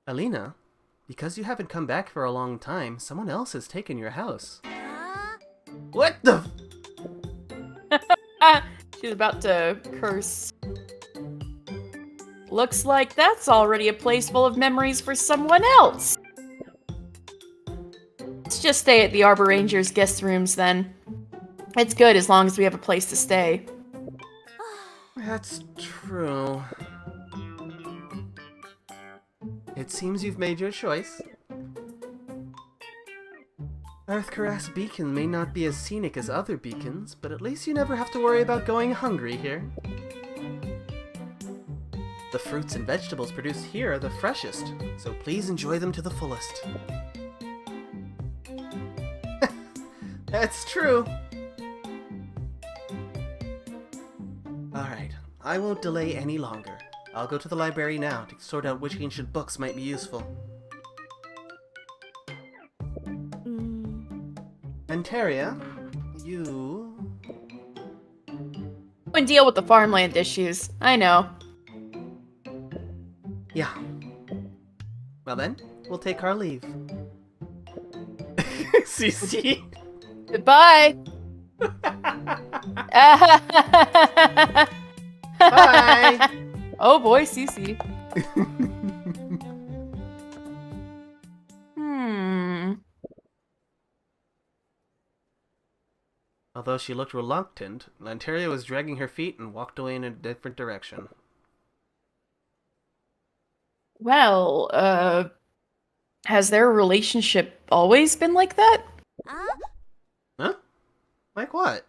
Alina, because you haven't come back for a long time, someone else has taken your house. What the? She's about to curse. Looks like that's already a place full of memories for someone else. Let's just stay at the Arbor Rangers guest rooms then. It's good as long as we have a place to stay. That's true. It seems you've made your choice. Earth Caress Beacon may not be as scenic as other beacons, but at least you never have to worry about going hungry here. The fruits and vegetables produced here are the freshest, so please enjoy them to the fullest. That's true. Alright, I won't delay any longer. I'll go to the library now to sort out which ancient books might be useful. Antaria, you... Go and deal with the farmland issues. I know. Yeah. Well then, we'll take our leave. CC? Goodbye! Bye! Oh boy, Cece. Although she looked reluctant, Lanteria was dragging her feet and walked away in a different direction. Well, has their relationship always been like that? Huh? Like what?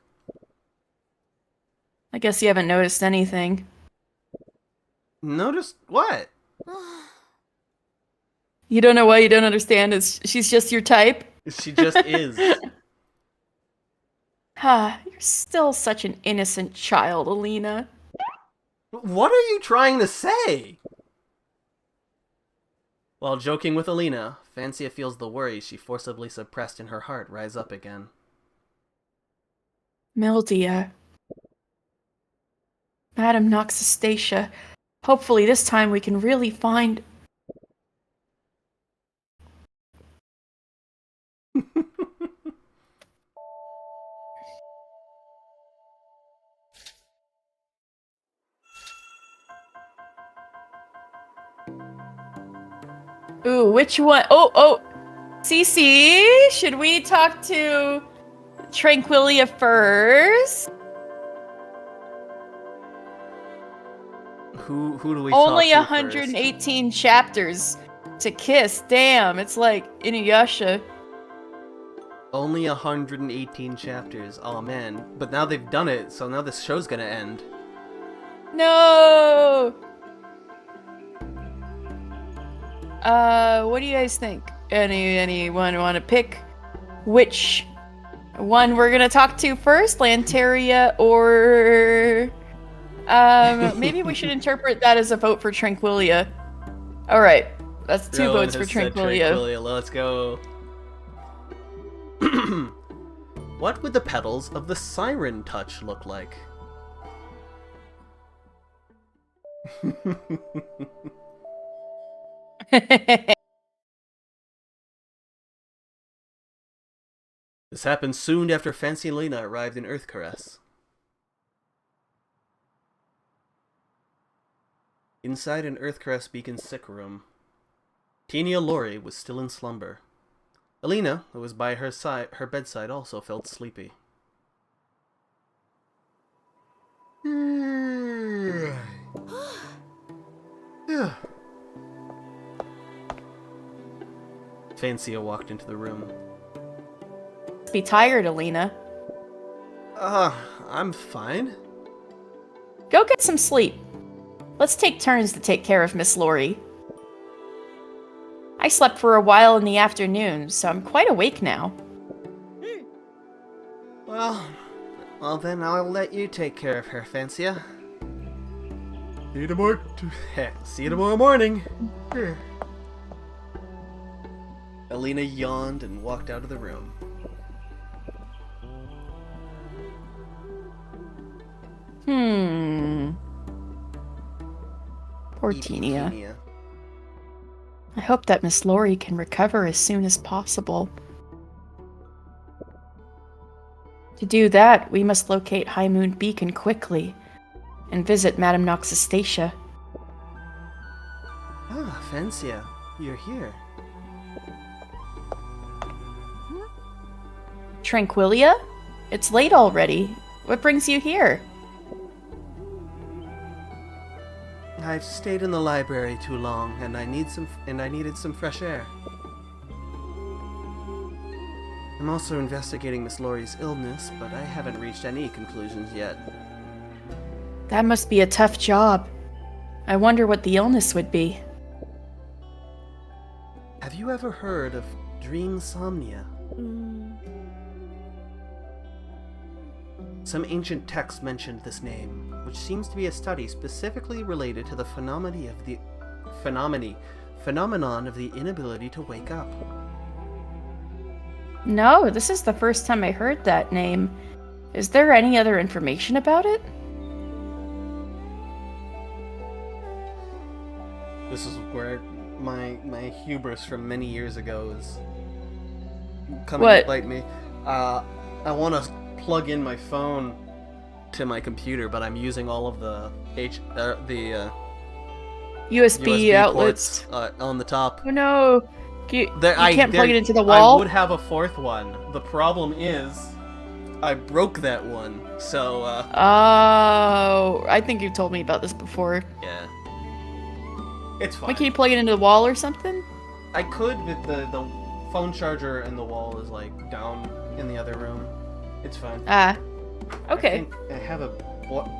I guess you haven't noticed anything. Noticed what? You don't know why you don't understand? She's just your type? She just is. You're still such an innocent child, Alina. What are you trying to say? While joking with Alina, Fancia feels the worry she forcibly suppressed in her heart rise up again. Mildia. Madame Noxastasia. Hopefully this time we can really find... Ooh, which one? Oh! Cece, should we talk to Tranquilia first? Who do we Only talk to 118 chapters to kiss. Damn, it's like Inuyasha. first? Only 118 chapters. Oh man. But now they've done it, so now this show's gonna end. No. What do you guys think? Anyone want to pick which one we're gonna talk to first, Lanteria or maybe we should interpret that as a vote for Tranquilia. All right, that's 2 Rowan votes for has said Tranquilia. Tranquilia. Let's go. What would the petals of the siren touch look like? This happened soon after Fancy Lena arrived in Earthcaress. Inside an Earthcaress Beacon sick room, Tenia Lori was still in slumber. Alina, who was by her bedside, also felt sleepy. Fancia walked into the room. Be tired, Alina. I'm fine. Go get some sleep. Let's take turns to take care of Miss Lori. I slept for a while in the afternoon, so I'm quite awake now. Well then I'll let you take care of her, Fancia. See you tomorrow morning. Alina yawned and walked out of the room. Poor Tenia. I hope that Miss Lori can recover as soon as possible. To do that, we must locate High Moon Beacon quickly and visit Madame Noxastacia. Ah, Fancia, you're here. Tranquilia? It's late already. What brings you here? I've stayed in the library too long, and I needed some fresh air. I'm also investigating Miss Lori's illness, but I haven't reached any conclusions yet. That must be a tough job. I wonder what the illness would be. Have you ever heard of dreamsomnia? Some ancient texts mentioned this name, which seems to be a study specifically related to the phenomenon of the inability to wake up. No, this is the first time I heard that name. Is there any other information about it? This is where my hubris from many years ago is coming to bite me. I want to plug in my phone to my computer, but I'm using all of the USB outlets ports, on the top. Oh no! You can't plug it into the I wall? would have a fourth one. The problem is, I broke that one, so, Oh, I think you've told me about this before. yeah. It's fine. Why can't you plug it into the wall or something? I could, but the phone charger and the wall is, like, down in the other room. It's fine. Ah. Okay. I have a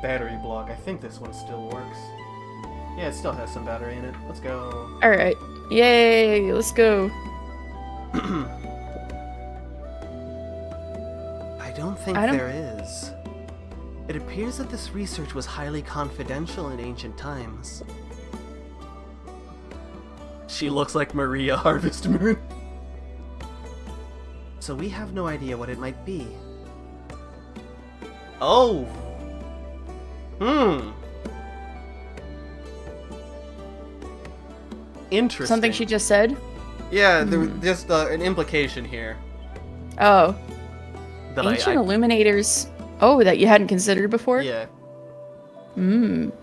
battery block. I think this one still works. Yeah, it still has some battery in it. Let's go. Alright. Yay, let's go. I don't think there is. It appears that this research was highly confidential in ancient times. She looks like Maria Harvest Moon. So we have no idea what it might be. Oh! Interesting. Something she just said? Yeah, there was just an implication here. Oh. That Ancient illuminators. Oh, that you hadn't considered before? Yeah. Ancient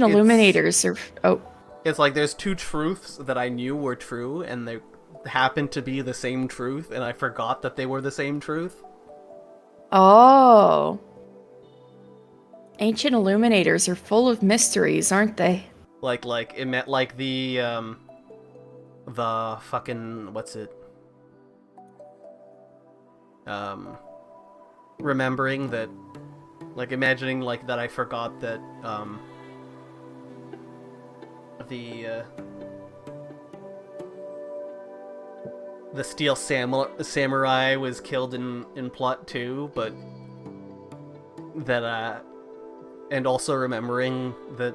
illuminators are... Oh. It's like there's two truths that I knew were true, and they happened to be the same truth, and I forgot that they were the same truth. Oh. Ancient illuminators are full of mysteries, aren't they? It meant like the fucking, what's it? Remembering that, like, imagining, like, that I forgot that, the Steel Samurai was killed in plot 2, but that, and also remembering that,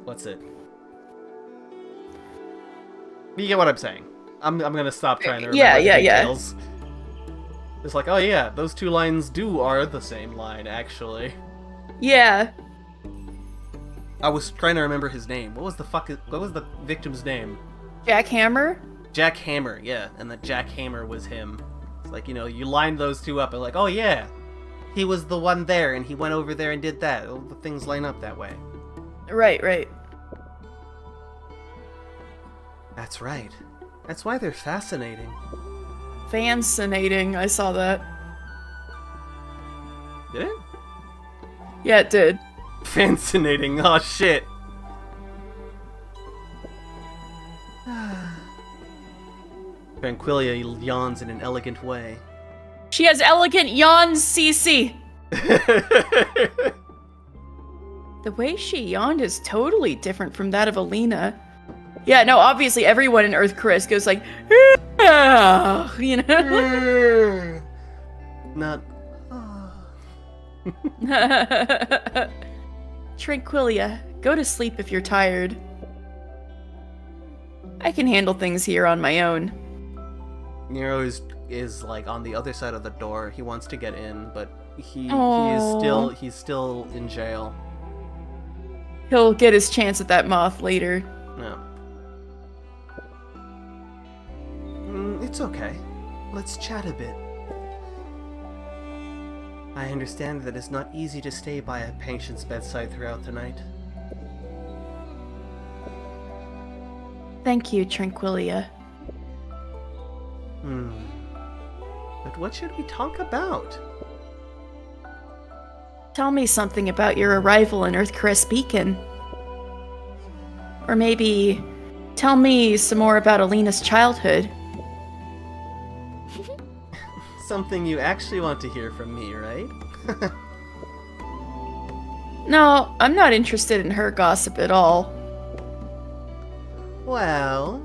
what's it? You get what I'm saying. I'm gonna stop trying to remember the details. It's like, oh yeah, those two lines are the same line, actually. Yeah. I was trying to remember his name. What was the victim's name? Jack Hammer? Jack Hammer, yeah. And that Jack Hammer was him. It's like, you know, you lined those two up and like, oh yeah, he was the one there and he went over there and did that. All the things line up that way. Right. That's right. That's why they're fascinating. Fascinating, I saw that. Did it? Yeah, it did. Fascinating, oh shit. Tranquilia yawns in an elegant way. She has elegant yawns, CC. The way she yawned is totally different from that of Alina. Yeah, no, obviously everyone in Earth Chris goes like, "Ah," you know? Not... Tranquilia, go to sleep if you're tired. I can handle things here on my own. Nero is like on the other side of the door. He wants to get in, but he's still in jail. He'll get his chance at that moth later. No. It's okay. Let's chat a bit. I understand that it's not easy to stay by a patient's bedside throughout the night. Thank you, Tranquilia. But what should we talk about? Tell me something about your arrival in Earthcrest Beacon. Or maybe tell me some more about Alina's childhood. Something you actually want to hear from me, right? No, I'm not interested in her gossip at all. Well,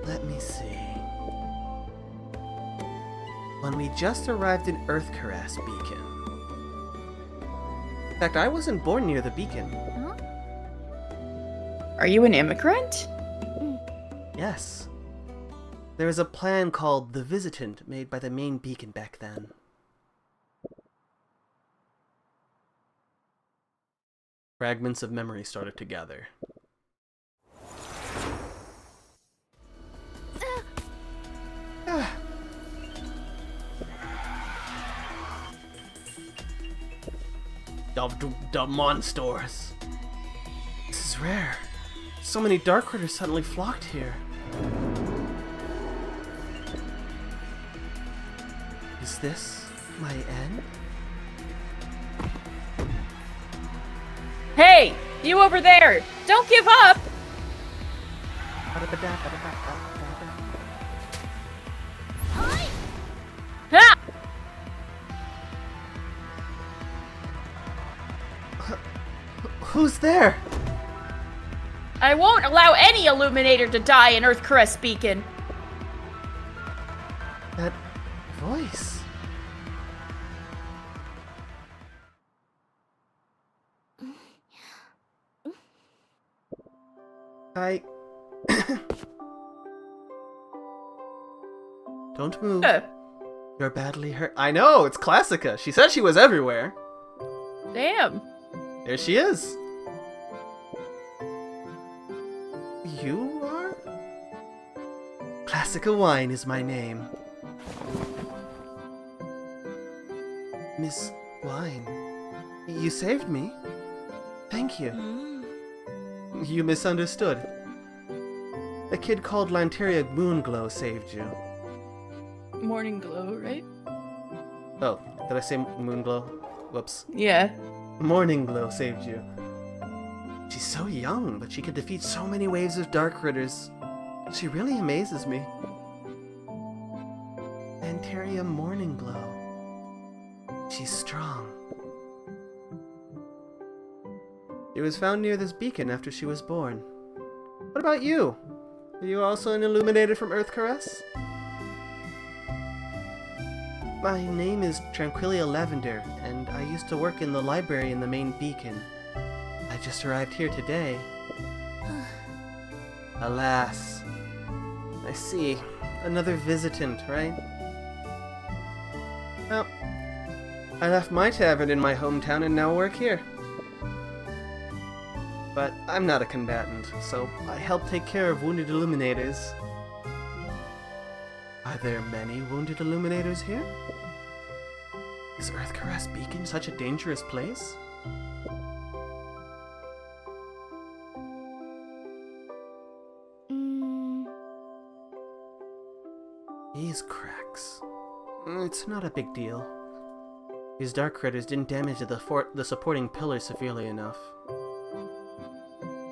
let me see. When we just arrived in Earthcaress Beacon. In fact, I wasn't born near the beacon. Huh? Are you an immigrant? Yes. There was a plan called the Visitant made by the main beacon back then. Fragments of memory started to gather. The monsters. This is rare. So many Darkritters suddenly flocked here. Is this my end? Hey! You over there! Don't give up! Ha! Who's there? I won't allow any Illuminator to die in Earthcrest Beacon. That voice. Don't move. You're badly hurt. I know, it's Classica. She said she was everywhere. Damn. There she is. You are? Classica Wine is my name. Miss Wine, you saved me. Thank you. You misunderstood. A kid called Lanteria Moonglow saved you. Morning Glow, right? Oh, Did I say Moonglow? Whoops. Yeah. Morning Glow saved you. She's so young, but she could defeat so many waves of dark critters. She really amazes me. Lanteria Morning Glow. She's strong. She was found near this beacon after she was born. What about you? Are you also an Illuminator from Earth Caress? My name is Tranquilia Lavender, and I used to work in the library in the main beacon. I just arrived here today. Alas. I see. Another visitant, right? Well, I left my tavern in my hometown and now work here. But I'm not a combatant, so I help take care of wounded Illuminators. Are there many wounded Illuminators here? Is Earth Caress Beacon such a dangerous place? These cracks. It's not a big deal. These dark critters didn't damage the supporting pillar severely enough.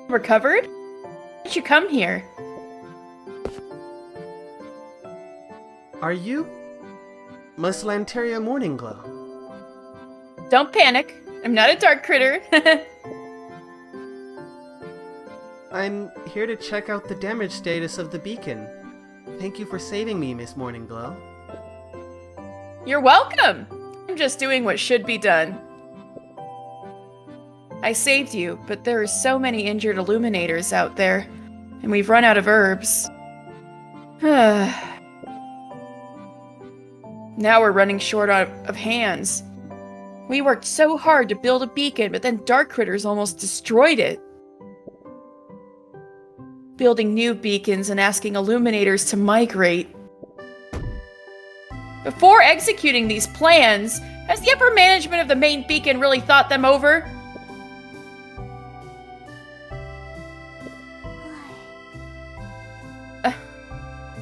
Recovered? Why did you come here? Are you Miss Lanteria Morningglow? Don't panic. I'm not a dark critter. I'm here to check out the damage status of the beacon. Thank you for saving me, Miss Morningglow. You're welcome. I'm just doing what should be done. I saved you, but there are so many injured Illuminators out there, and we've run out of herbs. Now we're running short of hands. We worked so hard to build a beacon, but then dark critters almost destroyed it. Building new beacons and asking Illuminators to migrate. Before executing these plans, has the upper management of the main beacon really thought them over?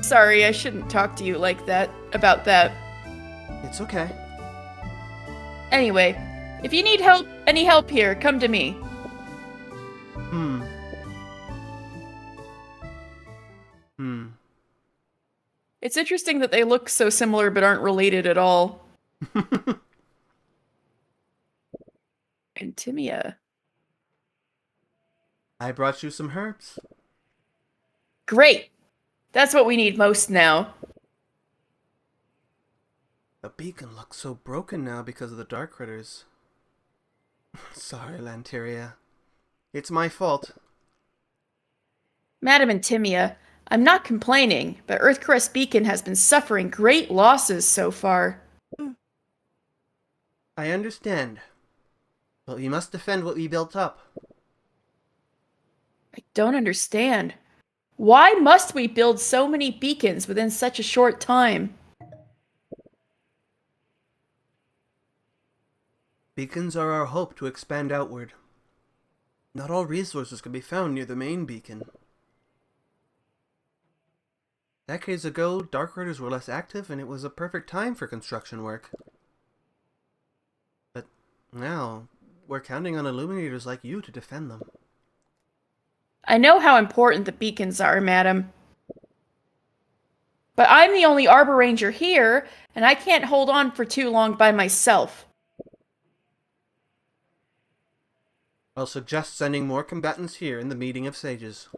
Sorry, I shouldn't talk to you like that, about that. It's okay. Anyway, if you need help, any help here, come to me. It's interesting that they look so similar but aren't related at all. And Timia. I brought you some herbs. Great! That's what we need most now. The beacon looks so broken now because of the dark critters. Sorry, Lanteria. It's my fault. Madam and Timia, I'm not complaining, but Earthcrest Beacon has been suffering great losses so far. I understand. But we must defend what we built up. I don't understand. Why must we build so many beacons within such a short time? Beacons are our hope to expand outward. Not all resources can be found near the main beacon. Decades ago, dark critters were less active and it was a perfect time for construction work. But now, we're counting on Illuminators like you to defend them. I know how important the beacons are, madam. But I'm the only Arbor Ranger here, and I can't hold on for too long by myself. I'll suggest sending more combatants here in the meeting of sages.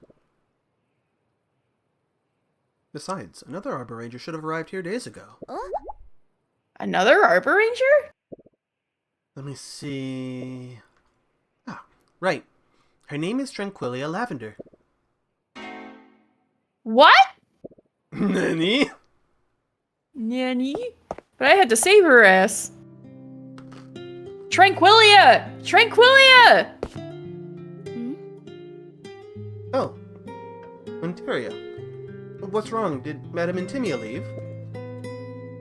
Besides, another Arbor Ranger should have arrived here days ago. Another Arbor Ranger? Let me see... Ah, right. Her name is Tranquilia Lavender. What? Nani? Nanny? But I had to save her ass. Tranquilia! Tranquilia! Oh. Ontaria. What's wrong? Did Madame Intimia leave?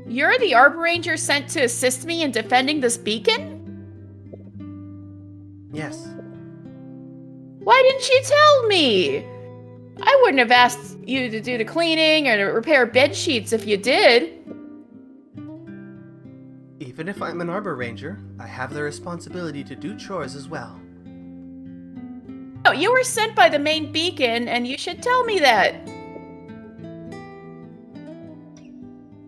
You're the Arbor Ranger sent to assist me in defending this beacon? Yes. Why didn't you tell me? I wouldn't have asked you to do the cleaning or to repair bed sheets if you did. Even if I'm an arbor ranger, I have the responsibility to do chores as well. Oh, you were sent by the main beacon, and you should tell me that.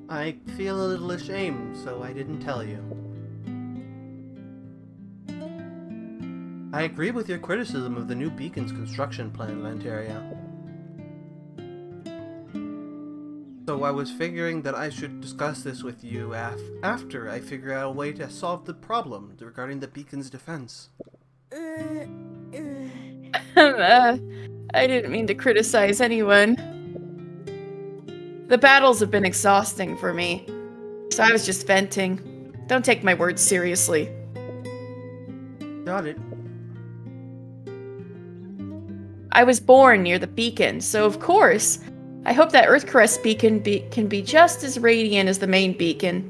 I feel a little ashamed, so I didn't tell you. I agree with your criticism of the new beacon's construction plan, Lanteria. So I was figuring that I should discuss this with you after I figure out a way to solve the problem regarding the beacon's defense. I didn't mean to criticize anyone. The battles have been exhausting for me, so I was just venting. Don't take my words seriously. Got it. I was born near the beacon, so of course, I hope that Earthcrest beacon can be just as radiant as the main beacon.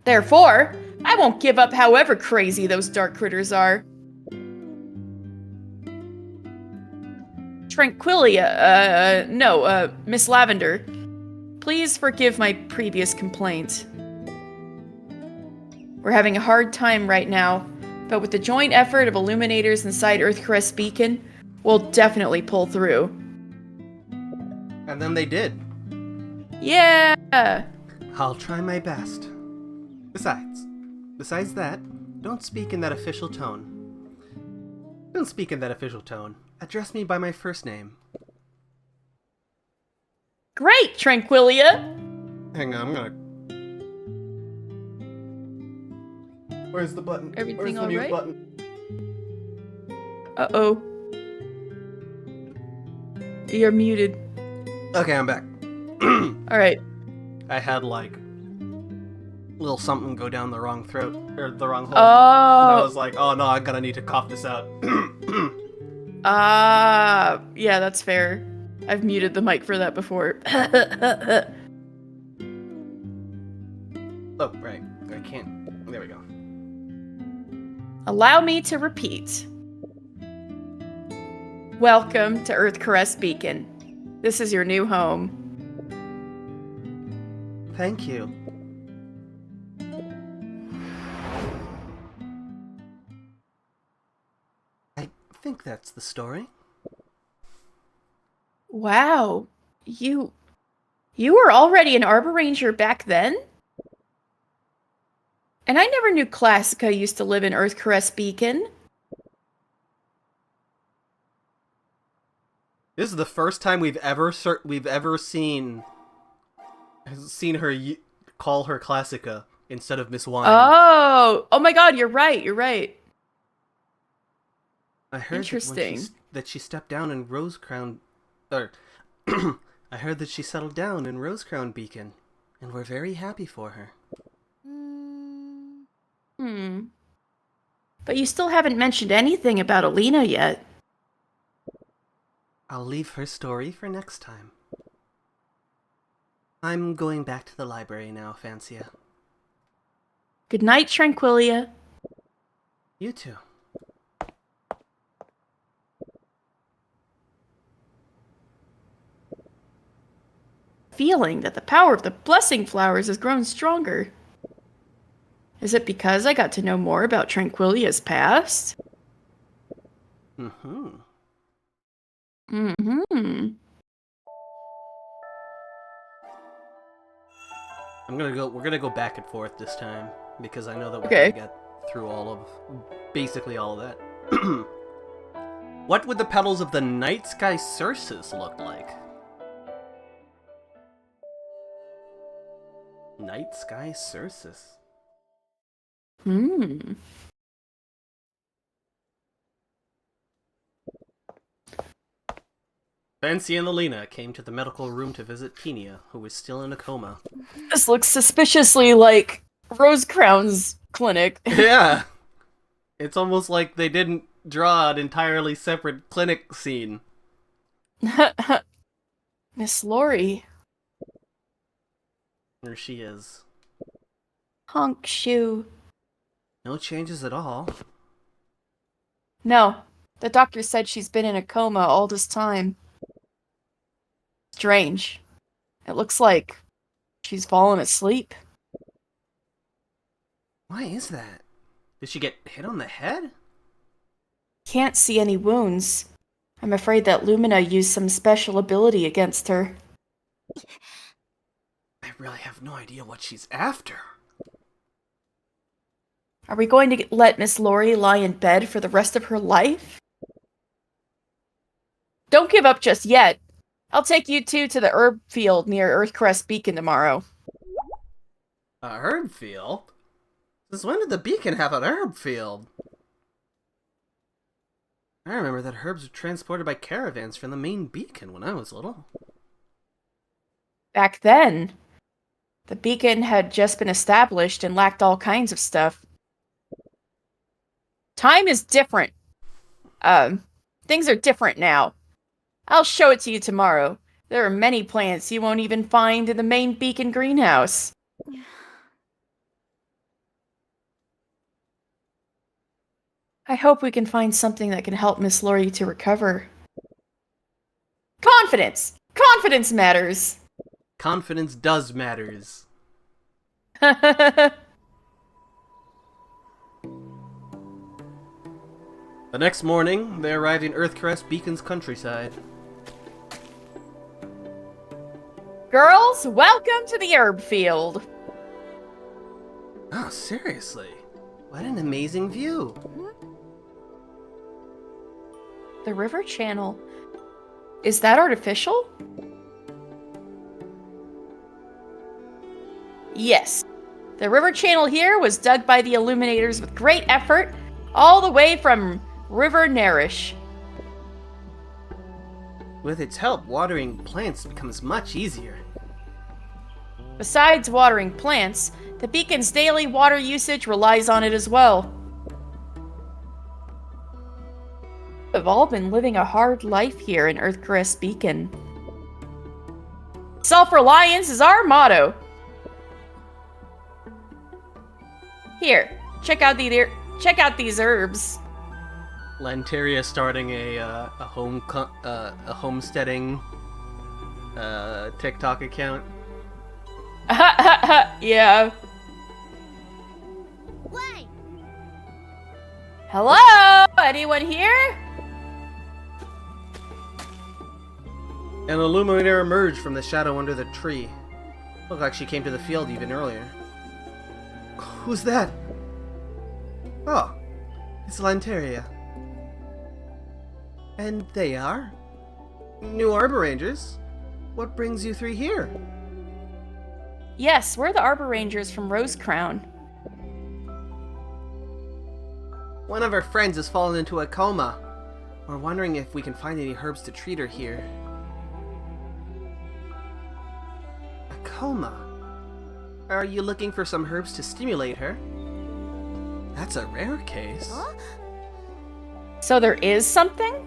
Therefore, I won't give up however crazy those dark critters are. Tranquilia, Miss Lavender. Please forgive my previous complaint. We're having a hard time right now, but with the joint effort of illuminators inside Earthcrest Beacon, we'll definitely pull through. And then they did. Yeah! I'll try my best. Besides that, don't speak in that official tone. Don't speak in that official tone. Address me by my first name. Great, Tranquilia! Hang on, I'm gonna... Where's the button? Everything Where's the all mute right? button? Uh-oh. You're muted. Okay, I'm back. Alright. I had, like, little something go down the wrong throat, or the wrong hole. Oh! And I was like, oh no, I'm gonna need to cough this out. Yeah, that's fair. I've muted the mic for that before. Oh, right. I can't. There we go. Allow me to repeat. Welcome to Earthcrest Beacon. This is your new home. Thank you. I think that's the story. Wow. You were already an Arbor Ranger back then? And I never knew Classica used to live in Earthcrest Beacon. This is the first time we've ever seen her call her Classica instead of Miss Wine. Oh my God! You're right. You're right. I heard Interesting. that she stepped down in Rosecrown, or I heard that she settled down in Rosecrown Beacon, and we're very happy for her. But you still haven't mentioned anything about Alina yet. I'll leave her story for next time. I'm going back to the library now, Fancia. Good night, Tranquilia. You too. Feeling that the power of the blessing flowers has grown stronger. Is it because I got to know more about Tranquilia's past? Mm-hmm. Mm-hmm. We're gonna go back and forth this time, because I know that we're Okay. gonna get through basically all of that. What would the petals of the night sky Circes look like? Night sky Circes. Fancy and Alina came to the medical room to visit Penia, who was still in a coma. This looks suspiciously like Rosecrown's clinic. Yeah! It's almost like they didn't draw an entirely separate clinic scene. Miss Lori. There she is. Honk shoe. No changes at all. No, the doctor said she's been in a coma all this time. Strange. It looks like she's fallen asleep. Why is that? Did she get hit on the head? Can't see any wounds. I'm afraid that Lumina used some special ability against her. I really have no idea what she's after. Are we going to let Miss Lori lie in bed for the rest of her life? Don't give up just yet. I'll take you two to the herb field near Earthcrest Beacon tomorrow. A herb field? Since when did the beacon have an herb field? I remember that herbs were transported by caravans from the main beacon when I was little. Back then, the beacon had just been established and lacked all kinds of stuff. Time is different. Things are different now. I'll show it to you tomorrow. There are many plants you won't even find in the main beacon greenhouse. I hope we can find something that can help Miss Lori to recover. Confidence! Confidence matters! Confidence does matters. The The next morning, they arrived in Earthcrest Beacon's countryside. Girls, welcome to the herb field. Oh, seriously? What an amazing view. The river channel. Is that artificial? Yes. The river channel here was dug by the illuminators with great effort, all the way from River Narish. With its help, watering plants becomes much easier. Besides watering plants, the beacon's daily water usage relies on it as well. We've all been living a hard life here in Earthcrest Beacon. Self-reliance is our motto. Here, check out these herbs. Lanteria starting a homesteading TikTok account. Yeah. Why? Hello? Anyone here? An illuminator emerged from the shadow under the tree. Looked like she came to the field even earlier. Who's that? Oh, it's Lanteria. And they are? New Arbor Rangers? What brings you three here? Yes, we're the Arbor Rangers from Rosecrown. One of our friends has fallen into a coma. We're wondering if we can find any herbs to treat her here. A coma? Are you looking for some herbs to stimulate her? That's a rare case. Huh? So there is something?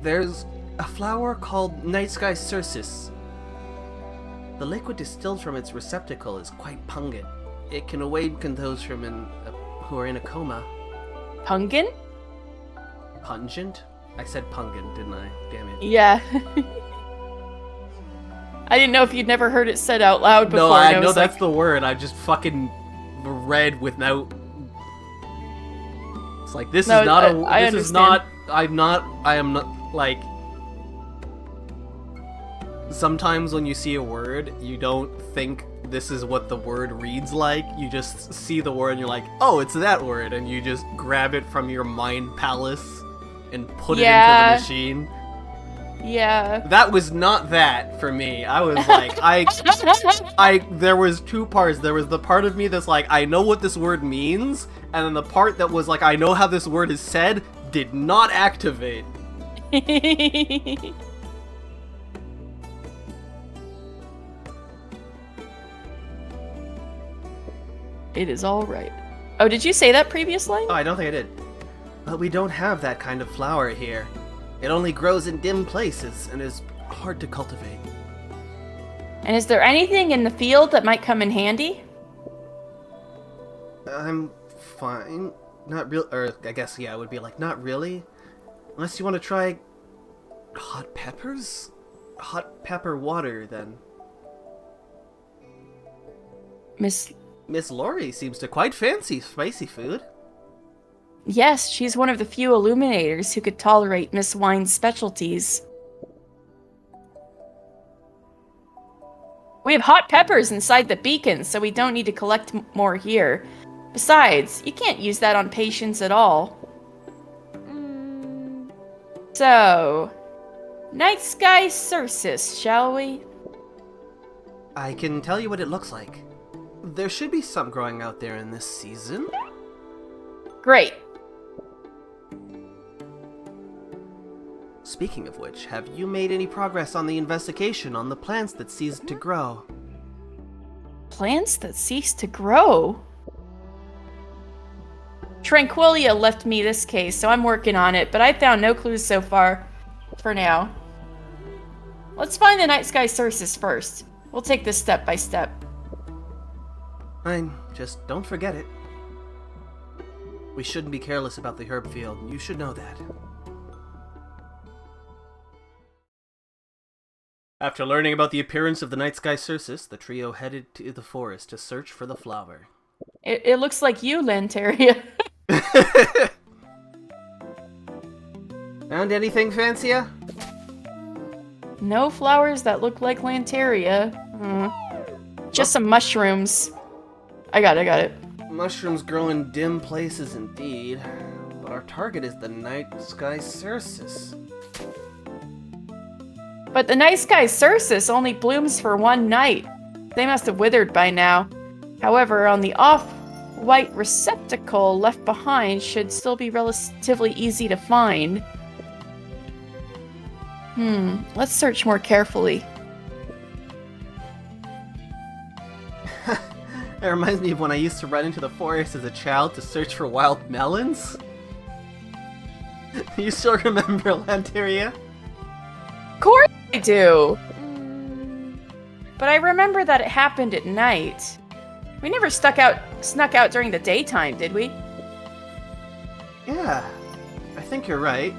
There's a flower called Night Sky Cercis. The liquid distilled from its receptacle is quite pungent. It can awaken those who are in a coma. Pungent? Pungent? I said pungent, didn't I? Damn it. Yeah. I didn't know if you'd never heard it said out loud before. No, I and know was that's like, the word. I just fucking read without. It's like this No, is not a. I This is understand. not. I am not like. Sometimes when you see a word, you don't think this is what the word reads like. You just see the word and you're like, oh, it's that word, and you just grab it from your mind palace and put it into the machine. yeah. That was not that for me. I was like, there was two parts. There was the part of me that's like, I know what this word means, and then the part that was like, I know how this word is said, did not activate. It is all right. Oh, did you say that previously? Oh, I don't think I did. But we don't have that kind of flower here. It only grows in dim places and is hard to cultivate. And is there anything in the field that might come in handy? I'm fine. Not real, or I guess, yeah, it would be like, not really. Unless you want to try hot peppers? Hot pepper water, then. Miss Miss Lori seems to quite fancy spicy food. Yes, she's one of the few illuminators who could tolerate Miss Wine's specialties. We have hot peppers inside the beacon, so we don't need to collect more here. Besides, you can't use that on patients at all. So, Night Sky Sursus, shall we? I can tell you what it looks like. There should be some growing out there in this season. Great. Speaking of which, have you made any progress on the investigation on the plants that ceased to grow? Plants that cease to grow? Tranquilia left me this case, so I'm working on it, but I found no clues so far. For now. Let's find the Night Sky Sursus first. We'll take this step by step. Fine, just don't forget it. We shouldn't be careless about the herb field. You should know that. After learning about the appearance of the Night Sky Sursus, the trio headed to the forest to search for the flower. It looks like you, Lanteria. Found anything fancier? No flowers that look like Lanteria. Just some mushrooms. I got it. Mushrooms grow in dim places indeed, but our target is the Night Sky Sursus. But the Night Sky Sursus only blooms for one night. They must have withered by now. However, on the off-white receptacle left behind should still be relatively easy to find. Let's search more carefully. That reminds me of when I used to run into the forest as a child to search for wild melons. You still remember Lanteria? Of course I do! But I remember that it happened at night. We never snuck out during the daytime, did we? Yeah, I think you're right.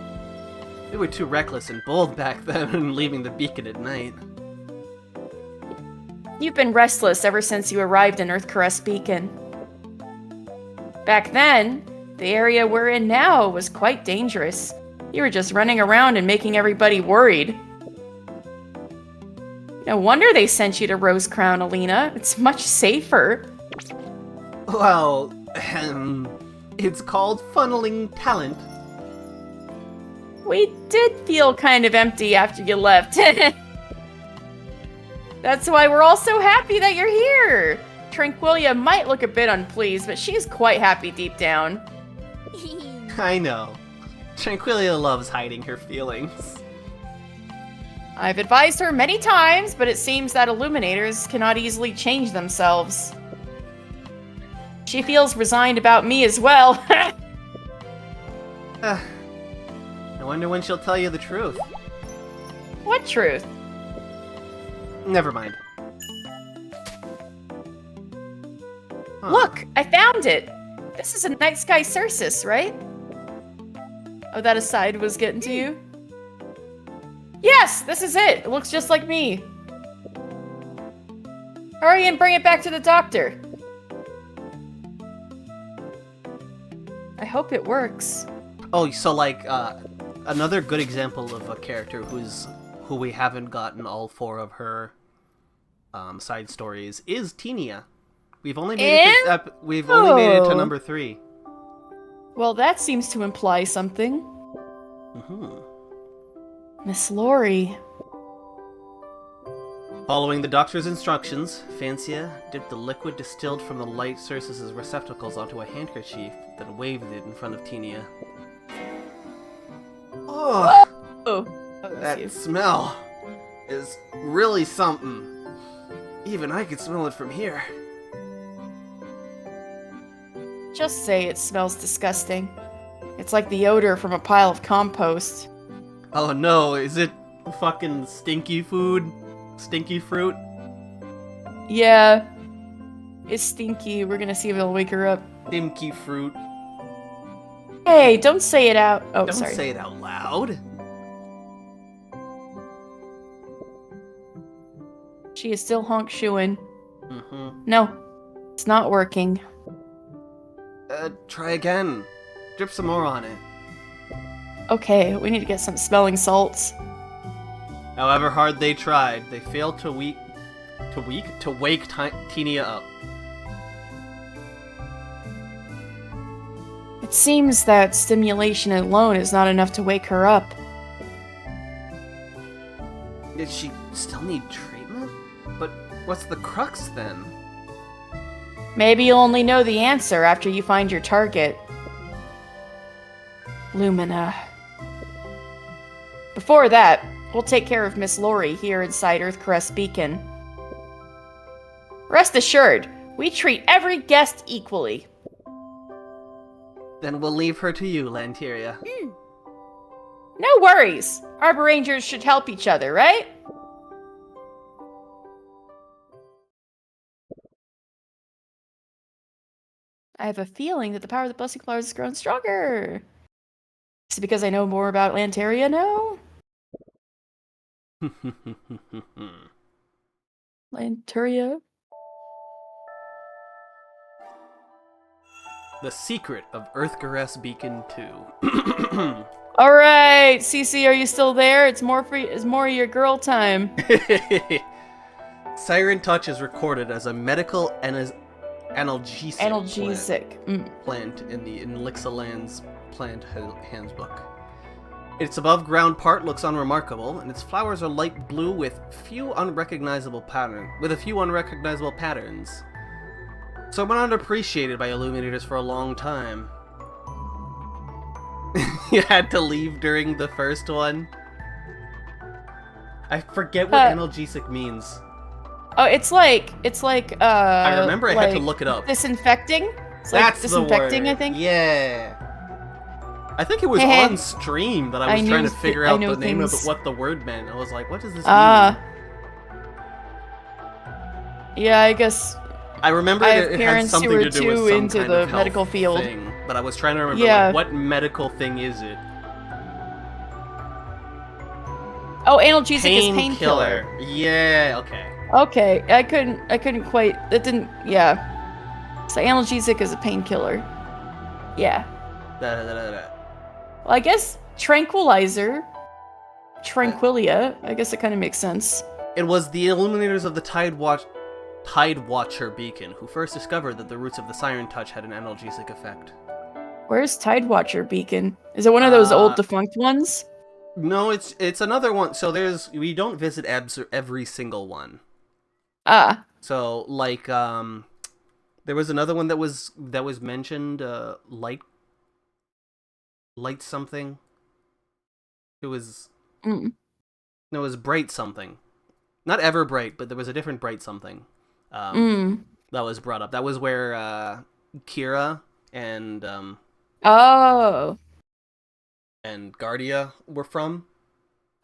We were too reckless and bold back then in leaving the beacon at night. You've been restless ever since you arrived in Earthcaress Beacon. Back then, the area we're in now was quite dangerous. You were just running around and making everybody worried. No wonder they sent you to Rose Crown, Alina. It's much safer. Well, it's called funneling talent. We did feel kind of empty after you left. That's why we're all so happy that you're here. Tranquilia might look a bit unpleased, but she's quite happy deep down. I know. Tranquilia loves hiding her feelings. I've advised her many times, but it seems that illuminators cannot easily change themselves. She feels resigned about me as well. I wonder when she'll tell you the truth. What truth? Never mind. Huh. Look, I found it! This is a Night Sky Sursus, right? Oh, that aside was getting to you? Yes, this is it! It looks just like me. Hurry and bring it back to the doctor. I hope it works. Oh, so like, another good example of a character who we haven't gotten all 4 of her side stories is Tenia. We've only made it to number 3. Well, that seems to imply something. Miss Lori. Following the doctor's instructions, Fancia dipped the liquid distilled from the light Sursus's receptacles onto a handkerchief, then waved it in front of Tenia. Oh, that smell is really something. Even I could smell it from here. Just say it smells disgusting. It's like the odor from a pile of compost. Oh no, is it fucking stinky food? Stinky fruit? Yeah. It's stinky. We're gonna see if it'll wake her up. Stinky fruit. Hey, don't say it out. Oh, Don't sorry. say it out loud. She is still honk shooing. Mm-hmm. No. It's not working. Try again. Drip some more on it. Okay, we need to get some smelling salts. However hard they tried, they failed to wake Tinia up. It seems that stimulation alone is not enough to wake her up. Did she still need treatment? But what's the crux then? Maybe you'll only know the answer after you find your target. Lumina. Before that, we'll take care of Miss Lori here inside Earthcrest Beacon. Rest assured, we treat every guest equally. Then we'll leave her to you, Lanteria. No worries. Arbor Rangers should help each other, right? I have a feeling that the power of the blessing flowers has grown stronger. Is it because I know more about Lanteria now? Lanteria? The secret of Earthcaress Beacon 2. Alright, Cece, are you still there? It's more of your girl time. Siren Touch is recorded as a medical analgesic plant in the Elixaland's plant handbook. Its above-ground part looks unremarkable, and its flowers are light blue with a few unrecognizable patterns. So it went unappreciated by illuminators for a long time. You had to leave during the first one? I forget what analgesic means. Oh, it's like I remember I had to look it up. Disinfecting? It's That's like disinfecting, the word. I think. Yeah. I think it was on stream that I was trying to figure out the name of what the word meant. I was like, what does this mean? Yeah, I guess I remember it had something to do with some into kind the of medical field thing, but I was trying to remember like, what medical thing is it? Oh, analgesic is painkiller. Yeah, okay. Okay, I couldn't quite. That didn't. Yeah. So analgesic is a painkiller. Yeah. Well, I guess tranquilizer. Tranquilia. I guess it kind of makes sense. It was the illuminators of the Tide Watcher Beacon who first discovered that the roots of the Siren Touch had an analgesic effect. Where's Tide Watcher Beacon? Is it one of those old defunct ones? No, it's another one. So we don't visit every single one. So like there was another one that was mentioned, light something. It was no, it was bright something. Not ever bright, but there was a different bright something. That was brought up. That was where Kira and and Guardia were from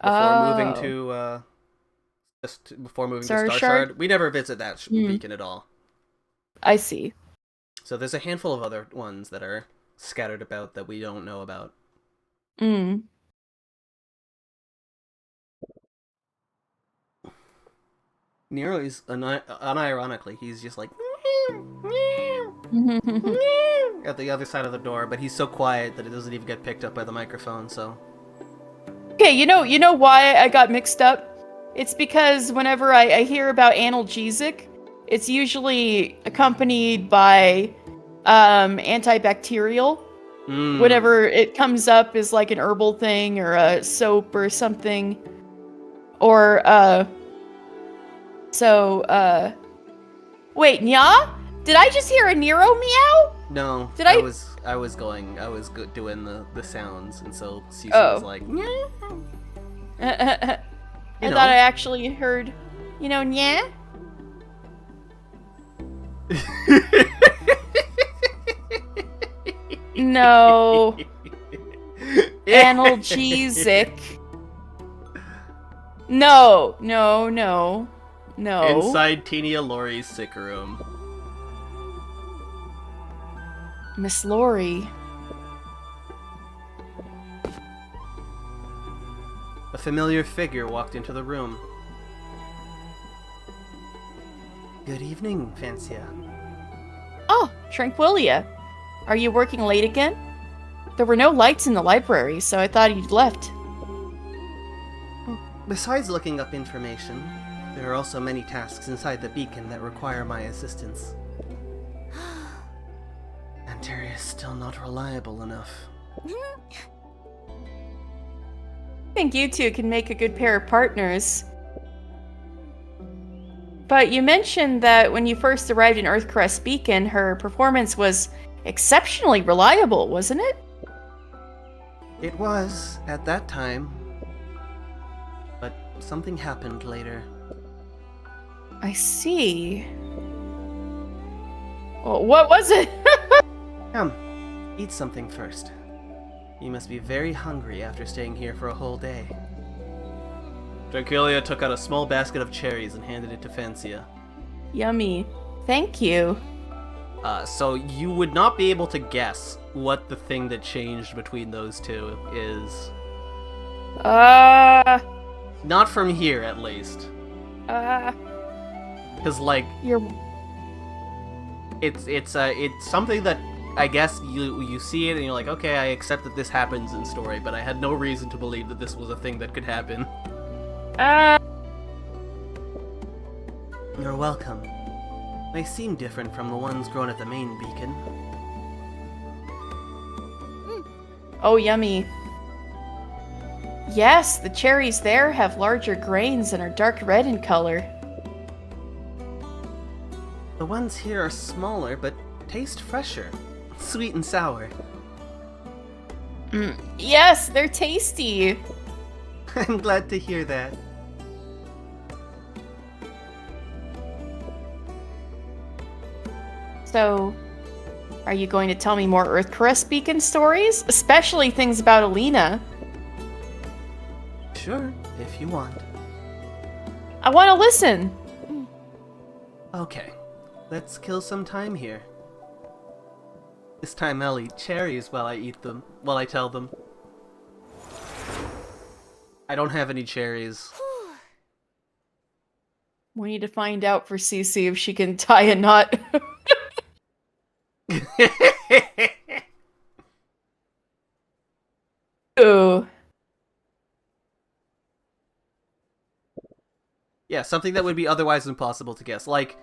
before moving to Star Shard. We never visit that beacon at all. I see. So there's a handful of other ones that are scattered about that we don't know about. Nero is unironically, he's just like at the other side of the door, but he's so quiet that it doesn't even get picked up by the microphone. So okay, you know why I got mixed up? It's because whenever I hear about analgesic, it's usually accompanied by antibacterial. Whenever it comes up as like an herbal thing or a soap or something, or wait, Nya? Did I just hear a Nero meow? No, I was doing the sounds, and so Cece was like, I thought I actually heard, nya? No. Analgesic. No. Inside Tinia Lori's sick room. Miss Lori. A familiar figure walked into the room. Good evening, Fancia. Tranquilia. Are you working late again? There were no lights in the library, so I thought you'd left. Besides looking up information, there are also many tasks inside the beacon that require my assistance. Antaria is still not reliable enough. I think you two can make a good pair of partners. But you mentioned that when you first arrived in Earthcrest Beacon, her performance was exceptionally reliable, wasn't it? It was, at that time. But something happened later. I see. Well, what was it? Come, eat something first. You must be very hungry after staying here for a whole day. Tranquilia took out a small basket of cherries and handed it to Fancia. Yummy. Thank you. So you would not be able to guess what the thing that changed between those two is. Not from here, at least. Because, like, You're... it's something that I guess you see it and you're like, okay, I accept that this happens in story, but I had no reason to believe that this was a thing that could happen. You're welcome. They seem different from the ones grown at the main beacon. Oh, yummy. Yes, the cherries there have larger grains and are dark red in color. The ones here are smaller, but taste fresher. Sweet and sour. Yes, they're tasty. I'm glad to hear that. So, are you going to tell me more Earthcrest Beacon stories? Especially things about Alina. Sure, if you want. I want to listen. Okay, let's kill some time here. This time I'll eat cherries while I tell them. I don't have any cherries. We need to find out for Cece if she can tie a knot. Ooh. Yeah, something that would be otherwise impossible to guess. Like,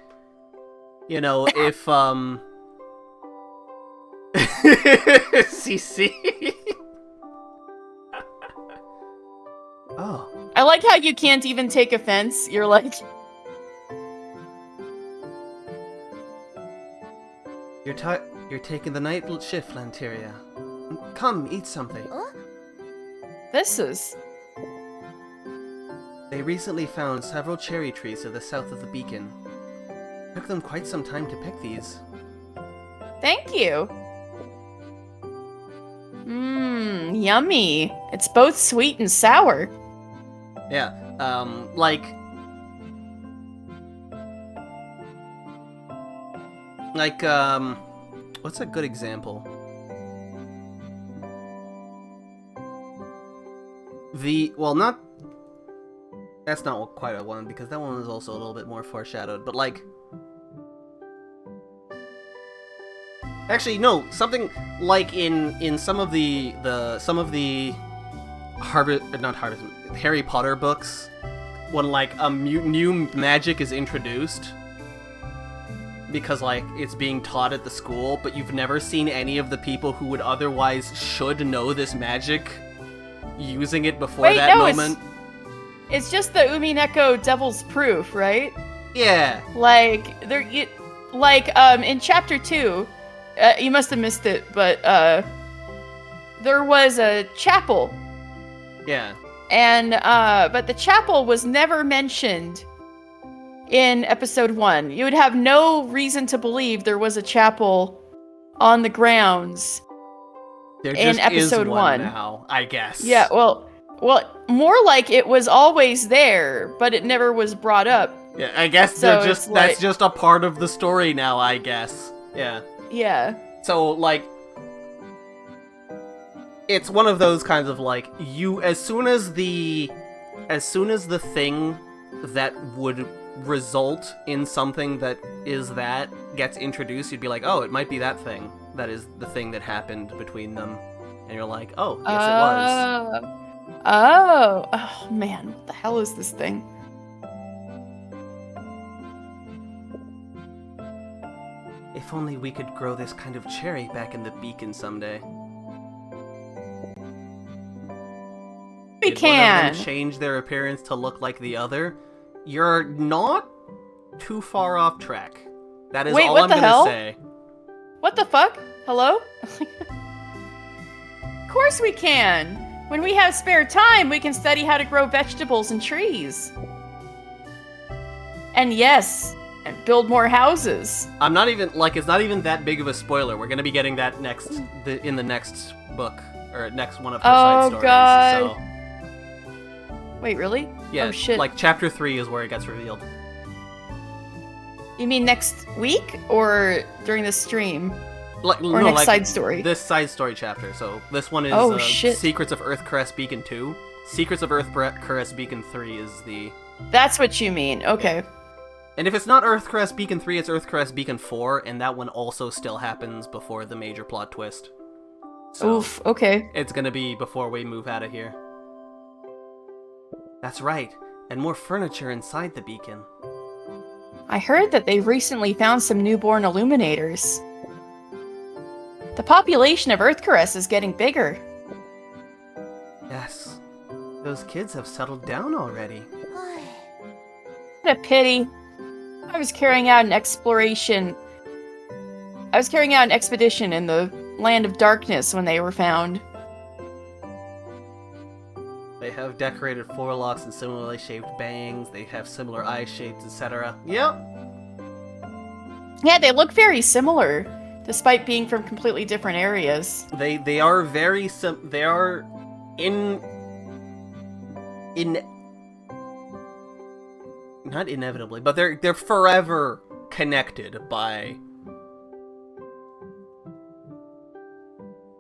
you know, if, CC. Oh. I like how you can't even take offense. You're like... You're taking the night shift, Lanteria. Come, eat something. This is... They recently found several cherry trees to the south of the beacon. Took them quite some time to pick these. Thank you. Mmm, yummy. It's both sweet and sour. Yeah, like, what's a good example? That's not quite a one, because that one was also a little bit more foreshadowed, but like, actually, no, something like in some of the Harry Potter books, when like a new magic is introduced, because like it's being taught at the school, but you've never seen any of the people who would otherwise should know this magic using it before moment. It's just the Umineko Devil's Proof, right? Yeah. Like in chapter 2, you must have missed it, but there was a chapel. Yeah. And but the chapel was never mentioned in episode 1. You would have no reason to believe there was a chapel on the grounds in episode 1 now, I guess. Yeah, well, more like it was always there, but it never was brought up. Yeah, I guess So that's just a part of the story now, I guess. Yeah. Yeah. So, like, it's one of those kinds of, like, as soon as the thing that would result in something that is that gets introduced, you'd be like, oh, it might be that thing. That is the thing that happened between them. And you're like, oh, yes, it was. Oh, man, what the hell is this thing? If only we could grow this kind of cherry back in the beacon someday. We Did can. one of them change their appearance to look like the other? You're not too far off track. That is all I'm gonna say. What the fuck? Hello? Of course we can! When we have spare time, we can study how to grow vegetables and trees. And yes, and build more houses. I'm not even, like, it's not even that big of a spoiler. We're gonna be getting that in the next book, or next one of her side stories. God. So. Wait, really? Yeah, oh, shit. like chapter 3 is where it gets revealed. You mean next week, or during the stream? Like, or next side story? This side story chapter. So this one is shit. Secrets of Earthcrest Beacon 2. Secrets of Earthcrest Beacon 3 is the... That's what you mean, okay. And if it's not Earthcrest Beacon 3, it's Earthcrest Beacon 4, and that one also still happens before the major plot twist. So oof, okay. It's gonna be before we move out of here. That's right, and more furniture inside the beacon. I heard that they recently found some newborn illuminators. The population of Earthcaress is getting bigger. Yes, those kids have settled down already. What a pity. I was carrying out an expedition in the Land of Darkness when they were found. They have decorated forelocks and similarly shaped bangs, they have similar eye shapes, etc. Yep. Yeah, they look very similar, despite being from completely different areas. They are very they are not inevitably, but they're forever connected by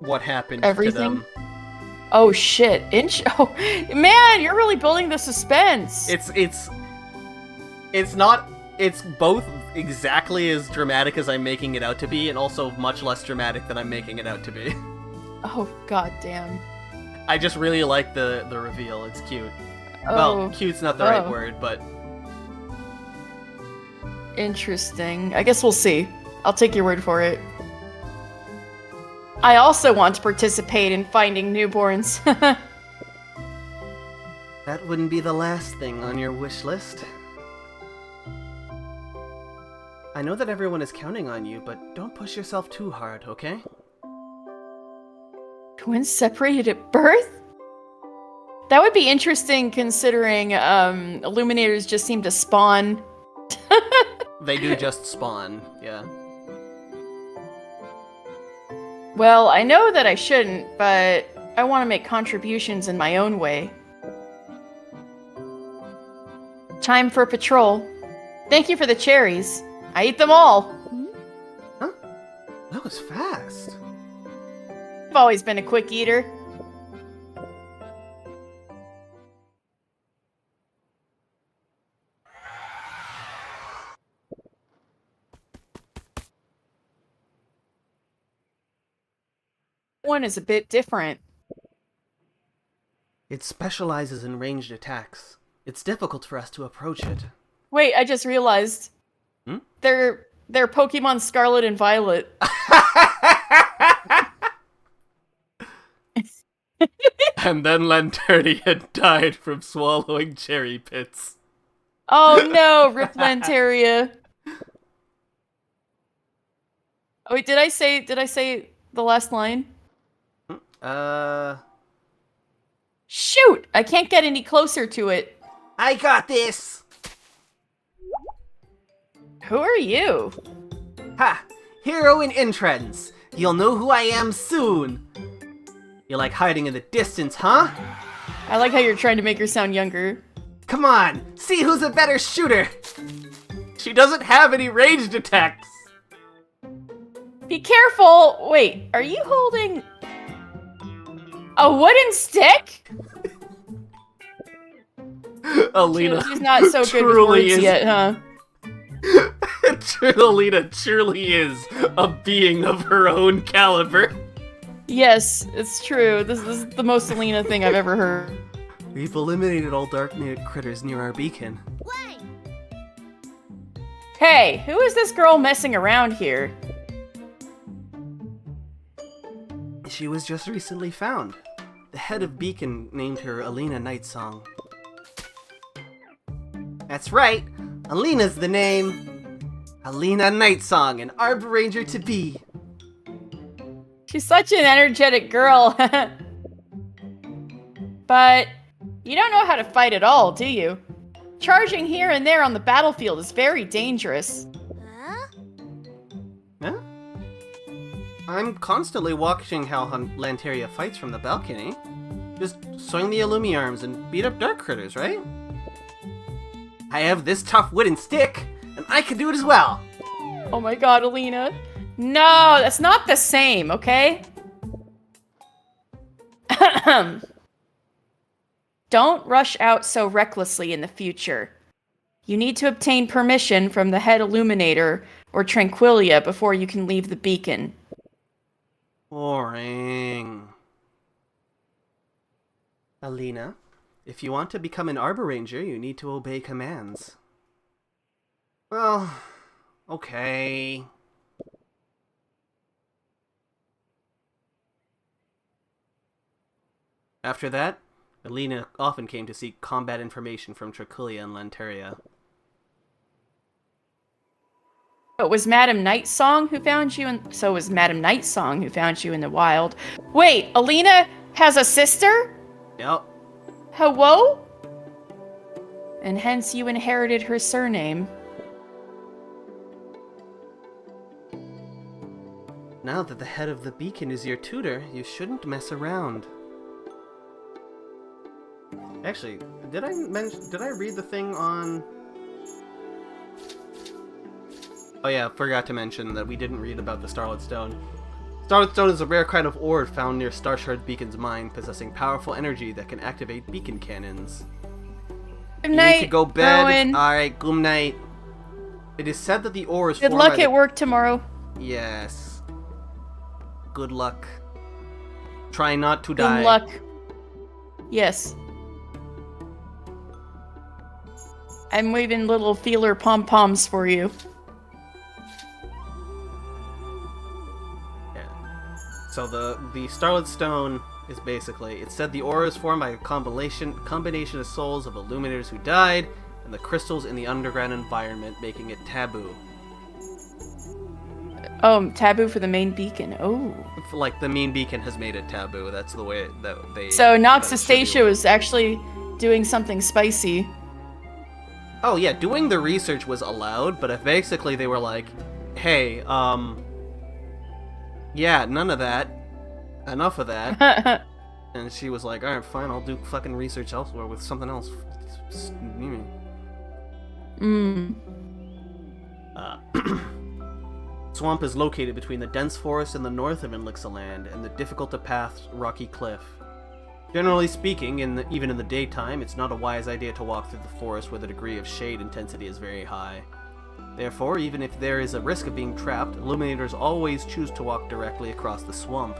what happened everything to them. Oh shit! Oh man, you're really building the suspense. It's both exactly as dramatic as I'm making it out to be, and also much less dramatic than I'm making it out to be. Oh god damn! I just really like the reveal. It's cute. Oh. Well, cute's not the right word, but interesting. I guess we'll see. I'll take your word for it. I also want to participate in finding newborns. That wouldn't be the last thing on your wish list. I know that everyone is counting on you, but don't push yourself too hard, okay? Twins separated at birth? That would be interesting considering Illuminators just seem to spawn. They do just spawn, yeah. Well, I know that I shouldn't, but I want to make contributions in my own way. Time for patrol. Thank you for the cherries. I ate them all. Huh? That was fast. I've always been a quick eater. One is a bit different. It specializes in ranged attacks. It's difficult for us to approach it. Wait, I just realized. Hmm? They're Pokemon Scarlet and Violet. And then Lanternia died from swallowing cherry pits. Oh no, Rip Lanteria. Oh wait, did I say the last line? Shoot! I can't get any closer to it. I got this! Who are you? Ha! Hero in entrance! You'll know who I am soon! You like hiding in the distance, huh? I like how you're trying to make her sound younger. Come on! See who's a better shooter! She doesn't have any ranged attacks! Be careful! Wait, are you holding a wooden stick? Alina She's not so good with truly words is. yet, huh? Alina truly is a being of her own caliber. Yes, it's true. This is the most Alina thing I've ever heard. We've eliminated all dark critters near our beacon. Why? Hey, who is this girl messing around here? She was just recently found. The head of Beacon named her Alina Nightsong. That's right, Alina's the name. Alina Nightsong, an Arbor Ranger to be. She's such an energetic girl. But you don't know how to fight at all, do you? Charging here and there on the battlefield is very dangerous. Huh? Huh? I'm constantly watching how Lanteria fights from the balcony. Just swing the Illumi arms and beat up dark critters, right? I have this tough wooden stick, and I can do it as well. Oh my god, Alina. No, that's not the same, okay? Don't rush out so recklessly in the future. You need to obtain permission from the head illuminator or Tranquilia before you can leave the beacon. Boring. Alina, if you want to become an Arbor Ranger, you need to obey commands. Well, okay. After that, Alina often came to seek combat information from Tranquilia and Lanteria. It was Madame Nightsong who found you in... So it was Madame Nightsong who found you in the wild. Wait, Alina has a sister? Yep. Hello? And hence you inherited her surname. Now that the head of the beacon is your tutor, you shouldn't mess around. Actually, did I read the thing on... Oh yeah, forgot to mention that we didn't read about the Starlit Stone. Starlit Stone is a rare kind of ore found near Starshard Beacon's mine, possessing powerful energy that can activate beacon cannons. Good You night, need to go bed. Rowan. Alright, good night. It is said that the ore is Good formed luck by at work tomorrow. Yes. Good luck. Try not to Good die. luck. Yes. I'm waving little feeler pom-poms for you. Yeah. So the Starlit Stone is basically, it said the ore is formed by a combination of souls of illuminators who died, and the crystals in the underground environment, making it taboo. Oh, taboo for the main beacon. Oh. Like, the main beacon has made it taboo. That's the way that they... So that it should be. Noxastacia was actually doing something spicy. Oh yeah, doing the research was allowed, but if basically they were like, hey, yeah, none of that. Enough of that. And she was like, alright, fine, I'll do fucking research elsewhere with something else. Swamp is located between the dense forest in the north of Inlixaland and the difficult-to-pass rocky cliff. Generally speaking, even in the daytime, it's not a wise idea to walk through the forest where the degree of shade intensity is very high. Therefore, even if there is a risk of being trapped, illuminators always choose to walk directly across the swamp.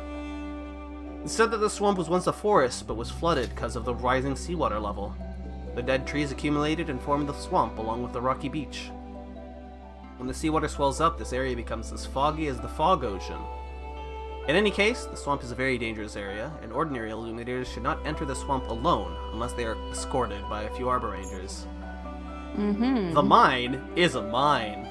It's said that the swamp was once a forest, but was flooded because of the rising seawater level. The dead trees accumulated and formed the swamp along with the rocky beach. When the seawater swells up, this area becomes as foggy as the fog ocean. In any case, the swamp is a very dangerous area, and ordinary illuminators should not enter the swamp alone unless they are escorted by a few Arbor Rangers. The mine is a mine.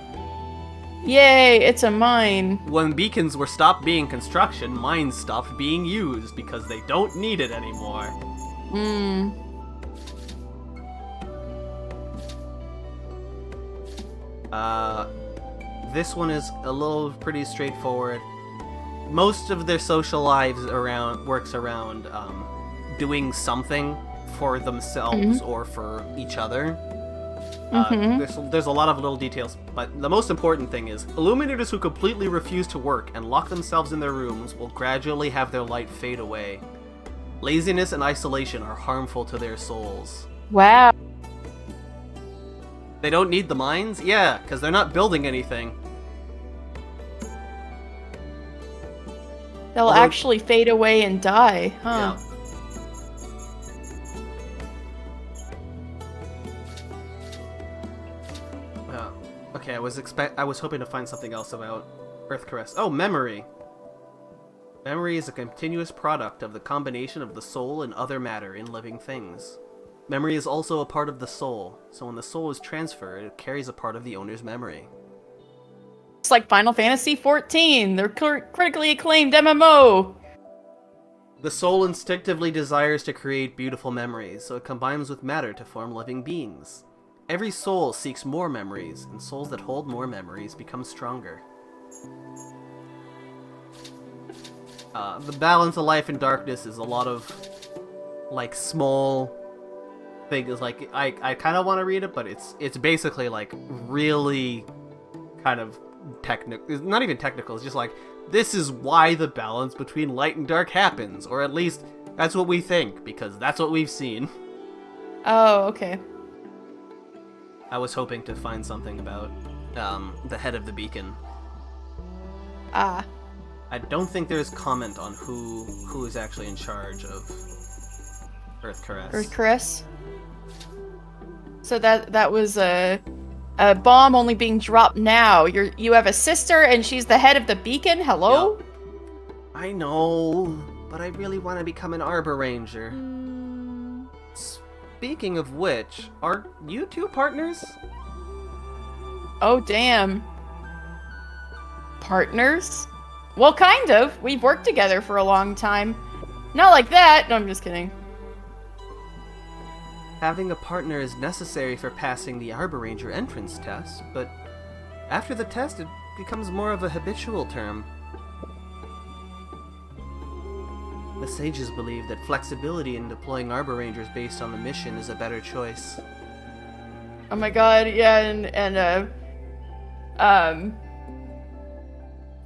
Yay, it's a mine. When beacons were stopped being construction, mines stopped being used because they don't need it anymore. This one is a little pretty straightforward. Most of their social lives works around doing something for themselves or for each other. There's a lot of little details, but the most important thing is illuminators who completely refuse to work and lock themselves in their rooms will gradually have their light fade away. Laziness and isolation are harmful to their souls. Wow. They don't need the mines? Yeah, because they're not building anything. They'll Although- actually fade away and die, huh? Yeah. Okay, I was hoping to find something else about Earth Caress. Oh, memory. Memory is a continuous product of the combination of the soul and other matter in living things. Memory is also a part of the soul, so when the soul is transferred, it carries a part of the owner's memory. It's like Final Fantasy XIV, their critically acclaimed MMO. The soul instinctively desires to create beautiful memories, so it combines with matter to form living beings. Every soul seeks more memories, and souls that hold more memories become stronger. The balance of life and darkness is a lot of, like, small things. Like, I kind of want to read it, but it's basically, like, really kind of technical. It's not even technical, it's just like, this is why the balance between light and dark happens, or at least that's what we think, because that's what we've seen. Oh, okay. I was hoping to find something about the head of the beacon. Ah. I don't think there's comment on who is actually in charge of Earth Caress. Earth Caress? So that was a bomb only being dropped now. You have a sister and she's the head of the beacon? Hello? Yep. I know, but I really want to become an Arbor Ranger. Speaking of which, are you two partners? Oh, damn. Partners? Well, kind of. We've worked together for a long time. Not like that. No, I'm just kidding. Having a partner is necessary for passing the Arbor Ranger entrance test, but after the test it becomes more of a habitual term. The sages believe that flexibility in deploying Arbor Rangers based on the mission is a better choice. Oh my god, yeah,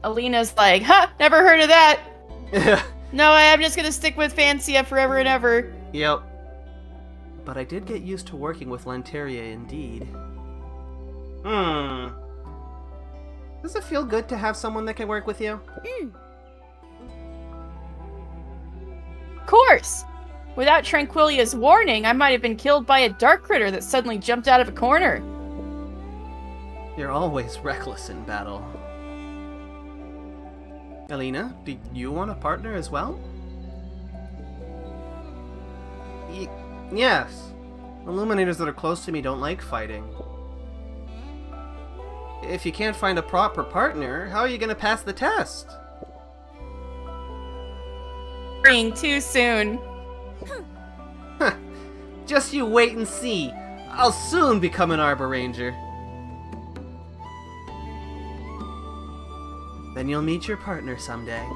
Alina's like, huh, never heard of that. No, I'm just gonna stick with Fancia forever and ever. Yep. But I did get used to working with Lanteria indeed. Does it feel good to have someone that can work with you? Of course! Without Tranquilia's warning, I might have been killed by a Darkritter that suddenly jumped out of a corner. You're always reckless in battle. Alina, do you want a partner as well? Yes. Illuminators that are close to me don't like fighting. If you can't find a proper partner, how are you gonna pass the test? Too soon. Just you wait and see. I'll soon become an Arbor Ranger. Then you'll meet your partner someday.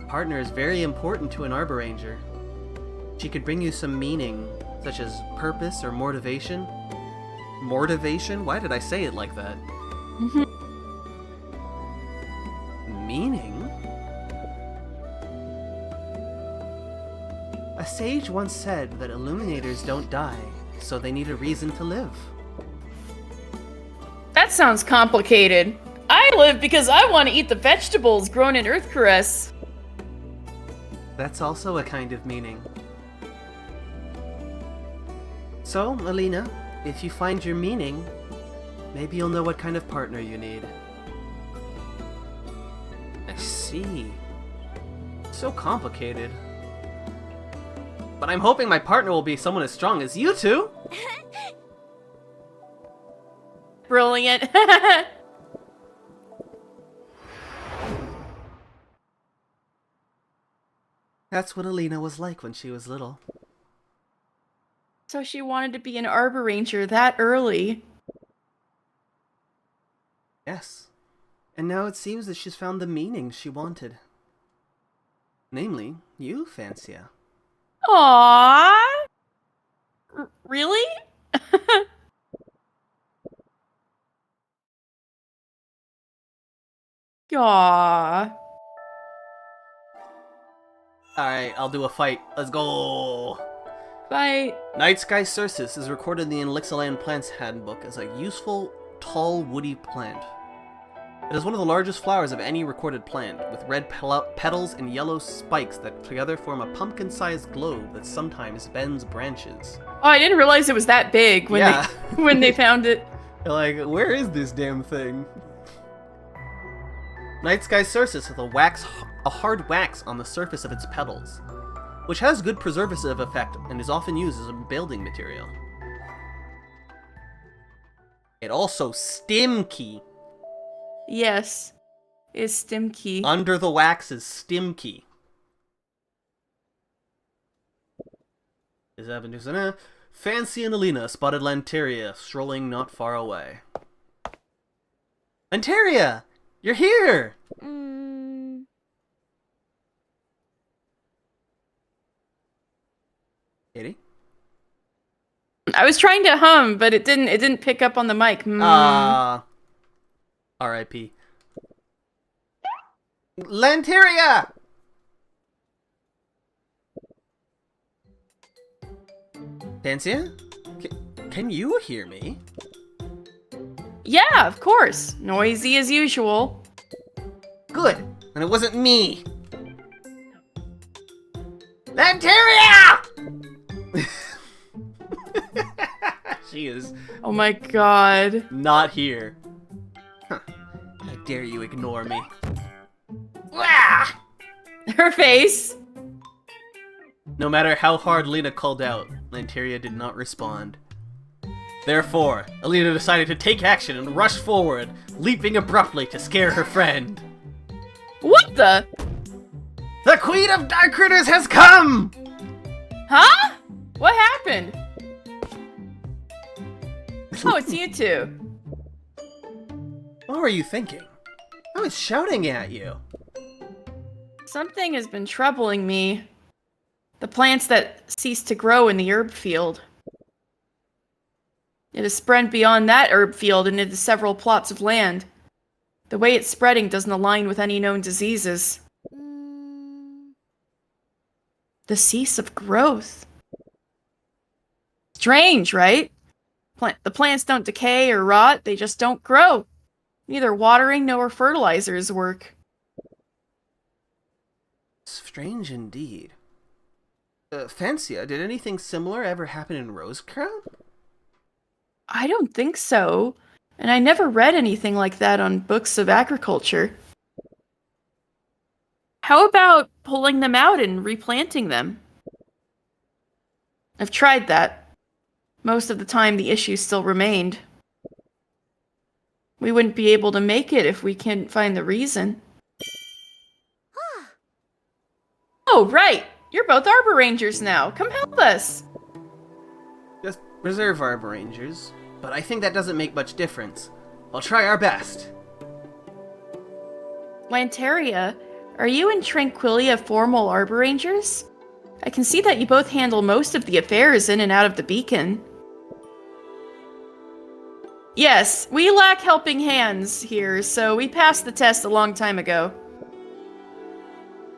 Partner is very important to an Arbor Ranger. She could bring you some meaning, such as purpose or motivation. Motivation? Why did I say it like that? Meaning? A sage once said that Illuminators don't die, so they need a reason to live. That sounds complicated. I live because I want to eat the vegetables grown in Earth Caress. That's also a kind of meaning. So, Alina, if you find your meaning, maybe you'll know what kind of partner you need. I see. So complicated. But I'm hoping my partner will be someone as strong as you two! Brilliant. That's what Alina was like when she was little. So she wanted to be an Arbor Ranger that early. Yes. And now it seems that she's found the meaning she wanted. Namely, you, Fancia. Aww. Really? Aww. Alright, I'll do a fight. Let's go! Bye. Night Sky Cercis is recorded in the Elixiland Plants Handbook as a useful, tall, woody plant. It is one of the largest flowers of any recorded plant, with red petals and yellow spikes that together form a pumpkin-sized globe that sometimes bends branches. Oh, I didn't realize it was that big when when they found it. They're like, where is this damn thing? Night Sky Cercis has a hard wax on the surface of its petals, which has good preservative effect and is often used as a building material. It also stimky. Yes, is stimky. Under the wax is stimky. Is that Fancy and Alina spotted Lanteria strolling not far away. Lanteria! You're here! Katie? I was trying to hum, but it didn't pick up on the mic. R.I.P. Lanteria! Fancy? Can you hear me? Yeah, of course. Noisy as usual. Good. And it wasn't me. Lanteria! She is... Oh my god. Not here. Huh. How dare you ignore me? Wah! Her face. No matter how hard Lena called out, Lanteria did not respond. Therefore, Alina decided to take action and rush forward, leaping abruptly to scare her friend. What the? The Queen of Darkritters has come! Huh? What happened? Oh, it's you two. What were you thinking? I was shouting at you. Something has been troubling me. The plants that ceased to grow in the herb field. It has spread beyond that herb field and into several plots of land. The way it's spreading doesn't align with any known diseases. The cease of growth. Strange, right? The plants don't decay or rot, they just don't grow. Neither watering nor fertilizers work. Strange indeed. Fancia, did anything similar ever happen in Rosecrown? I don't think so. And I never read anything like that on books of agriculture. How about pulling them out and replanting them? I've tried that. Most of the time, the issue still remained. We wouldn't be able to make it if we can't find the reason. Oh, right! You're both Arbor Rangers now. Come help us! Just reserve Arbor Rangers, but I think that doesn't make much difference. I'll try our best. Lanteria, are you and Tranquilia formal Arbor Rangers? I can see that you both handle most of the affairs in and out of the beacon. Yes, we lack helping hands here, so we passed the test a long time ago.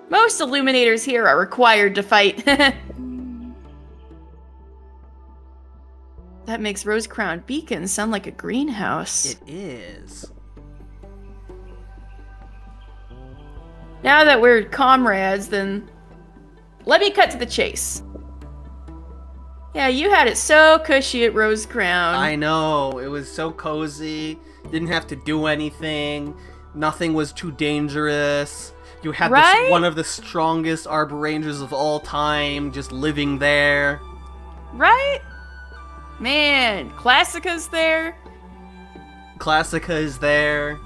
Most Illuminators here are required to fight. That makes Rosecrown Beacon sound like a greenhouse. It is. Now that we're comrades, then let me cut to the chase. Yeah, you had it so cushy at Rosecrown. I know, it was so cozy, didn't have to do anything, nothing was too dangerous. You had this, one of the strongest Arbor Rangers of all time just living there. Right? Man, Classica's there. Classica is there.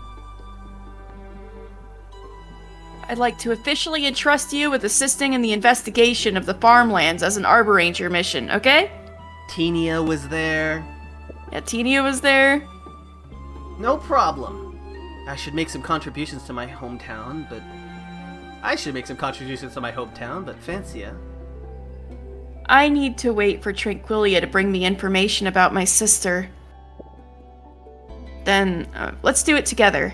I'd like to officially entrust you with assisting in the investigation of the farmlands as an Arbor Ranger mission, okay? Tenia was there. Yeah, Tenia was there. No problem. I should make some contributions to my hometown, but... Fancia. I need to wait for Tranquilia to bring me information about my sister. Then, let's do it together.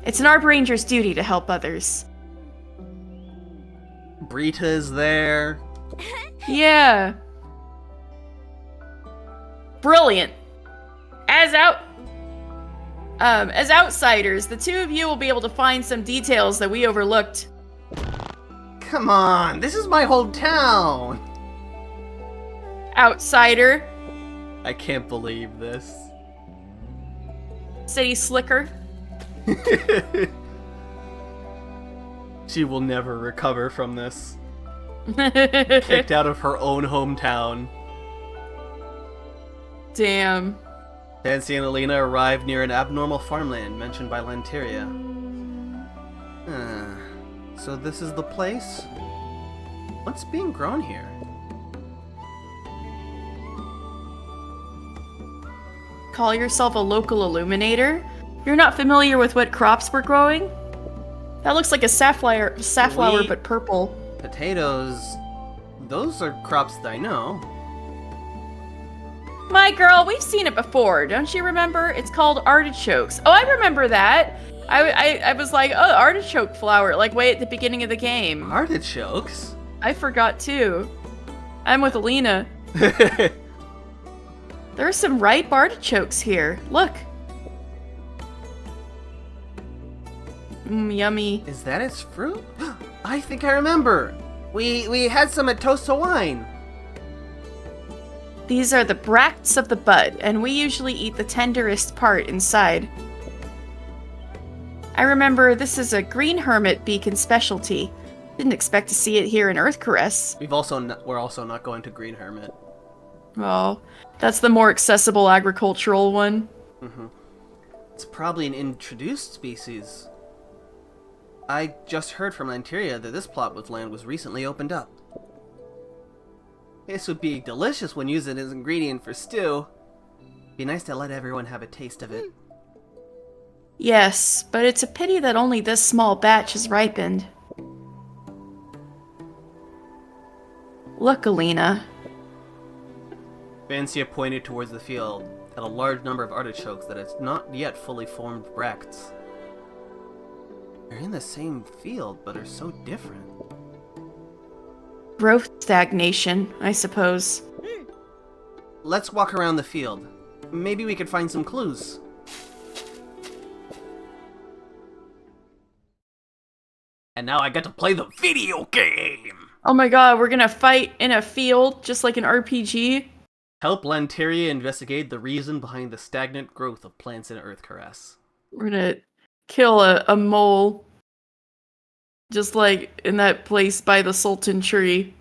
It's an Arbor Ranger's duty to help others. Brita's there. Yeah. Brilliant. As outsiders, the two of you will be able to find some details that we overlooked. Come on, this is my whole town! Outsider. I can't believe this. City slicker. She will never recover from this. Kicked out of her own hometown. Damn. Fancy and Alina arrived near an abnormal farmland mentioned by Lanteria. So this is the place? What's being grown here? Call yourself a local illuminator? You're not familiar with what crops we're growing? That looks like a safflower Wheat, but purple. Potatoes. Those are crops that I know. My girl, we've seen it before, don't you remember? It's called artichokes. Oh, I remember that. I was like, oh, artichoke flower, like way at the beginning of the game. Artichokes? I forgot too. I'm with Alina. There are some ripe artichokes here. Look. Yummy. Is that its fruit? I think I remember. We had some at Toast to Wine. These are the bracts of the bud, and we usually eat the tenderest part inside. I remember this is a green hermit beacon specialty. Didn't expect to see it here in Earthcaress. We're also not going to Green Hermit. Oh, that's the more accessible agricultural one. It's probably an introduced species. I just heard from Lanteria that this plot of land was recently opened up. This would be delicious when used as an ingredient for stew. Be nice to let everyone have a taste of it. Yes, but it's a pity that only this small batch has ripened. Look, Alina. Vancia pointed towards the field at a large number of artichokes that has not yet fully formed bracts. They're in the same field, but are so different. Growth stagnation, I suppose. Let's walk around the field. Maybe we could find some clues. And now I get to play the video game! Oh my god, we're gonna fight in a field, just like an RPG? Help Lanteria investigate the reason behind the stagnant growth of plants in Earthcaress. We're gonna kill a mole. Just like in that place by the Sultan tree.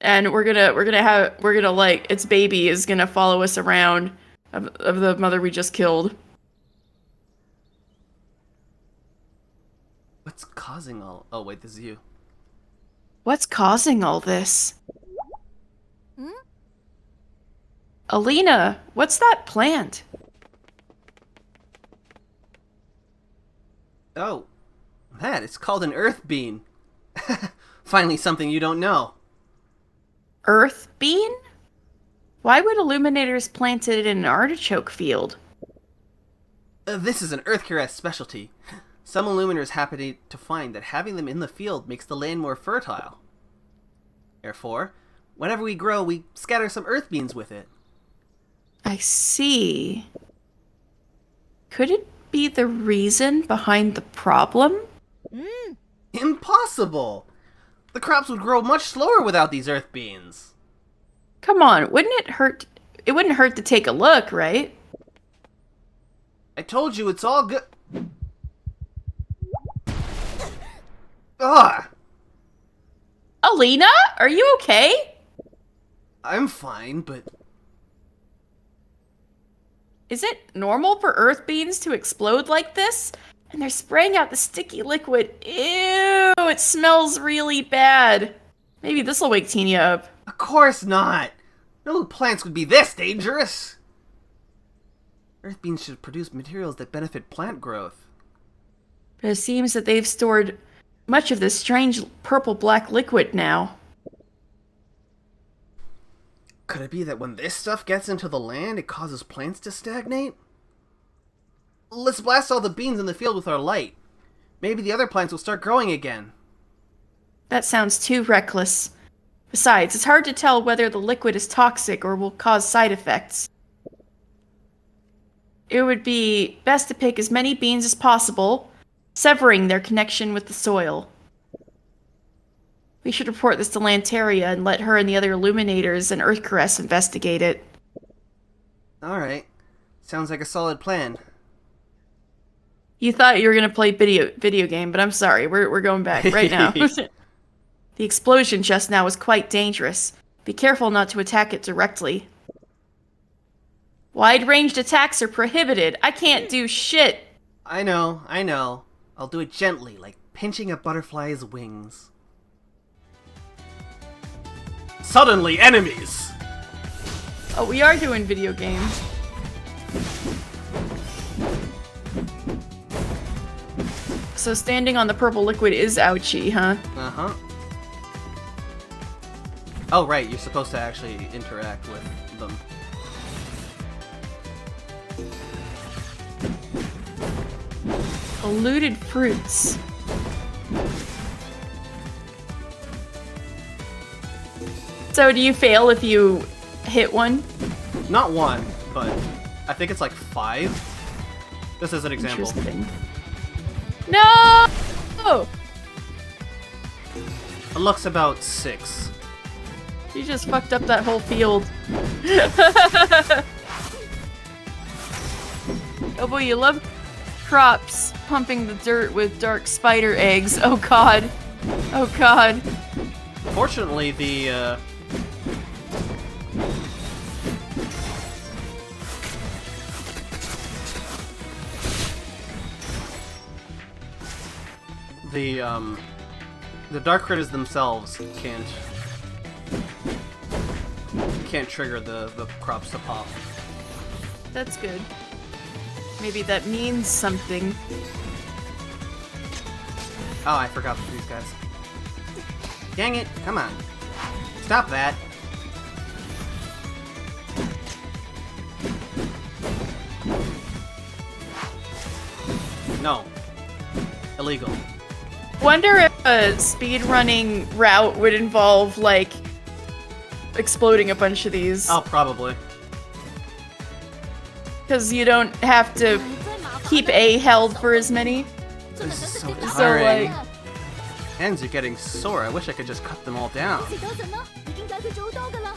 And we're gonna like, its baby is gonna follow us around of the mother we just killed. What's causing all... Oh wait, this is you. What's causing all this? Alina, what's that plant? Oh, it's called an earth bean. Finally something you don't know. Earth bean? Why would illuminators plant it in an artichoke field? This is an Earthcaress specialty. Some illuminators happen to find that having them in the field makes the land more fertile. Therefore, whenever we grow, we scatter some earth beans with it. I see. Could it be the reason behind the problem? Impossible! The crops would grow much slower without these earth beans. Come on, wouldn't it hurt? It wouldn't hurt to take a look, right? I told you it's all good. Ah! Alina, are you okay? I'm fine, but... Is it normal for earth beans to explode like this? And they're spraying out the sticky liquid. Ew, it smells really bad. Maybe this'll wake Teeny up. Of course not! No plants would be this dangerous! Earth beans should produce materials that benefit plant growth. But it seems that they've stored much of this strange purple-black liquid now. Could it be that when this stuff gets into the land, it causes plants to stagnate? Let's blast all the beans in the field with our light. Maybe the other plants will start growing again. That sounds too reckless. Besides, it's hard to tell whether the liquid is toxic or will cause side effects. It would be best to pick as many beans as possible, severing their connection with the soil. We should report this to Lanteria and let her and the other Illuminators and Earthcaress investigate it. Alright. Sounds like a solid plan. You thought you were gonna play video game, but I'm sorry, we're going back right now. The explosion just now was quite dangerous. Be careful not to attack it directly. Wide-ranged attacks are prohibited. I can't do shit. I know. I'll do it gently, like pinching a butterfly's wings. Suddenly, enemies! Oh, we are doing video games. So standing on the purple liquid is ouchy, huh? Uh-huh. Oh, right, you're supposed to actually interact with them. Polluted fruits. So do you fail if you hit one? Not one, but I think it's like 5. This is an example. Interesting. No! It looks about 6. You just fucked up that whole field. Oh boy, you love crops pumping the dirt with dark spider eggs. Oh god. Oh god. Fortunately, the dark critters themselves can't trigger the crops to pop. That's good. Maybe that means something. Oh, I forgot these guys. Dang it, come on. Stop that. No. Illegal. Wonder if a speedrunning route would involve, like, exploding a bunch of these. Oh, probably. Because you don't have to keep A held for as many. This is so So, tiring. like, Hands are getting sore. I wish I could just cut them all down. 時多陣啦，已經解決咗好多㗎啦。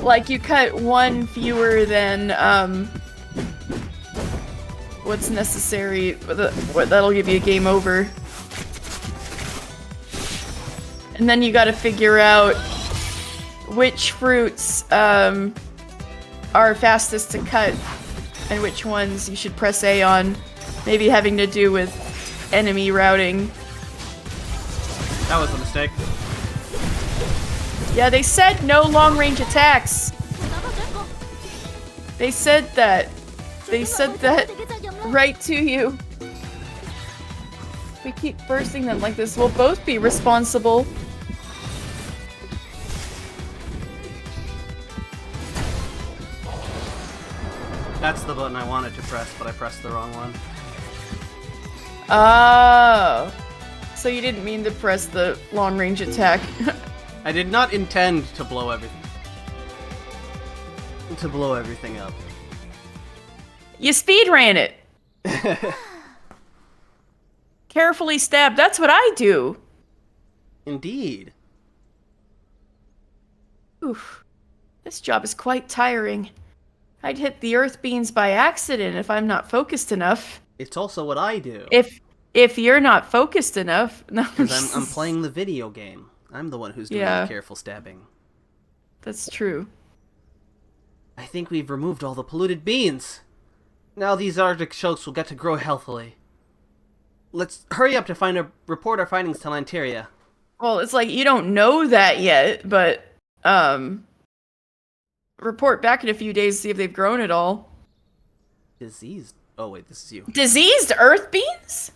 like you cut one fewer than, what's necessary. That'll give you a game over. And then you gotta figure out which fruits, are fastest to cut and which ones you should press A on. Maybe having to do with enemy routing. That was a mistake. Yeah, they said no long-range attacks. 打多咗一個， They said that. They said 我 that 哋嘅責任啦。 right to you. If we keep bursting them like this, we'll both be responsible. That's the button I wanted to press, but I pressed the wrong one. Oh. So you didn't mean to press the long-range attack. I did not intend to blow everything. Up. You speed ran it. Carefully stab. That's what I do. Indeed. Oof. This job is quite tiring. I'd hit the earth beans by accident if I'm not focused enough. It's also what I do. If you're not focused enough. No. Because I'm playing the video game. I'm the one who's doing Yeah. the careful stabbing. That's true. I think we've removed all the polluted beans. Now these artichokes will get to grow healthily. Let's hurry up to report our findings to Lanteria. Well, it's like you don't know that yet, but report back in a few days to see if they've grown at all. Diseased. Oh wait, this is you. Diseased earth beans?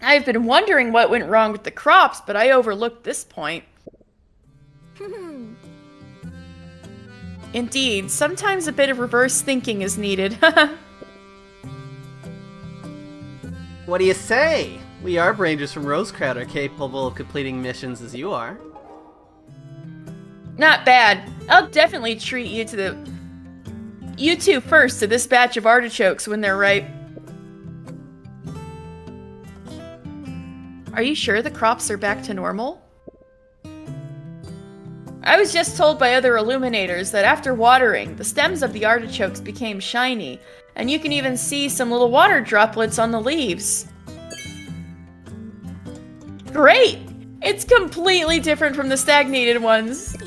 I've been wondering what went wrong with the crops, but I overlooked this point. Indeed, sometimes a bit of reverse thinking is needed. What do you say? We Arb Rangers from Rosecrowd are capable of completing missions as you are. Not bad. I'll definitely treat you two first to this batch of artichokes when they're ripe. Are you sure the crops are back to normal? I was just told by other illuminators that after watering, the stems of the artichokes became shiny, and you can even see some little water droplets on the leaves. Great! It's completely different from the stagnated ones.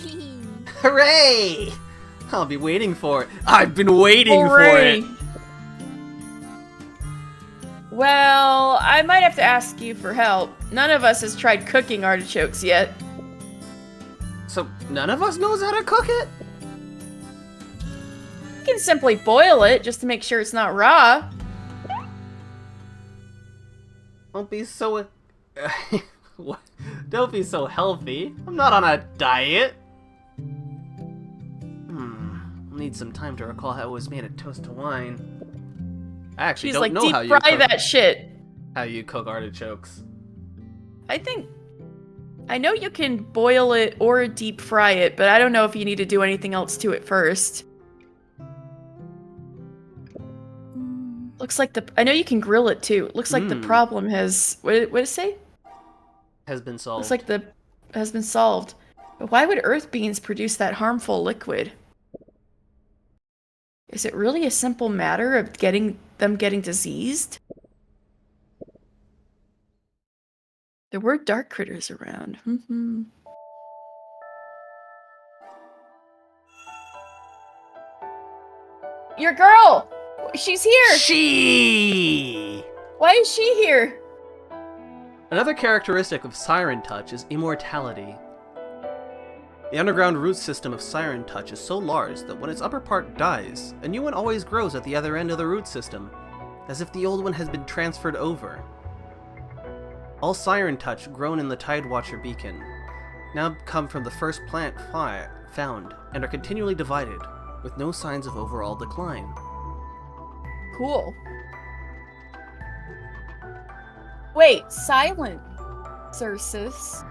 Hooray! I'll be waiting for it. I've been waiting Hooray. for it. Well, I might have to ask you for help. None of us has tried cooking artichokes yet. So none of us knows how to cook it? You can simply boil it just to make sure it's not raw. Don't be so... What? Don't be so healthy. I'm not on a diet. I'll need some time to recall how it was made at Toast to Wine. I actually She's don't like, know deep how you fry cook, that shit. how you cook artichokes. I know you can boil it or deep fry it, but I don't know if you need to do anything else to it first. Looks like I know you can grill it too. Looks like the problem has, what did it say? Has been solved. Looks like has been solved. But why would earth beings produce that harmful liquid? Is it really a simple matter of getting diseased? There were dark critters around. Your girl! She's here! She! Why is she here? Another characteristic of Siren Touch is immortality. The underground root system of Siren Touch is so large that when its upper part dies, a new one always grows at the other end of the root system, as if the old one has been transferred over. All Siren Touch grown in the Tidewatcher beacon now come from the first plant found and are continually divided, with no signs of overall decline. Cool. Wait, silent Cersus.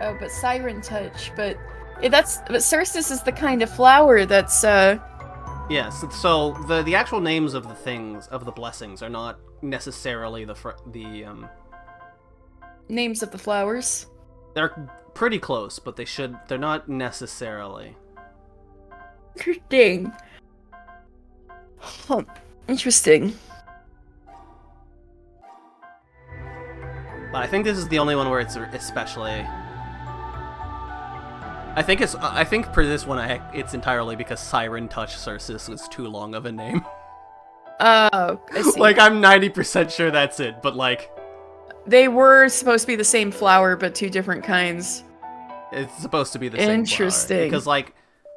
Oh, but Siren Touch, but Cersus is the kind of flower that's Yes, so the actual names of the things, of the blessings, are not necessarily the names of the flowers. They're pretty close, but they're not necessarily. Interesting. Huh. Interesting. But I think this is the only one where it's especially... I think for this one, it's entirely because Siren Touch Cersus was too long of a name. Oh, I see. Like, I'm 90% sure that's it, but like... They were supposed to be the same flower, but two different kinds. It's supposed to be the same flower. Interesting. Because, like,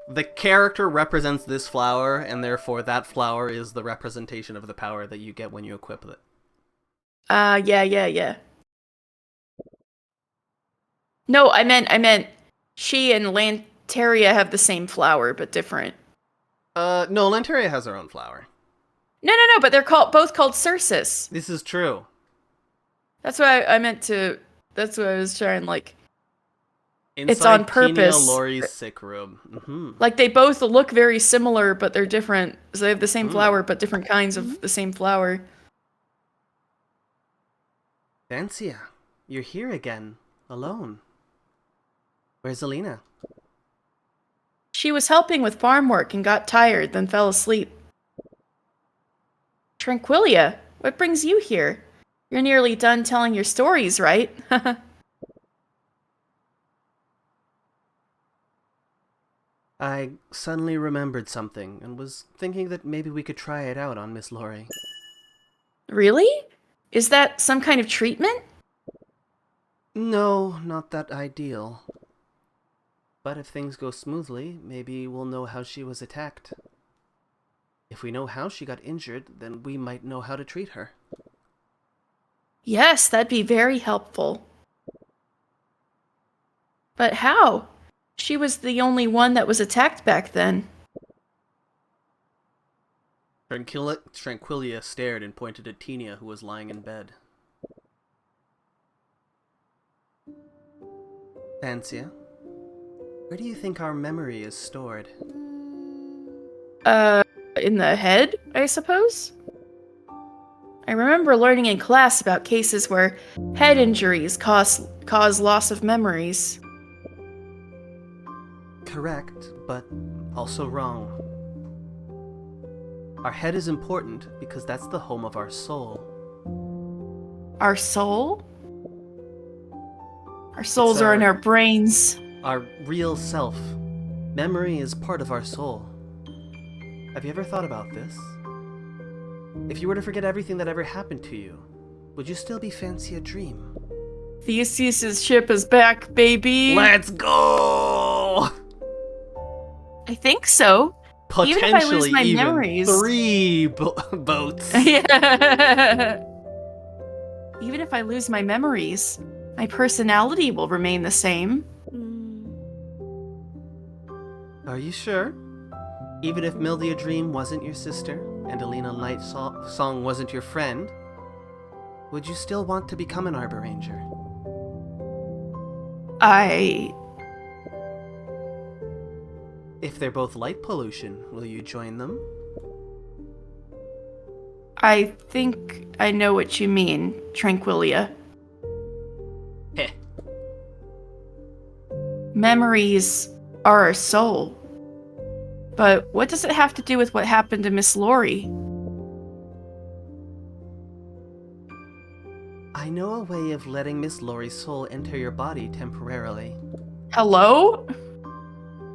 the character represents this flower, and therefore that flower is the representation of the power that you get when you equip it. Yeah. No, I meant she and Lanteria have the same flower, but different. No, Lanteria has her own flower. No, but they're both called Cersus. This is true. That's what I meant to. That's what I was trying. Like, Inside it's on purpose. Kenia Lori's sick room. Mm-hmm. Like they both look very similar, but they're different. So they have the same flower, but different kinds of the same flower. Dancia, you're here again, alone. Where's Alina? She was helping with farm work and got tired, then fell asleep. Tranquilia, what brings you here? You're nearly done telling your stories, right? I suddenly remembered something and was thinking that maybe we could try it out on Miss Lori. Really? Is that some kind of treatment? No, not that ideal. But if things go smoothly, maybe we'll know how she was attacked. If we know how she got injured, then we might know how to treat her. Yes, that'd be very helpful. But how? She was the only one that was attacked back then. Tranquilia stared and pointed at Tinia, who was lying in bed. Fancia, where do you think our memory is stored? In the head, I suppose? I remember learning in class about cases where head injuries cause loss of memories. Correct, but also wrong. Our head is important because that's the home of our soul. Our soul? Our souls are in our brains. Our real self. Memory is part of our soul. Have you ever thought about this? If you were to forget everything that ever happened to you, would you still be Fancy a Dream? Theseus's ship is back, baby! Let's go! I think so. Potentially even if I lose my memories. 3 boats. Yeah. Even if I lose my memories, my personality will remain the same. Are you sure? Even if Mildia Dream wasn't your sister, and Alina Light Song wasn't your friend, would you still want to become an Arbor Ranger? If they're both light pollution, will you join them? I think I know what you mean, Tranquilia. Heh. Memories are our soul. But what does it have to do with what happened to Miss Lori? I know a way of letting Miss Lori's soul enter your body temporarily. Hello?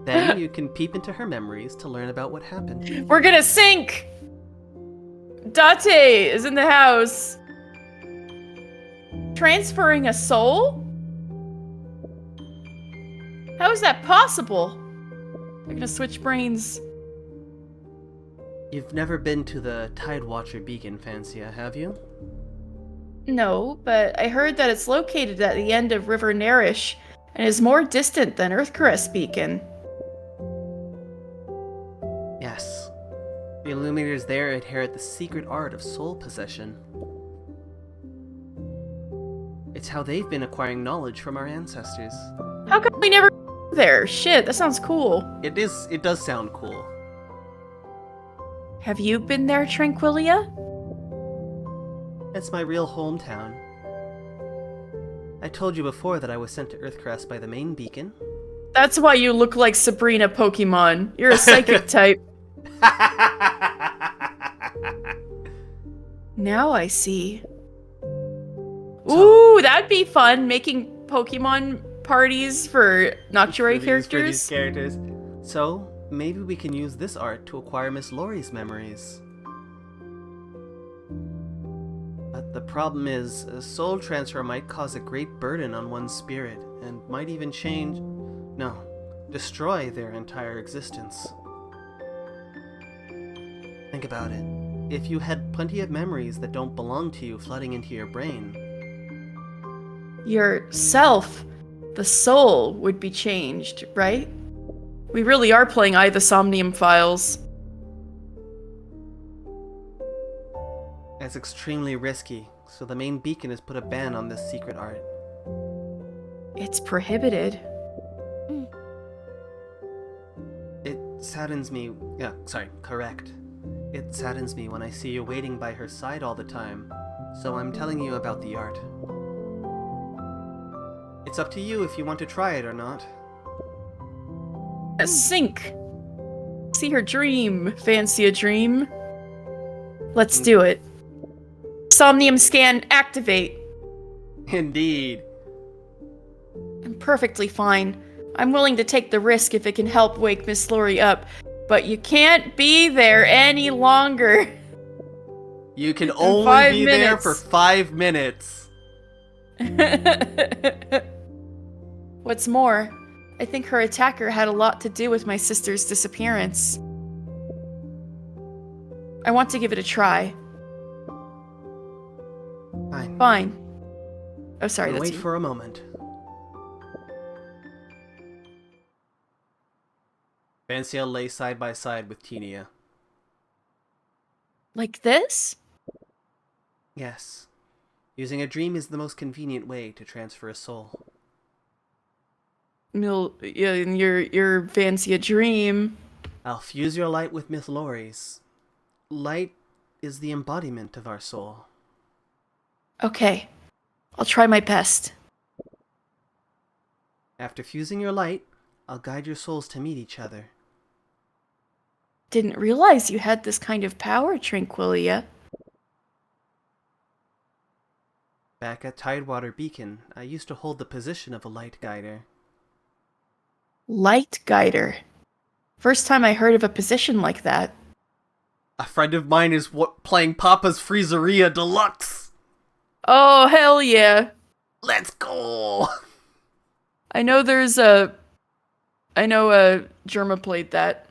Then you can peep into her memories to learn about what happened. We're gonna sink! Date is in the house. Transferring a soul? How is that possible? They're gonna switch brains. You've never been to the Tidewatcher Beacon, Fancia, have you? No, but I heard that it's located at the end of River Narish and is more distant than Earthcrest Beacon. Yes. The Illuminators there inherit the secret art of soul possession. It's how they've been acquiring knowledge from our ancestors. How come we never go there? Shit, that sounds cool. It does sound cool. Have you been there, Tranquilia? It's my real hometown. I told you before that I was sent to Earthcrest by the main beacon. That's why you look like Sabrina Pokemon. You're a psychic type. Now I see. Ooh, that'd be fun, making Pokemon parties for Noctuary characters. For these characters. So, maybe we can use this art to acquire Miss Lori's memories. But the problem is, a soul transfer might cause a great burden on one's spirit, and might even destroy their entire existence. Think about it. If you had plenty of memories that don't belong to you flooding into your brain, your self, the soul, would be changed, right? We really are playing I the Somnium Files. that's extremely risky, so the main beacon has put a ban on this secret art. It's prohibited. It saddens me. Correct. It saddens me when I see you waiting by her side all the time, so I'm telling you about the art. It's up to you if you want to try it or not. Sink! See her dream. Fancy a dream? Let's do it. Somnium scan activate. Indeed. I'm perfectly fine. I'm willing to take the risk if it can help wake Miss Lori up, but you can't be there any longer. You can only be there for 5 minutes. What's more, I think her attacker had a lot to do with my sister's disappearance. I want to give it a try. Fine. Oh, sorry, that's wait you. for a moment. Vanciel lay side by side with Tinia. Like this? Yes. Using a dream is the most convenient way to transfer a soul. Yeah, and your fancy a dream. I'll fuse your light with Miss Laurie's. Light is the embodiment of our soul. Okay. I'll try my best. After fusing your light, I'll guide your souls to meet each other. Didn't realize you had this kind of power, Tranquilia. Back at Tidewater Beacon, I used to hold the position of a light guider. Light Guider. First time I heard of a position like that. A friend of mine is playing Papa's Freezeria Deluxe. Oh, hell yeah. Let's go! I know Germa played that.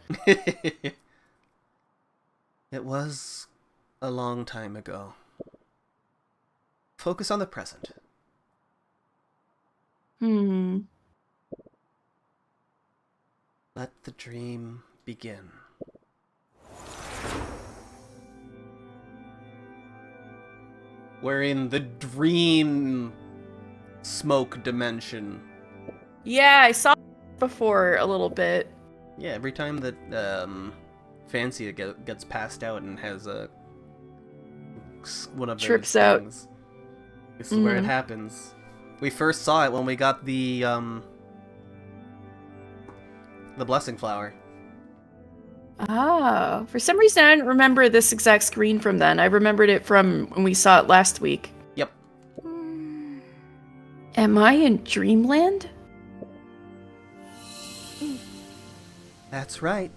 It was a long time ago. Focus on the present. Let the dream begin. We're in the dream smoke dimension. Yeah, I saw it before a little bit. Yeah, every time that Fancy gets passed out and has one of those Trips out. things, this is where it happens. We first saw it when we got the blessing flower. Ah, for some reason I didn't remember this exact screen from then. I remembered it from when we saw it last week. Yep. Am I in Dreamland? That's right.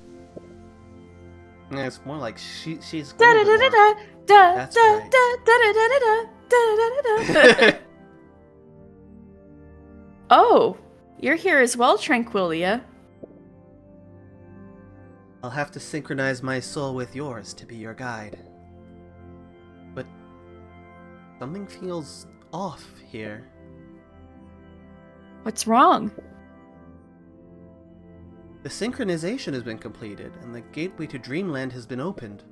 Yeah, it's more like she's. Da da da da da da That's da right. da da da da da da da. Oh, you're here as well, Tranquilia. I'll have to synchronize my soul with yours to be your guide. But something feels off here. What's wrong? The synchronization has been completed, and the gateway to Dreamland has been opened.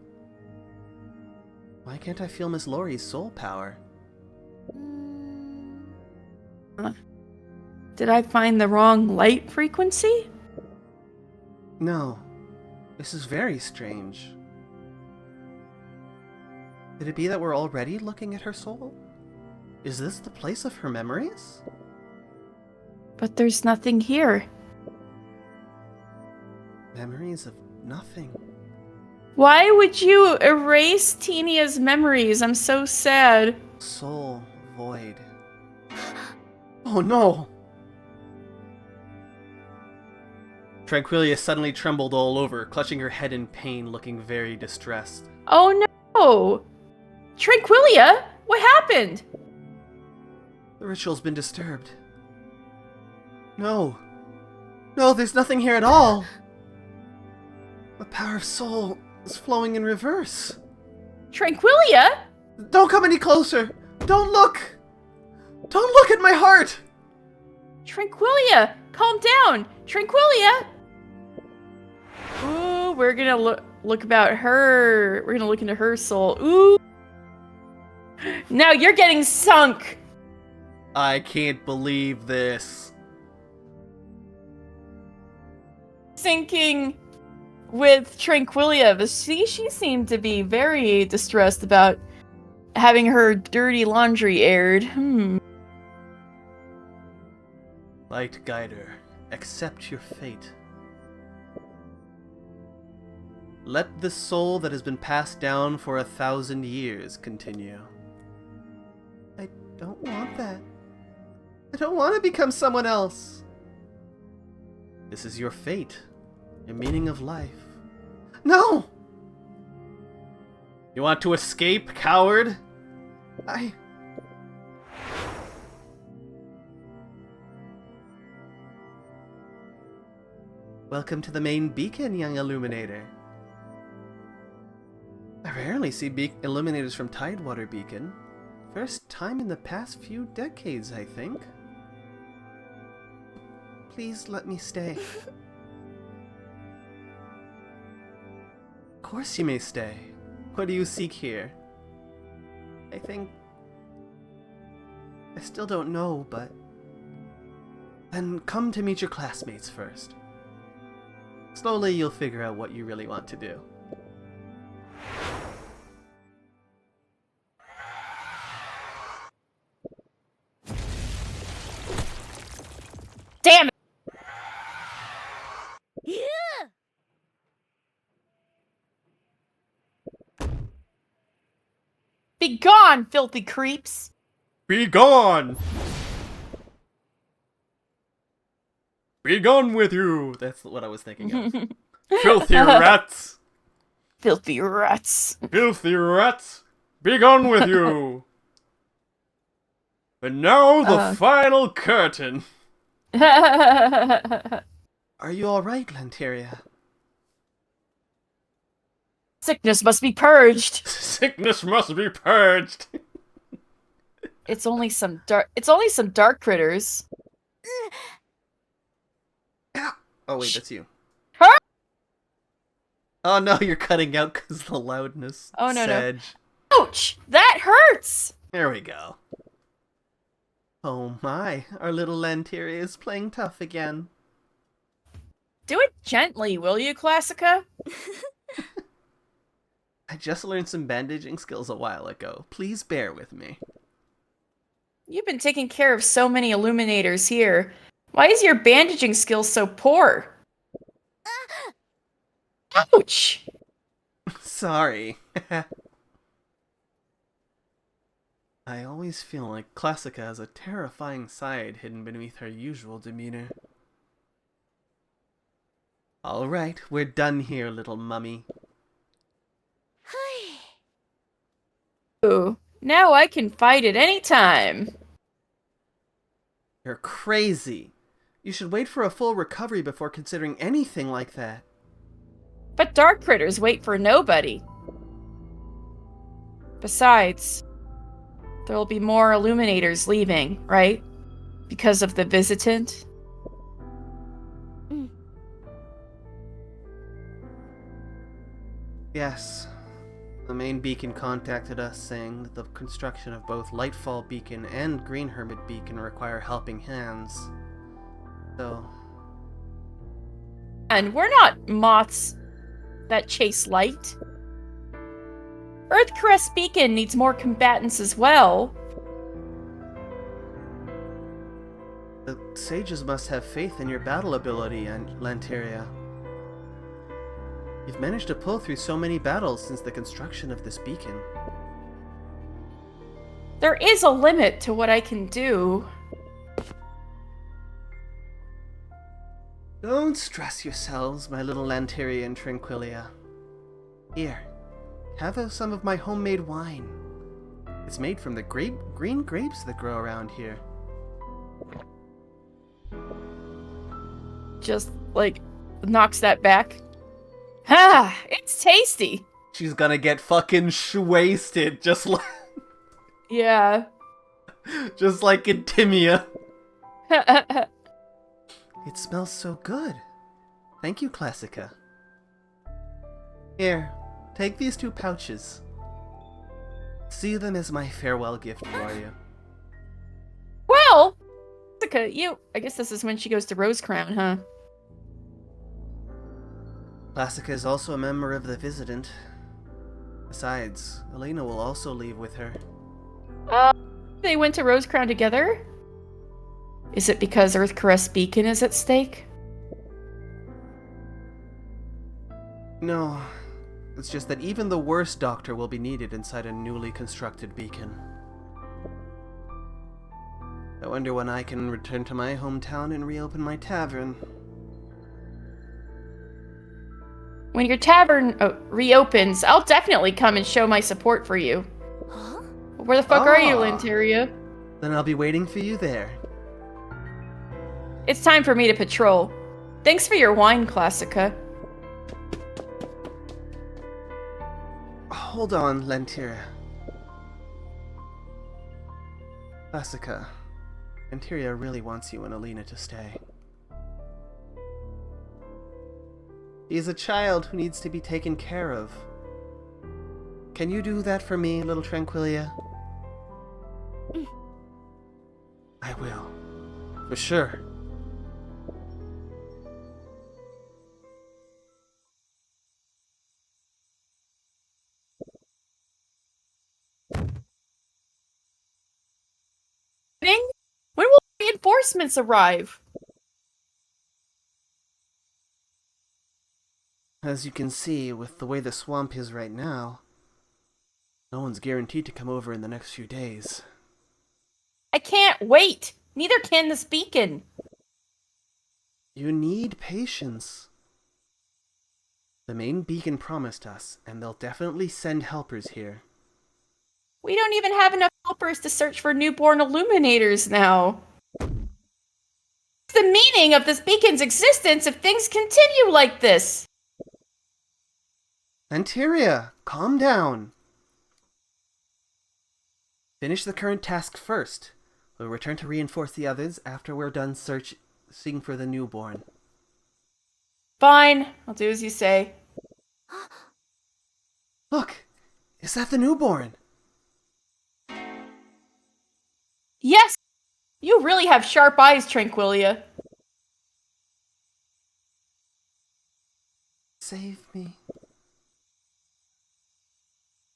Why can't I feel Miss Laurie's soul power? Did I find the wrong light frequency? No. This is very strange. Could it be that we're already looking at her soul? Is this the place of her memories? But there's nothing here. Memories of nothing. Why would you erase Tinia's memories? I'm so sad. Soul void. Oh no! Tranquilia suddenly trembled all over, clutching her head in pain, looking very distressed. Oh no! Tranquilia? What happened? The ritual's been disturbed. No. No, there's nothing here at all. The power of soul is flowing in reverse. Tranquilia? Don't come any closer! Don't look! Don't look at my heart! Tranquilia, calm down. Tranquilia. Ooh, we're gonna look about her. We're gonna look into her soul. Ooh. Now you're getting sunk. I can't believe this. Sinking with Tranquilia, but she seemed to be very distressed about having her dirty laundry aired. Light Guider, accept your fate. Let the soul that has been passed down for 1,000 years continue. I don't want that. I don't want to become someone else. This is your fate, your meaning of life. No! You want to escape, coward? Welcome to the main beacon, young Illuminator. I rarely see Illuminators from Tidewater Beacon. First time in the past few decades, I think. Please let me stay. Of course you may stay. What do you seek here? I think... I still don't know, but... Then come to meet your classmates first. Slowly you'll figure out what you really want to do. Damn it! Yeah! Be gone, filthy creeps! Be gone! Be gone with you! That's what I was thinking of. Filthy rats! Filthy rats. Filthy rats! Be gone with you! And now the final curtain. Are you alright, Lanteria? Sickness must be purged. Sickness must be purged. It's only some dark critters. Oh wait, that's you. Huh? Oh no, you're cutting out because the loudness. Oh, no, no. Sedge. Ouch! That hurts! There we go. Oh my, our little Lanteria is playing tough again. Do it gently, will you, Classica? I just learned some bandaging skills a while ago. Please bear with me. You've been taking care of so many illuminators here. Why is your bandaging skill so poor? Ouch! Sorry. I always feel like Classica has a terrifying side hidden beneath her usual demeanor. Alright, we're done here, little mummy. Ooh, now I can fight at any time. You're crazy. You should wait for a full recovery before considering anything like that. But dark critters wait for nobody. Besides, there'll be more illuminators leaving, right? Because of the visitant? Yes. The main beacon contacted us saying that the construction of both Lightfall Beacon and Green Hermit Beacon require helping hands. So... And we're not moths that chase light. Earthcrest Beacon needs more combatants as well. The sages must have faith in your battle ability, Lanteria. You've managed to pull through so many battles since the construction of this beacon. There is a limit to what I can do. Don't stress yourselves, my little Lanteria and Tranquilia. Here, have some of my homemade wine. It's made from the green grapes that grow around here. Just, like, knocks that back. Ah, it's tasty. She's gonna get fucking wasted, just like... Yeah. just like in Timia. It smells so good. Thank you, Classica. Here, take these 2 pouches. See them as my farewell gift for you. Well, Jessica, I guess this is when she goes to Rose Crown, huh? Classica is also a member of the Visitant. Besides, Elena will also leave with her. They went to Rose Crown together? Is it because Earthcrest Beacon is at stake? No, it's just that even the worst doctor will be needed inside a newly constructed beacon. I wonder when I can return to my hometown and reopen my tavern. When your tavern reopens, I'll definitely come and show my support for you. Huh? Where the fuck are you, Ah. Lanteria? Then I'll be waiting for you there. It's time for me to patrol. Thanks for your wine, Classica. Hold on, Lanteria. Classica, Lanteria really wants you and Alina to stay. He is a child who needs to be taken care of. Can you do that for me, little Tranquilia? I will. For sure. When will reinforcements arrive? As you can see, with the way the swamp is right now, no one's guaranteed to come over in the next few days. I can't wait. Neither can this beacon. You need patience. The main beacon promised us, and they'll definitely send helpers here. We don't even have enough helpers to search for newborn illuminators now. What's the meaning of this beacon's existence if things continue like this? Anteria, calm down. Finish the current task first. We'll return to reinforce the others after we're done searching for the newborn. Fine, I'll do as you say. Look, is that the newborn? Yes! You really have sharp eyes, Tranquilia. Save me.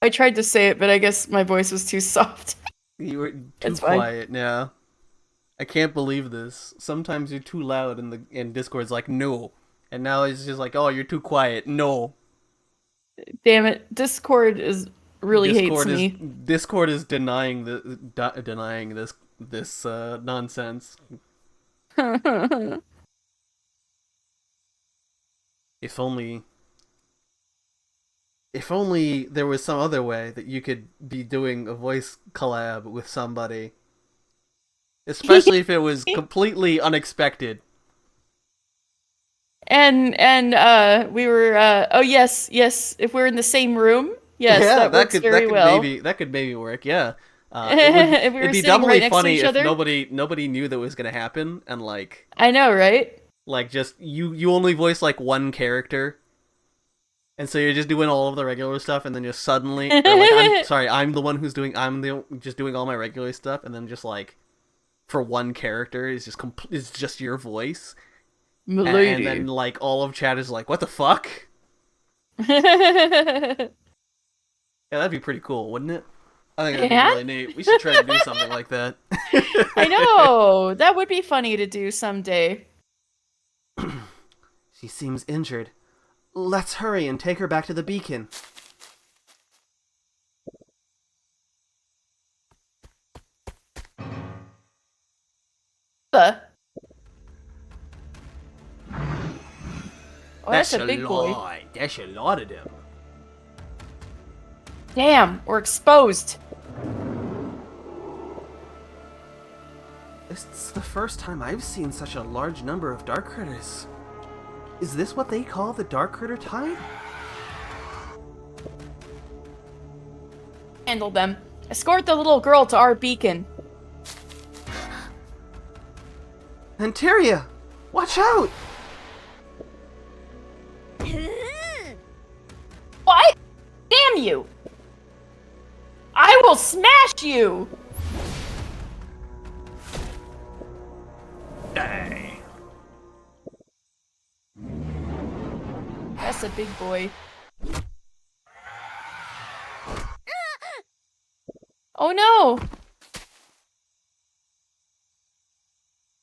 I tried to say it, but I guess my voice was too soft. You were too It's fine. quiet now. I can't believe this. Sometimes you're too loud and Discord's like, no. And now it's just like, oh, you're too quiet. No. Damn it, Discord is really Discord hates me. Discord is denying denying this nonsense. If only there was some other way that you could be doing a voice collab with somebody. Especially if it was completely unexpected. And we were oh yes, if we're in the same room, yes, Yeah, that works very well. That could maybe work, yeah. If we were It'd be sitting doubly right next to funny each if other. nobody knew that was gonna happen, and like I know, right? just you only voice like one character, and so you're just doing all of the regular stuff, and then just suddenly, or like, I'm the one who's doing just doing all my regular stuff, and then just like for one character is just your voice, and then like all of chat is like, what the fuck? Yeah, that'd be pretty cool, wouldn't it? I think that'd be really neat. We should try to do something like that. I know, that would be funny to do someday. She seems injured. Let's hurry and take her back to the beacon. Oh, that's a big boy. That's a lot of them. Damn, we're exposed. It's the first time I've seen such a large number of dark critters. Is this what they call the dark critter tide? Handle them. Escort the little girl to our beacon. Anteria! Watch out! What? Damn you! I will smash you! Die. That's a big boy. Oh no!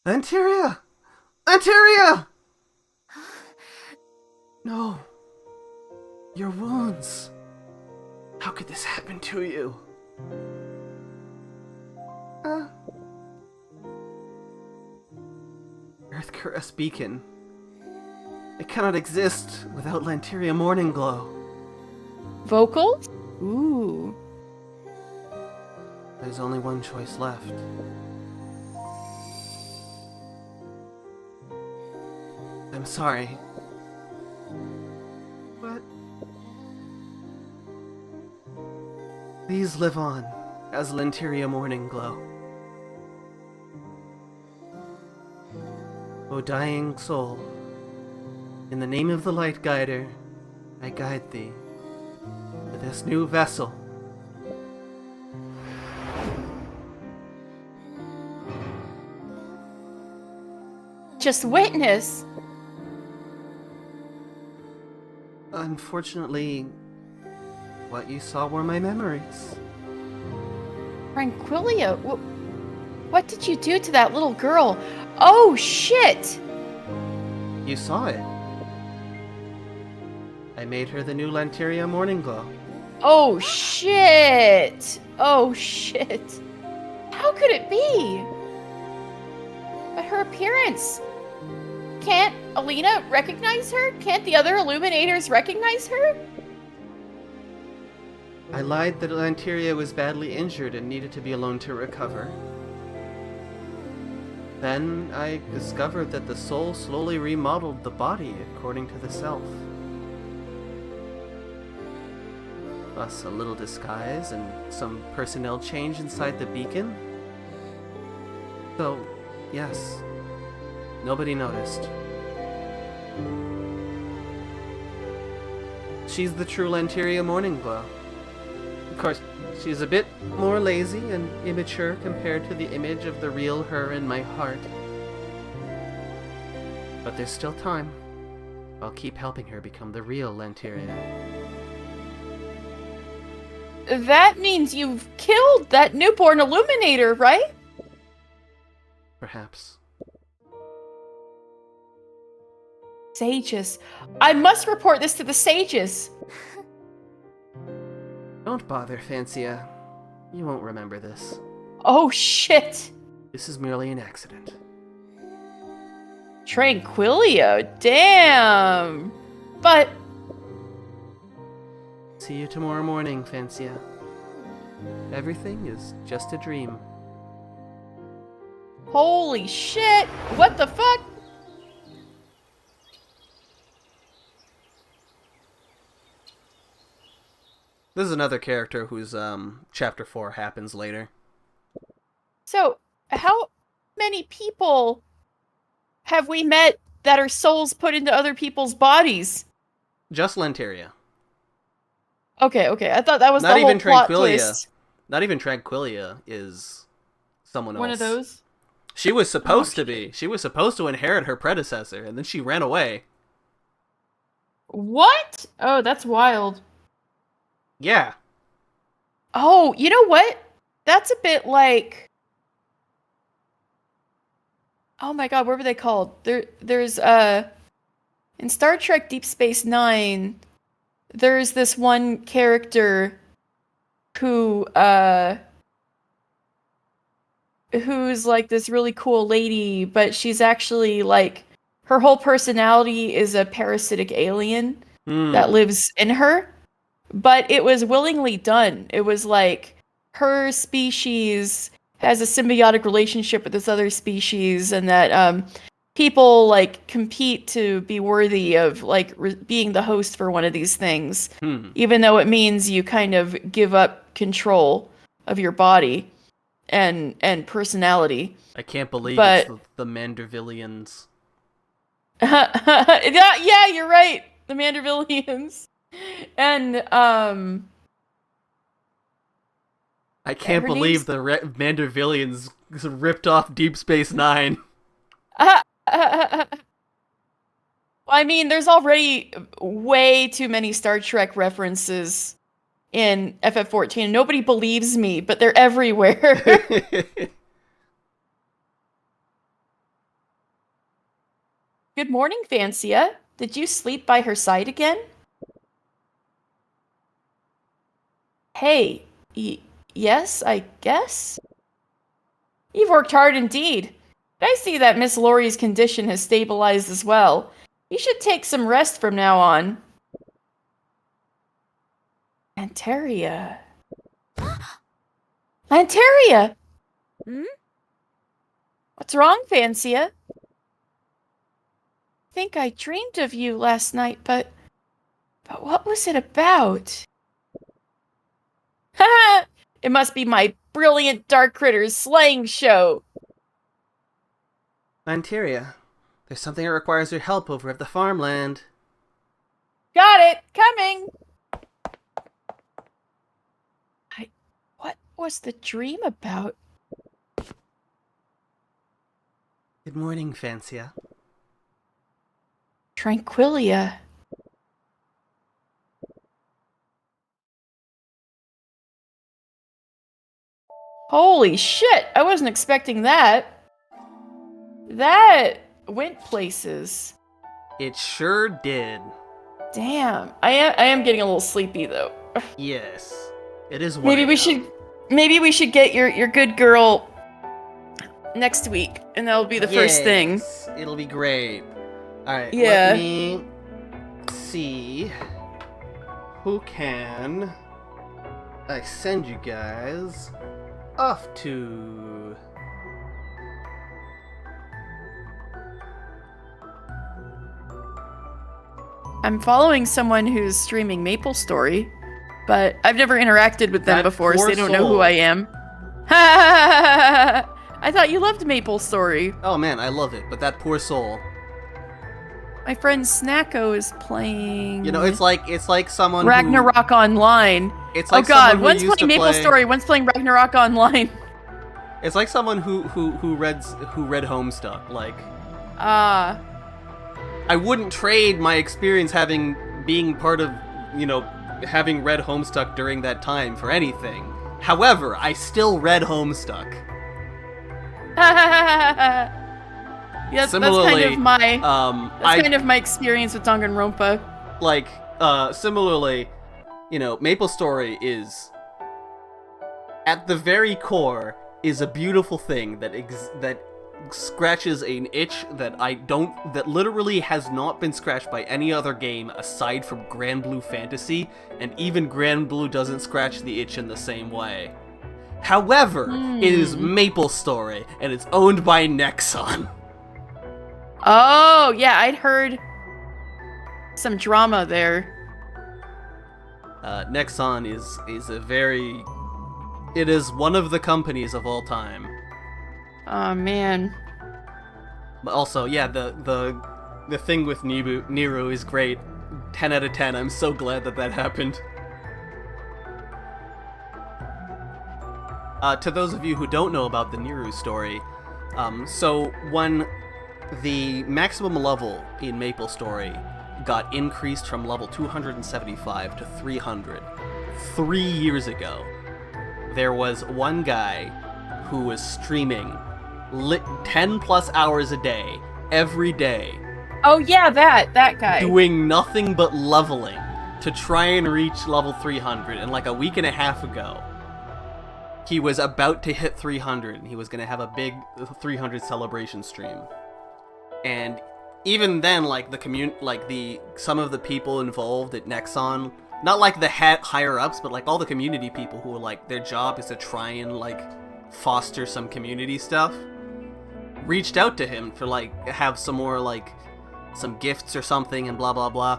Anteria! Anteria! No. Your wounds. How could this happen to you? Earth Caress Beacon. It cannot exist without Lanteria Morning Glow. Vocals? Ooh. There's only one choice left. I'm sorry. But please live on as Lanteria Morning Glow. O dying soul, in the name of the Light Guider, I guide thee to this new vessel. Just witness. Unfortunately, what you saw were my memories. Tranquilia, what did you do to that little girl? Oh, shit! You saw it. I made her the new Lanteria Morning Glow. Oh, shit! Oh, shit. How could it be? But her appearance... Can't Alina recognize her? Can't the other Illuminators recognize her? I lied that Lanteria was badly injured and needed to be alone to recover. Then I discovered that the soul slowly remodeled the body according to the self. Plus a little disguise and some personnel change inside the beacon. So, yes, nobody noticed. She's the true Lanteria Morning Glow. Of course, she's a bit more lazy and immature compared to the image of the real her in my heart. But there's still time. I'll keep helping her become the real Lanteria. That means you've killed that newborn Illuminator, right? Perhaps. Sages. I must report this to the sages. Don't bother, Fancia. You won't remember this. Oh, shit. This is merely an accident. Tranquilio, damn. But... See you tomorrow morning, Fancia. Everything is just a dream. Holy shit. What the fuck? This is another character whose chapter 4 happens later. So, how many people have we met that are souls put into other people's bodies? Just Lanteria. Okay. I thought that was Not the whole even plot Tranquilia. twist. Not even Tranquilia is someone else. One of those? She was supposed to be. She was supposed to inherit her predecessor, and then she ran away. What? Oh, that's wild. Yeah. Oh, you know what? That's a bit like... Oh my god, what were they called? There's in Star Trek Deep Space Nine, there's this one character who who's like this really cool lady, but she's actually like her whole personality is a parasitic alien that lives in her. But it was willingly done. It was like her species has a symbiotic relationship with this other species, and that people like compete to be worthy of like being the host for one of these things, even though it means you kind of give up control of your body and personality. I can't believe But... it's the Mandervillians. Yeah, you're right. The Mandervillians. And I can't her believe the Mandervillians ripped off Deep Space Nine. I mean, there's already way too many Star Trek references in FF14. Nobody believes me, but they're everywhere. Good morning, Fancia. Did you sleep by her side again? Hey, yes, I guess? You've worked hard indeed. I see that Miss Laurie's condition has stabilized as well. You should take some rest from now on. Lanteria. Lanteria! Hmm? What's wrong, Fancia? I think I dreamed of you last night, but what was it about? Ha! It must be my brilliant Darkritter's slaying show. Lanteria, there's something that requires your help over at the farmland. Got it! Coming! was the dream about? Good morning, Fancia. Tranquilia. Holy shit! I wasn't expecting that. That went places. It sure did. Damn. I am getting a little sleepy though. Yes. It is 1 Maybe we a.m. should get your good girl next week, and that'll be the first thing. Yes, it'll be great. Alright, Yeah. let me see who can I send you guys off to. I'm following someone who's streaming Maple Story, but I've never interacted with them That before, so poor they don't know soul. who I am. I thought you loved Maple Story. Oh man, I love it, but that poor soul. My friend Snacko is playing. You know, it's like someone Ragnarok Online. It's like oh god, someone who one's used playing to Maple play- Story, one's playing Ragnarok Online. It's like someone who read Homestuck. Like, Ah. I wouldn't trade my experience being part of, having read Homestuck during that time for anything. However, I still read Homestuck. Yeah, that's kind Similarly, of my I kind of my experience with Danganronpa. like similarly, Maple Story is at the very core is a beautiful thing that scratches an itch that literally has not been scratched by any other game aside from Grand Blue Fantasy, and even Grand Blue doesn't scratch the itch in the same way. However, it is Maple Story, and it's owned by Nexon. Oh, yeah, I'd heard some drama there. Nexon it is one of the companies of all time. Oh man. But also, yeah, the thing with Niru is great. 10 out of 10. I'm so glad that happened. To those of you who don't know about the Niru story, so when the maximum level in Maple Story got increased from level 275 to 300 3 years ago, there was one guy who was streaming 10 plus hours a day, every day, Oh yeah, that guy. doing nothing but leveling to try and reach level 300, and like a week and a half ago, he was about to hit 300, and he was going to have a big 300 celebration stream. And even then, like some of the people involved at Nexon, not like the higher ups, but like all the community people who are like their job is to try and like foster some community stuff, reached out to him for like have some more like some gifts or something and blah blah blah.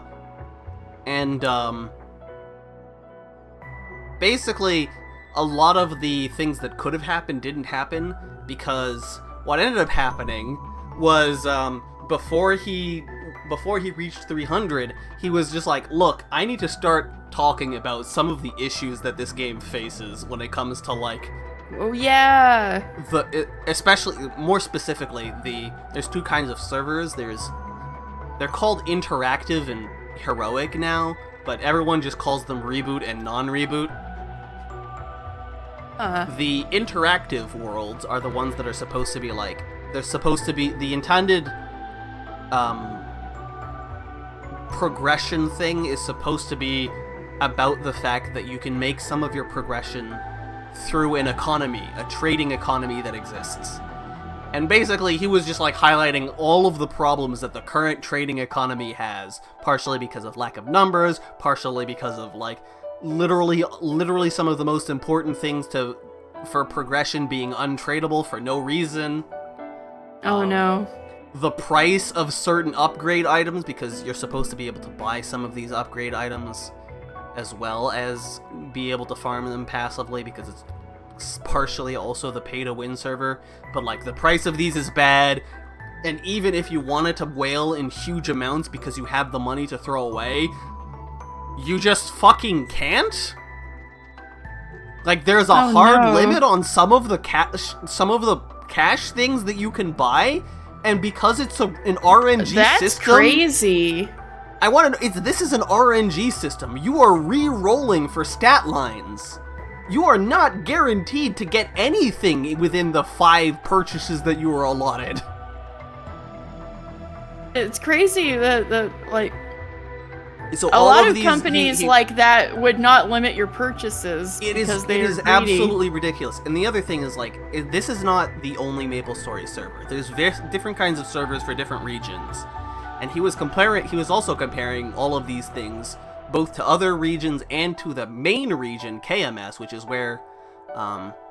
And basically a lot of the things that could have happened didn't happen, because what ended up happening was before he reached 300, he was just like, look, I need to start talking about some of the issues that this game faces when it comes to like Oh yeah. especially more specifically, there's two kinds of servers. They're called interactive and heroic now, but everyone just calls them reboot and non-reboot. The interactive worlds are the ones that are supposed to be like, they're supposed to be the intended progression thing is supposed to be about the fact that you can make some of your progression through an economy, a trading economy that exists. And basically, he was just like highlighting all of the problems that the current trading economy has, partially because of lack of numbers, partially because of like literally some of the most important things for progression being untradeable for no reason. Oh no. The price of certain upgrade items, because you're supposed to be able to buy some of these upgrade items as well as be able to farm them passively, because it's partially also the pay-to-win server, but like the price of these is bad, and even if you wanted to whale in huge amounts because you have the money to throw away, you just fucking can't? Like, there's a hard limit on some of the cash things that you can buy, and because it's an RNG system... That's crazy. I want to know, this is an RNG system. You are re-rolling for stat lines. You are not guaranteed to get anything within the 5 purchases that you were allotted. It's crazy that So a lot of companies like that would not limit your purchases because they are greedy. Absolutely ridiculous. And the other thing is, like, this is not the only MapleStory server. There's different kinds of servers for different regions. And he was also comparing all of these things both to other regions and to the main region, KMS, which is where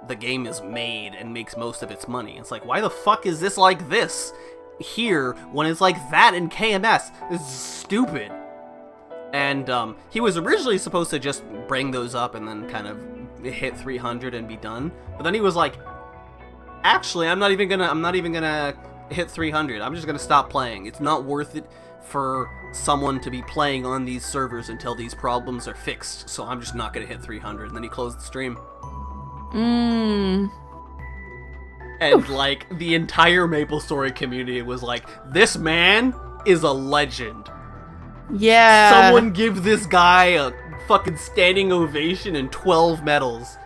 the game is made and makes most of its money. It's like, why the fuck is this like this here when it's like that in KMS? This is stupid. And he was originally supposed to just bring those up and then kind of hit 300 and be done. But then he was like, actually, I'm not even gonna hit 300. I'm just gonna stop playing. It's not worth it for someone to be playing on these servers until these problems are fixed. So I'm just not gonna hit 300. And then he closed the stream. And like the entire MapleStory community was like, this man is a legend. Yeah. Someone give this guy a fucking standing ovation and 12 medals.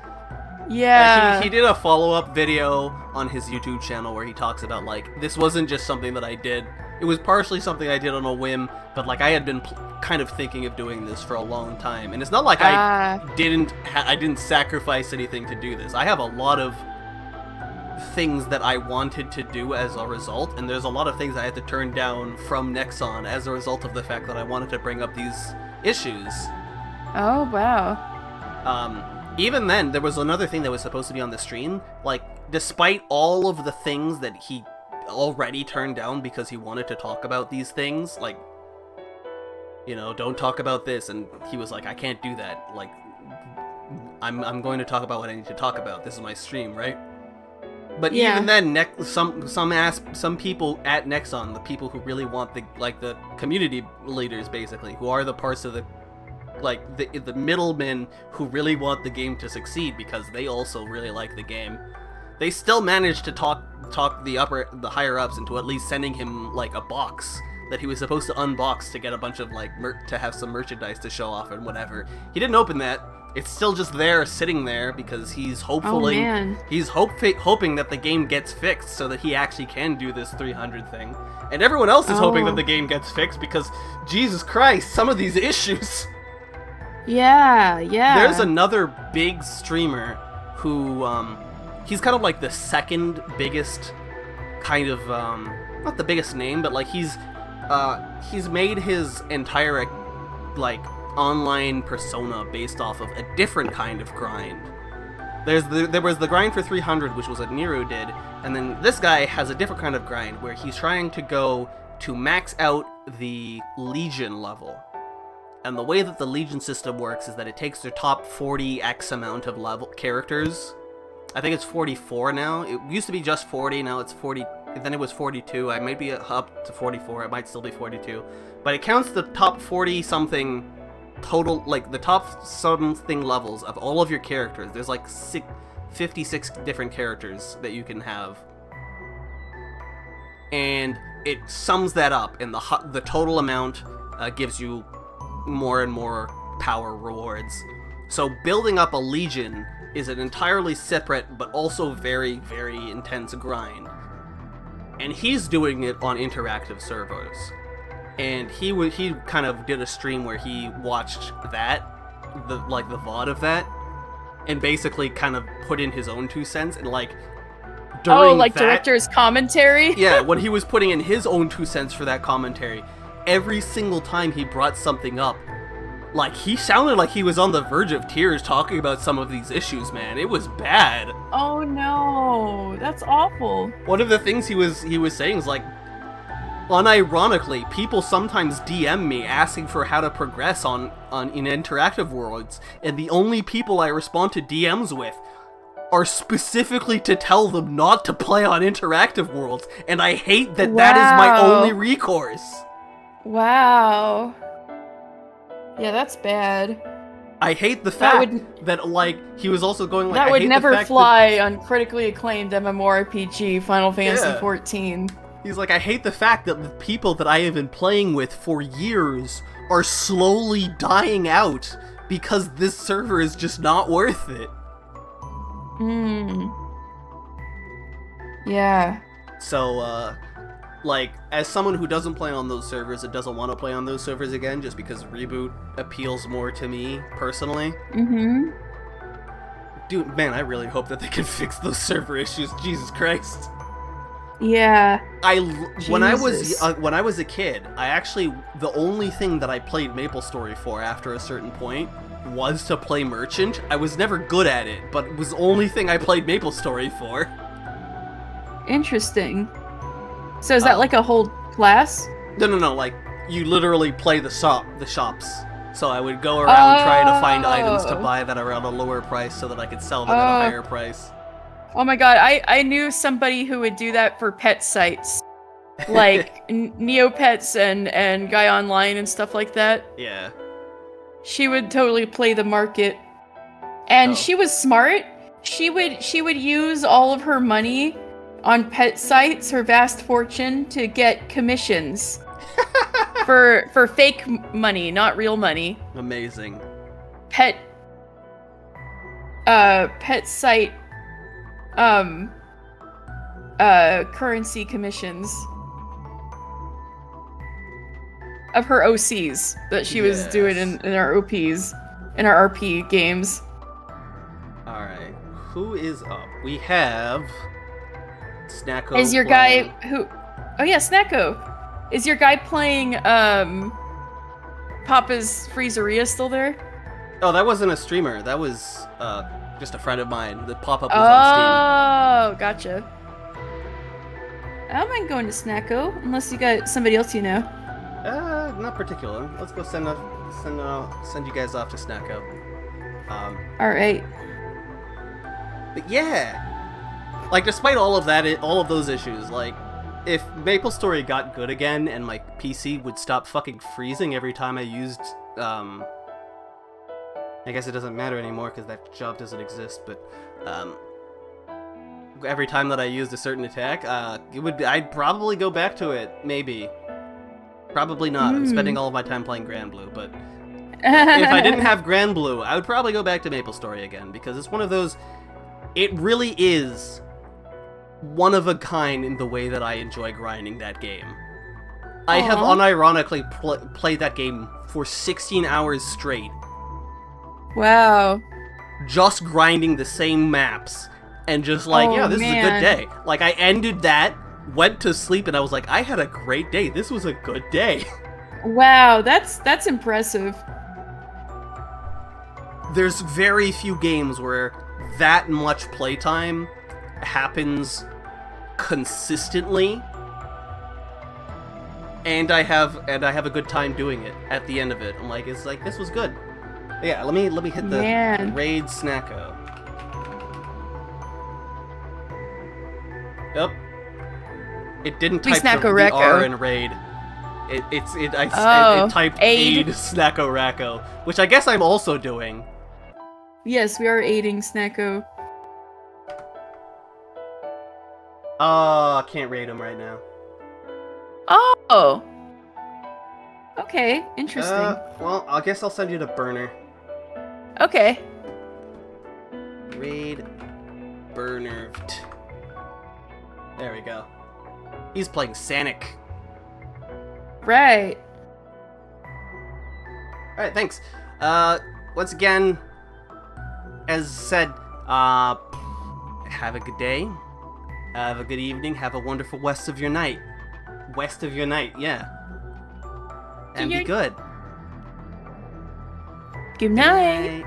Yeah. He did a follow-up video on his YouTube channel where he talks about, like, this wasn't just something that I did. It was partially something I did on a whim, but, like, I had been kind of thinking of doing this for a long time. And it's not like I didn't sacrifice anything to do this. I have a lot of things that I wanted to do as a result, and there's a lot of things I had to turn down from Nexon as a result of the fact that I wanted to bring up these issues. Oh, wow. Even then, there was another thing that was supposed to be on the stream. Like, despite all of the things that he already turned down because he wanted to talk about these things, like, you know, don't talk about this, and he was like, I can't do that. Like, I'm going to talk about what I need to talk about. This is my stream, right? But even then, some people at Nexon, the people who really want the community leaders, basically, who are the parts of the middlemen who really want the game to succeed because they also really like the game, they still managed to talk the higher ups into at least sending him like a box that he was supposed to unbox to get a bunch of like to have some merchandise to show off and whatever. He didn't open that. It's still just there, sitting there, because he's hoping that the game gets fixed so that he actually can do this 300 thing. And everyone else is hoping that the game gets fixed because, Jesus Christ, some of these issues. Yeah. There's another big streamer who, he's kind of like the second biggest kind of, not the biggest name, but like he's made his entire, like, online persona based off of a different kind of grind. There was the grind for 300, which was what Nero did, and then this guy has a different kind of grind where he's trying to go to max out the Legion level. And the way that the Legion system works is that it takes their top 40 X amount of level characters. I think it's 44 now. It used to be just 40, now it's 40, then it was 42. I might be up to 44, it might still be 42. But it counts the top 40 something total, like the top something levels of all of your characters. There's like 56 different characters that you can have, and it sums that up, and the total amount gives you more and more power rewards. So building up a Legion is an entirely separate but also very, very intense grind, and he's doing it on interactive servers. And he kind of did a stream where he watched that, the VOD of that, and basically kind of put in his own 2 cents, and like during director's commentary? Yeah, when he was putting in his own 2 cents for that commentary, every single time he brought something up, like, he sounded like he was on the verge of tears talking about some of these issues, man. It was bad. Oh no, that's awful. One of the things he was saying is like, unironically, people sometimes DM me asking for how to progress in interactive worlds, and the only people I respond to DMs with are specifically to tell them not to play on interactive worlds, and I hate that that is my only recourse. Wow. Yeah, that's bad. I hate the fact that like he was also going like that I would hate never the fact fly on critically acclaimed MMORPG Final Fantasy Yeah. 14. He's like, I hate the fact that the people that I have been playing with for years are slowly dying out because this server is just not worth it. Yeah. So, like, as someone who doesn't play on those servers and doesn't want to play on those servers again just because Reboot appeals more to me, personally. Dude, man, I really hope that they can fix those server issues. Jesus Christ. Yeah. When I was a kid, I actually, the only thing that I played MapleStory for after a certain point was to play Merchant. I was never good at it, but it was the only thing I played MapleStory for. Interesting. So is that like a whole class? No, like, you literally play the shops. So I would go around trying to find items to buy that are at a lower price so that I could sell them at a higher price. Oh my god, I knew somebody who would do that for pet sites. Like Neopets and Guy Online and stuff like that. Yeah. She would totally play the market. And she was smart. She would use all of her money on pet sites, her vast fortune, to get commissions. for fake money, not real money. Amazing. Pet site currency commissions of her OCs that she was doing in our OPs, in our RP games. Alright, who is up? We have Snacko. Is your guy who... Oh yeah, Snacko. Is your guy playing Papa's Freezeria still there? Oh, that wasn't a streamer. That was just a friend of mine. The pop-up was on Oh, gotcha. I don't mind going to Snacko, unless you got somebody else you know. Steam. Not particular. Let's go send you guys off to Snacko. Alright. But yeah, like despite all of that, all of those issues, like if MapleStory got good again and my PC would stop fucking freezing every time I used, I guess it doesn't matter anymore because that job doesn't exist, but every time that I used a certain attack, I'd probably go back to it, maybe. Probably not. I'm spending all of my time playing Grand Blue, but if I didn't have Grand Blue, I would probably go back to MapleStory again because it's one of those. It really is one of a kind in the way that I enjoy grinding that game. I have unironically played that game for 16 hours straight. Wow. Just grinding the same maps and just like, yeah, this is a good day. Like I ended that, went to sleep, and I was like, I had a great day. This was a good day. Wow, that's impressive. There's very few games where that much playtime happens consistently, and I have a good time doing it at the end of it. I'm like, it's like this was good. Yeah, let me hit the raid Snacko. Yep. It didn't type the R in raid. It typed aid Snacko Racco, which I guess I'm also doing. Yes, we are aiding Snacko. I can't raid him right now. Oh. Okay, interesting. Well, I guess I'll send you the burner. Okay. Raid burner. There we go. He's playing Sanic. Right. Alright, thanks. Once again, as said, have a good day. Have a good evening. Have a wonderful rest of your night. West of your night, yeah. And be good. Good night.